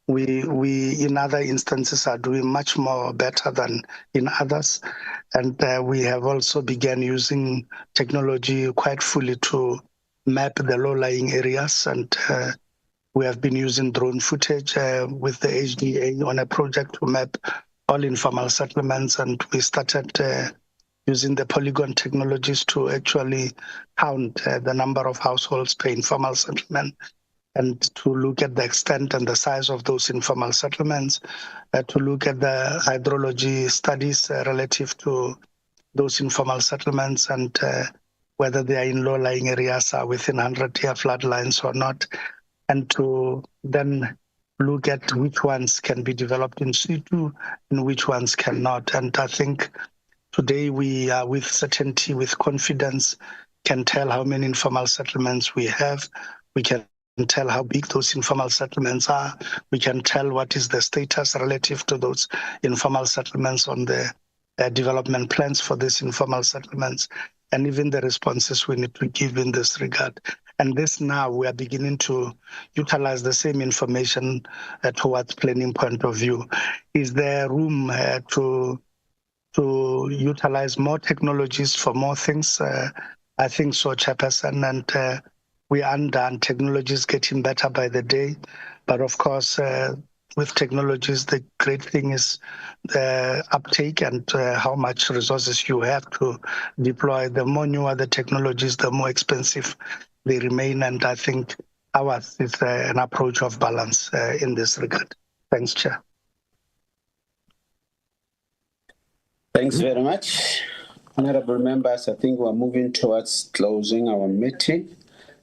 I: We in other instances are doing much more better than in others. And we have also begun using technology quite fully to map the low-lying areas. And we have been using drone footage with the HDA on a project to map all informal settlements. And we started using the polygon technologies to actually count the number of households per informal settlement, and to look at the extent and the size of those informal settlements, to look at the hydrology studies relative to those informal settlements, and whether they are in low-lying areas or within 100-year flood lines or not, and to then look at which ones can be developed in situ and which ones cannot. And I think today we are with certainty, with confidence, can tell how many informal settlements we have. We can tell how big those informal settlements are. We can tell what is the status relative to those informal settlements on the development plans for these informal settlements, and even the responses we need to give in this regard. And this now we are beginning to utilize the same information towards planning point of view. Is there room to utilize more technologies for more things? I think so, Chairperson, and we are undone. Technology is getting better by the day, but of course, with technologies, the great thing is the uptake and how much resources you have to deploy. The more newer the technologies, the more expensive they remain, and I think ours is an approach of balance in this regard. Thanks, Chair.
D: Thanks very much. Honorable members, I think we're moving towards closing our meeting.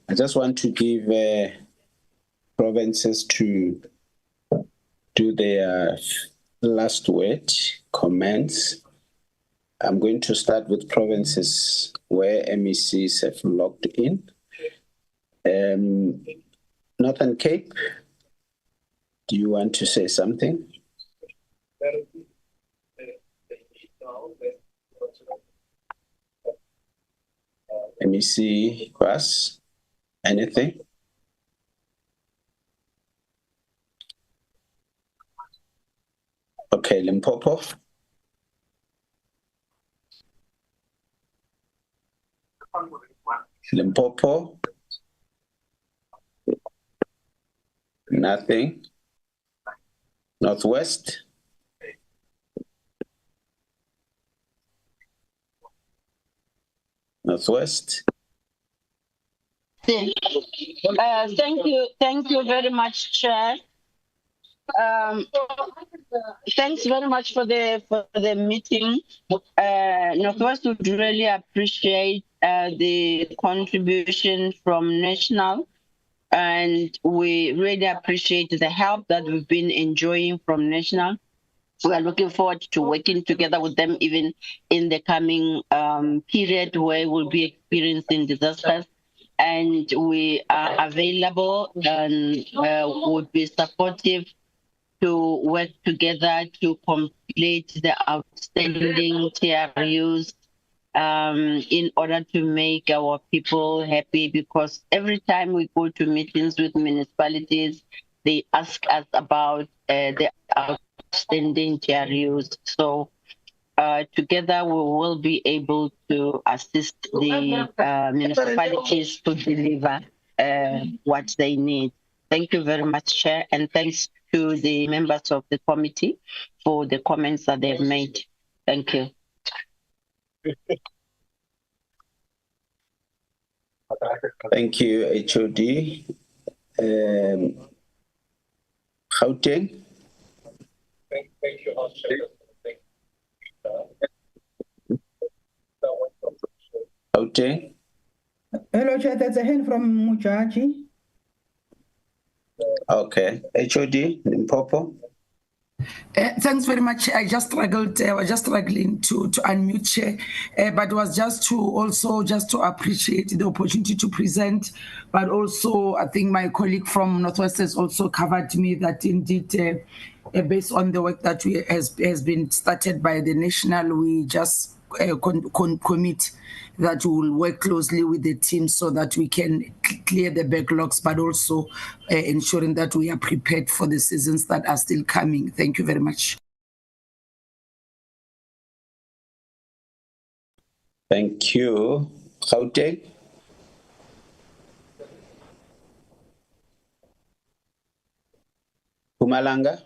D: I just want to give provinces to do their last word, comments. I'm going to start with provinces where MECs have logged in. Northern Cape, do you want to say something? MEC Kwass, anything? Okay, Limpopo. Limpopo. Nothing. Northwest. Northwest.
O: Thank you very much, Chair. Thanks very much for the meeting. Northwest would really appreciate the contribution from National, and we really appreciate the help that we've been enjoying from National. We are looking forward to working together with them even in the coming period where we'll be experiencing disasters. And we are available and would be supportive to work together to complete the outstanding TRUs in order to make our people happy, because every time we go to meetings with municipalities, they ask us about the outstanding TRUs. So together we will be able to assist the municipalities to deliver what they need. Thank you very much, Chair, and thanks to the members of the committee for the comments that they've made. Thank you.
D: Thank you, HOD. Gauteng.
N: Thank you,
D: Gauteng.
B: Hello, Chair. There's a hand from Mujaji.
D: Okay. HOD, Limpopo.
L: Thanks very much. I was just struggling to unmute, Chair, but it was just to appreciate the opportunity to present, but also I think my colleague from Northwest has also covered me that indeed, based on the work that has been started by the national, we just commit that we will work closely with the team so that we can clear the backlogs, but also ensuring that we are prepared for the seasons that are still coming. Thank you very much.
D: Thank you. Gauteng. Mpumalanga.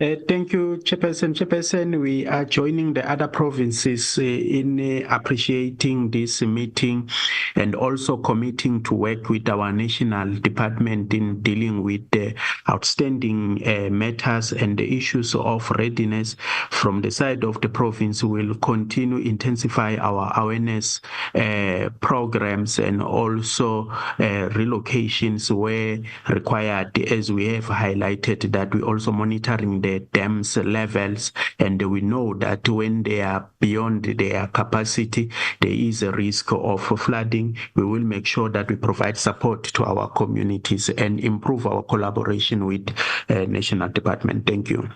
P: Thank you, Chairperson. Chairperson, we are joining the other provinces in appreciating this meeting and also committing to work with our national department in dealing with the outstanding matters and the issues of readiness. From the side of the province, we will continue intensify our awareness programs and also relocations where required, as we have highlighted that we also monitoring the dams levels, and we know that when they are beyond their capacity, there is a risk of flooding. We will make sure that we provide support to our communities and improve our collaboration with national department. Thank you.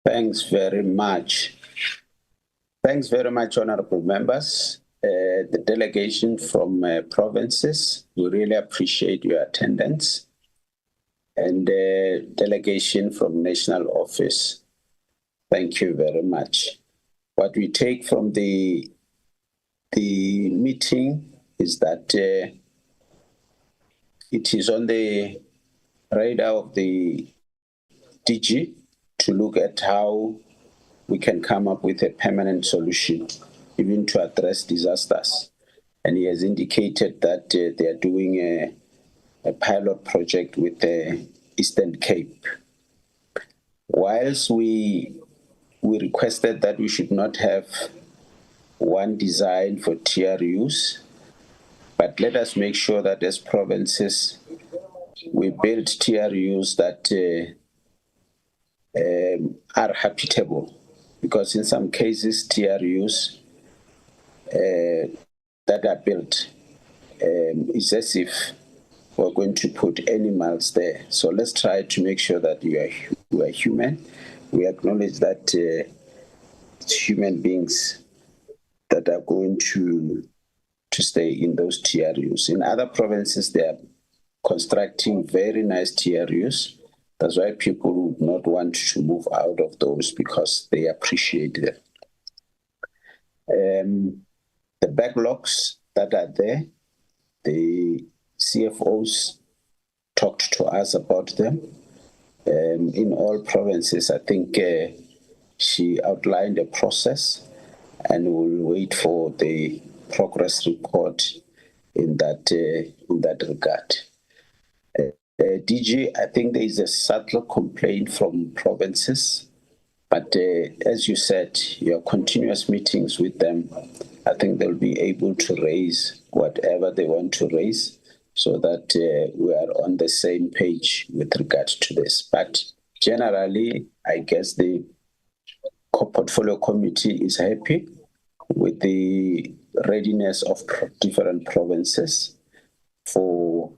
D: Thanks very much. Thanks very much, honorable members. The delegation from provinces, we really appreciate your attendance. And the delegation from national office, thank you very much. What we take from the meeting is that it is on the radar of the DG to look at how we can come up with a permanent solution, even to address disasters. And he has indicated that they are doing a pilot project with the Eastern Cape. Whilst we requested that we should not have one design for TRUs, but let us make sure that as provinces, we build TRUs that are habitable. Because in some cases, TRUs that are built, it's as if we're going to put animals there. So let's try to make sure that we are human. We acknowledge that it's human beings that are going to stay in those TRUs. In other provinces, they are constructing very nice TRUs. That's why people would not want to move out of those, because they appreciate them. The backlogs that are there, the CFOs talked to us about them. In all provinces, I think she outlined a process, and we'll wait for the progress report in that regard. DG, I think there is a subtle complaint from provinces, but as you said, your continuous meetings with them, I think they'll be able to raise whatever they want to raise, so that we are on the same page with regard to this. But generally, I guess the portfolio committee is happy with the readiness of different provinces for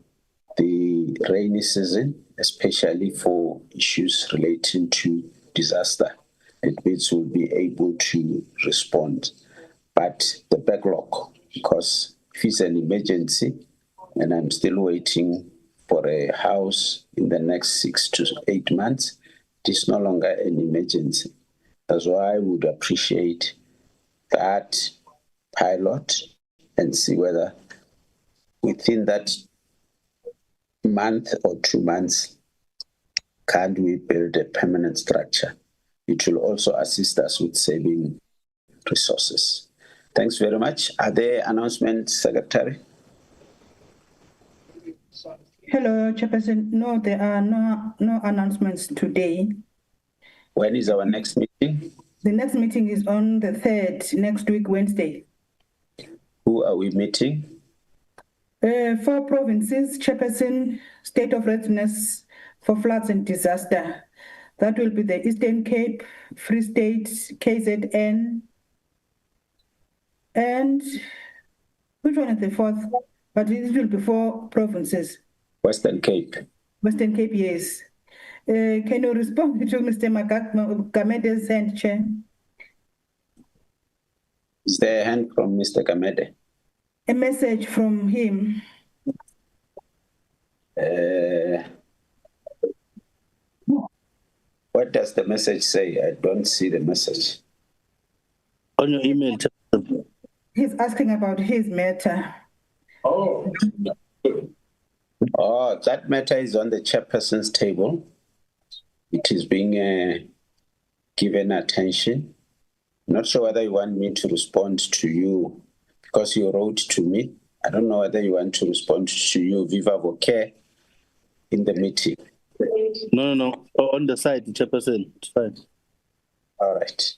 D: the rainy season, especially for issues relating to disaster. It means we'll be able to respond. But the backlog, because if it's an emergency, and I'm still waiting for a house in the next 6 to 8 months, it is no longer an emergency. That's why I would appreciate that pilot and see whether within that month or 2 months, can we build a permanent structure? It will also assist us with saving resources. Thanks very much. Are there announcements, Secretary?
B: Hello, Chairperson. No, there are no announcements today.
D: When is our next meeting?
B: The next meeting is on the 3rd, next week, Wednesday.
D: Who are we meeting?
B: 4 provinces, Chairperson, state of readiness for floods and disaster. That will be the Eastern Cape, Free State, KZN, and which one is the 4th? But it will be 4 provinces.
D: Western Cape.
B: Western Cape, yes. Can you respond to Mr. Gamede's hand, Chair?
D: Is there a hand from Mr. Gamede?
B: A message from him.
D: What does the message say? I don't see the message.
S: On your email.
B: He's asking about his matter.
D: Oh, that matter is on the chairperson's table. It is being given attention. I'm not sure whether you want me to respond to you because you wrote to me. I don't know whether you want to respond to you viva voce in the meeting.
S: No. On the side, Chairperson. It's fine.
D: All right.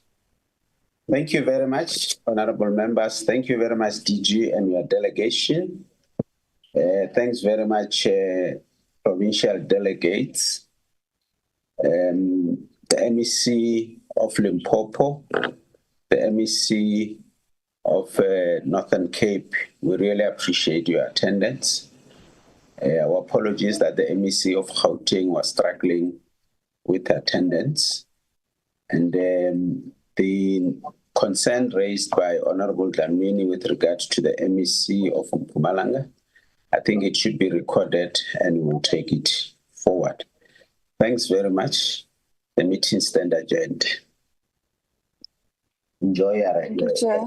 D: Thank you very much, honorable members. Thank you very much, DG and your delegation. Thanks very much, provincial delegates, the MEC of Limpopo, the MEC of Northern Cape. We really appreciate your attendance. Our apologies that the MEC of Gauteng was struggling with attendance. And the concern raised by Honorable Dlamini with regards to the MEC of Mpumalanga, I think it should be recorded and we'll take it forward. Thanks very much. The meeting stands adjourned. Enjoy your
E: Thank you, Chair.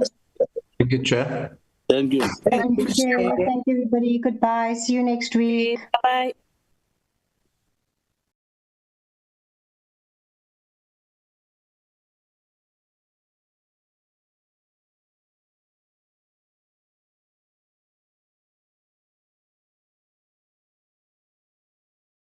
F: Thank you, Chair.
S: Thank you.
M: Thank you, Chair. Thank you, everybody. Goodbye. See you next week.
C: Bye.